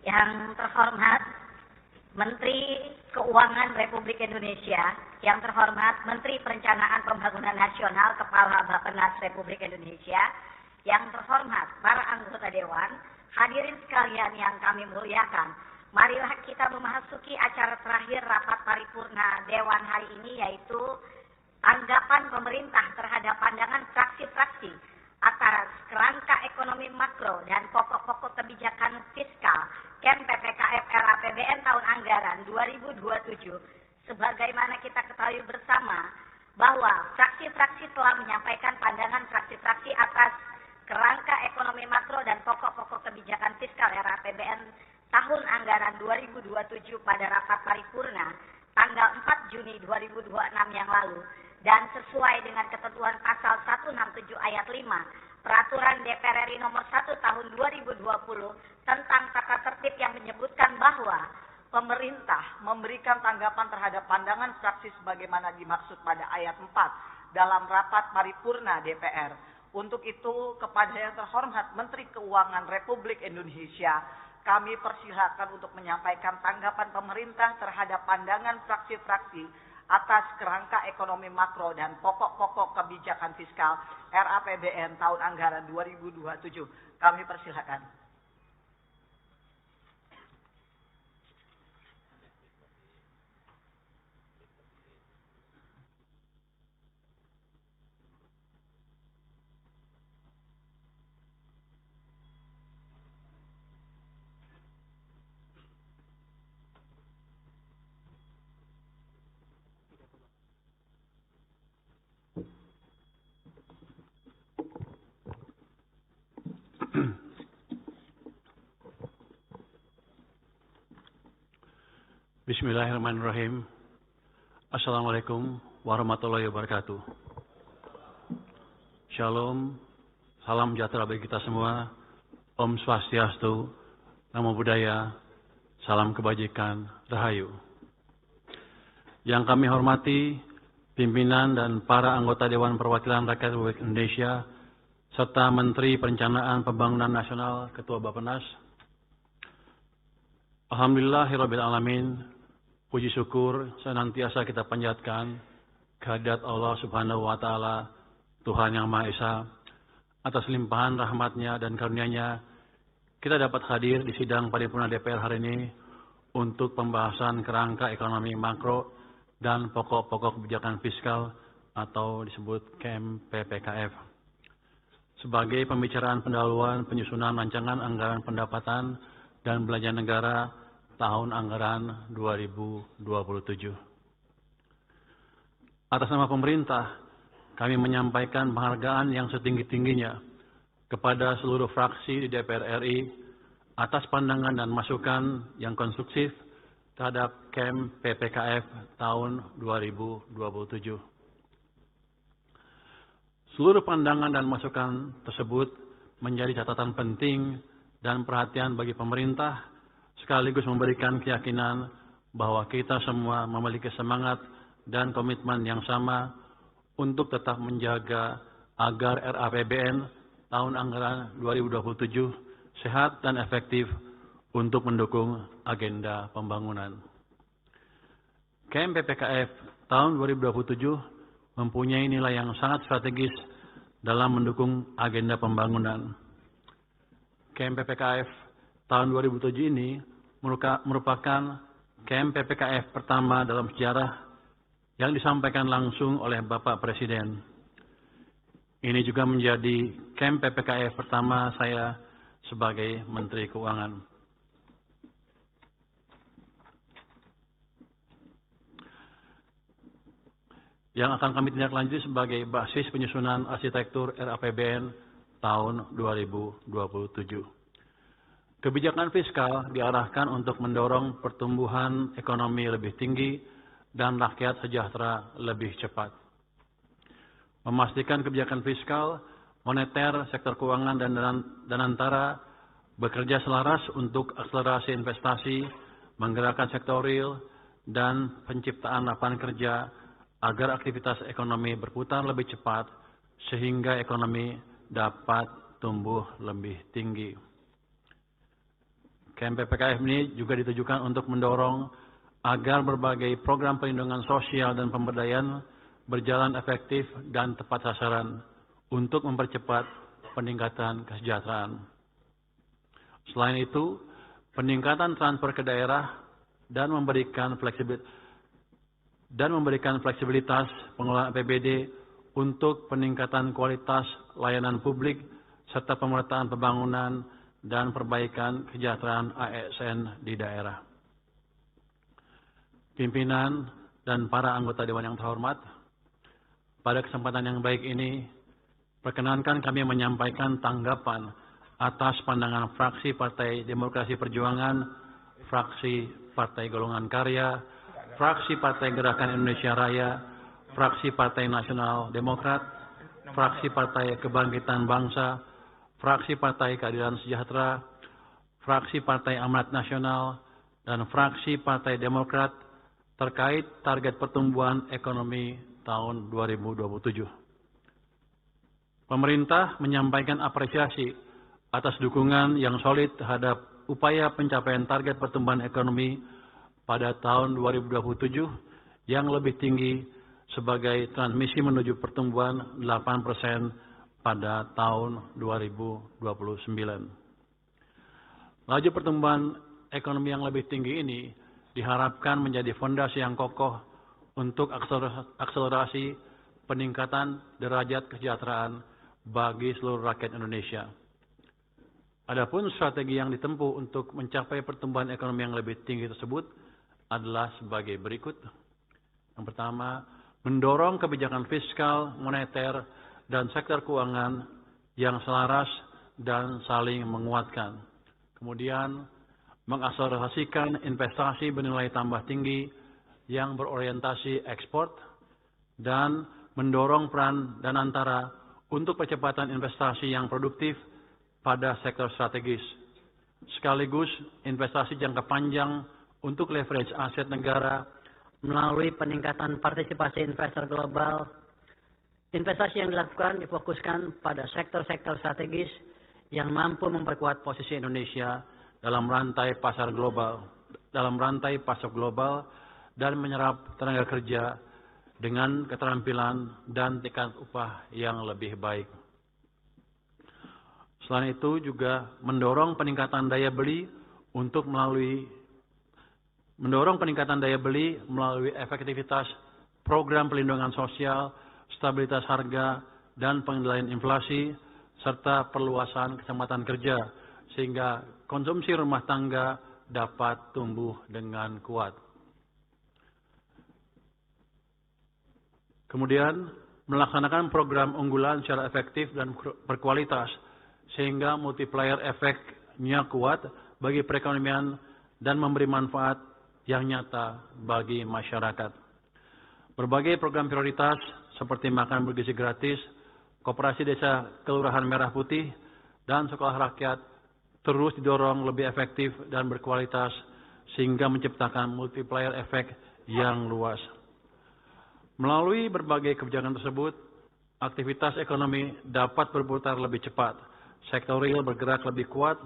Yang terhormat Menteri Keuangan Republik Indonesia, yang terhormat Menteri Perencanaan Pembangunan Nasional, Kepala Bappenas Republik Indonesia, yang terhormat para anggota Dewan, hadirin sekalian yang kami muliakan, Marilah kita memasuki acara terakhir rapat paripurna Dewan hari ini, yaitu tanggapan pemerintah terhadap pandangan fraksi-fraksi atas kerangka ekonomi makro dan pokok-pokok kebijakan fiskal KEM PPKF RAPBN tahun anggaran 2027. Sebagaimana kita ketahui bersama bahwa fraksi-fraksi telah menyampaikan pandangan fraksi-fraksi atas kerangka ekonomi makro dan pokok-pokok kebijakan fiskal RAPBN tahun anggaran 2027 pada rapat paripurna tanggal 4 Juni 2026 yang lalu, dan sesuai dengan ketentuan pasal 167 ayat 5 Peraturan DPR RI nomor 1 tahun 2020 tentang tata tertib yang menyebutkan bahwa pemerintah memberikan tanggapan terhadap pandangan fraksi sebagaimana dimaksud pada ayat 4 dalam rapat paripurna DPR. Untuk itu, kepada yang terhormat Menteri Keuangan Republik Indonesia, kami persilakan untuk menyampaikan tanggapan pemerintah terhadap pandangan fraksi-fraksi atas kerangka ekonomi makro dan pokok-pokok kebijakan fiskal RAPBN tahun anggaran 2027. Kami persilakan. Bismillahirrahmanirrahim. Assalamualaikum warahmatullahi wabarakatuh. Shalom, salam sejahtera bagi kita semua. Om Swastiastu, Namo Buddhaya, salam kebajikan, Rahayu. Yang kami hormati, pimpinan dan para anggota Dewan Perwakilan Rakyat Republik Indonesia, serta Menteri Perencanaan Pembangunan Nasional, Ketua Bappenas. Alhamdulillahirabbil alamin. Puji syukur senantiasa kita panjatkan kehadirat Allah Subhanahu wa Ta'ala, Tuhan Yang Maha Esa, atas limpahan rahmatnya dan karunia-Nya. Kita dapat hadir di sidang paripurna DPR hari ini untuk pembahasan kerangka ekonomi makro dan pokok-pokok kebijakan fiskal atau disebut KEM PPKF. Sebagai pembicaraan pendahuluan penyusunan rancangan anggaran pendapatan dan belanja negara tahun anggaran 2027. Atas nama pemerintah, kami menyampaikan penghargaan yang setinggi-tingginya kepada seluruh fraksi di DPR RI atas pandangan dan masukan yang konstruktif terhadap KEM PPKF tahun 2027. Seluruh pandangan dan masukan tersebut menjadi catatan penting dan perhatian bagi pemerintah, sekaligus memberikan keyakinan bahwa kita semua memiliki semangat dan komitmen yang sama untuk tetap menjaga agar RAPBN tahun anggaran 2027 sehat dan efektif untuk mendukung agenda pembangunan. KEM PPKF tahun 2027 mempunyai nilai yang sangat strategis dalam mendukung agenda pembangunan. KEM PPKF tahun 2007 ini merupakan KEM PPKF pertama dalam sejarah yang disampaikan langsung oleh Bapak Presiden. Ini juga menjadi KEM PPKF pertama saya sebagai Menteri Keuangan. Yang akan kami tindak lanjut sebagai basis penyusunan arsitektur RAPBN tahun 2027. Kebijakan fiskal diarahkan untuk mendorong pertumbuhan ekonomi lebih tinggi dan rakyat sejahtera lebih cepat. Memastikan kebijakan fiskal, moneter, sektor keuangan, dan antara bekerja selaras untuk akselerasi investasi, menggerakkan sektor real, dan penciptaan lapangan kerja agar aktivitas ekonomi berputar lebih cepat sehingga ekonomi dapat tumbuh lebih tinggi. KEM PPKF ini juga ditujukan untuk mendorong agar berbagai program perlindungan sosial dan pemberdayaan berjalan efektif dan tepat sasaran untuk mempercepat peningkatan kesejahteraan. Selain itu, peningkatan transfer ke daerah dan memberikan fleksibilitas pengelolaan APBD untuk peningkatan kualitas layanan publik serta pemerataan pembangunan dan perbaikan kesejahteraan ASN di daerah. Pimpinan dan para anggota Dewan yang terhormat, pada kesempatan yang baik ini, perkenankan kami menyampaikan tanggapan atas pandangan fraksi Partai Demokrasi Perjuangan, fraksi Partai Golongan Karya, fraksi Partai Gerakan Indonesia Raya, fraksi Partai Nasional Demokrat, fraksi Partai Kebangkitan Bangsa, fraksi Partai Keadilan Sejahtera, fraksi Partai Amanat Nasional, dan fraksi Partai Demokrat terkait target pertumbuhan ekonomi tahun 2027. Pemerintah menyampaikan apresiasi atas dukungan yang solid terhadap upaya pencapaian target pertumbuhan ekonomi pada tahun 2027 yang lebih tinggi sebagai transmisi menuju pertumbuhan 8% pada tahun 2029. Laju pertumbuhan ekonomi yang lebih tinggi ini diharapkan menjadi fondasi yang kokoh untuk akselerasi peningkatan derajat kesejahteraan bagi seluruh rakyat Indonesia. Adapun strategi yang ditempuh untuk mencapai pertumbuhan ekonomi yang lebih tinggi tersebut adalah sebagai berikut. Yang pertama, mendorong kebijakan fiskal, moneter, dan sektor keuangan yang selaras dan saling menguatkan. Kemudian, mengakselerasikan investasi bernilai tambah tinggi yang berorientasi ekspor dan mendorong peran dan antara untuk percepatan investasi yang produktif pada sektor strategis, sekaligus investasi jangka panjang untuk leverage aset negara melalui peningkatan partisipasi investor global. Investasi yang dilakukan difokuskan pada sektor-sektor strategis yang mampu memperkuat posisi Indonesia dalam rantai pasar global, dan menyerap tenaga kerja dengan keterampilan dan tingkat upah yang lebih baik. Selain itu juga mendorong peningkatan daya beli melalui efektivitas program pelindungan sosial, stabilitas harga, dan pengendalian inflasi, serta perluasan kesempatan kerja, sehingga konsumsi rumah tangga dapat tumbuh dengan kuat. Kemudian, melaksanakan program unggulan secara efektif dan berkualitas, sehingga multiplier efeknya kuat bagi perekonomian dan memberi manfaat yang nyata bagi masyarakat. Berbagai program prioritas seperti makan bergizi gratis, koperasi desa Kelurahan Merah Putih, dan sekolah rakyat terus didorong lebih efektif dan berkualitas sehingga menciptakan multiplier efek yang luas. Melalui berbagai kebijakan tersebut, aktivitas ekonomi dapat berputar lebih cepat, sektor real bergerak lebih kuat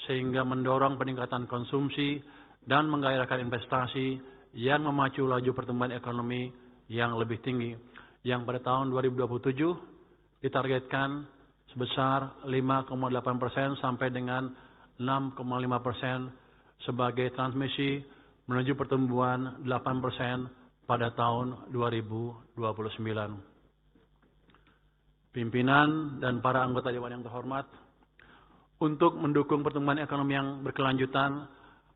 sehingga mendorong peningkatan konsumsi dan menggairahkan investasi yang memacu laju pertumbuhan ekonomi yang lebih tinggi, yang pada tahun 2027 ditargetkan sebesar 5,8% sampai dengan 6,5% sebagai transmisi menuju pertumbuhan 8% pada tahun 2029. Pimpinan dan para anggota Dewan yang terhormat, untuk mendukung pertumbuhan ekonomi yang berkelanjutan,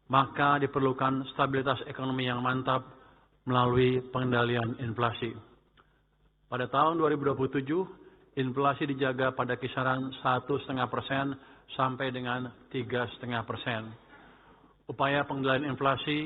maka diperlukan stabilitas ekonomi yang mantap melalui pengendalian inflasi. Pada tahun 2027, inflasi dijaga pada kisaran 1,5% sampai dengan 3,5%. Upaya pengendalian inflasi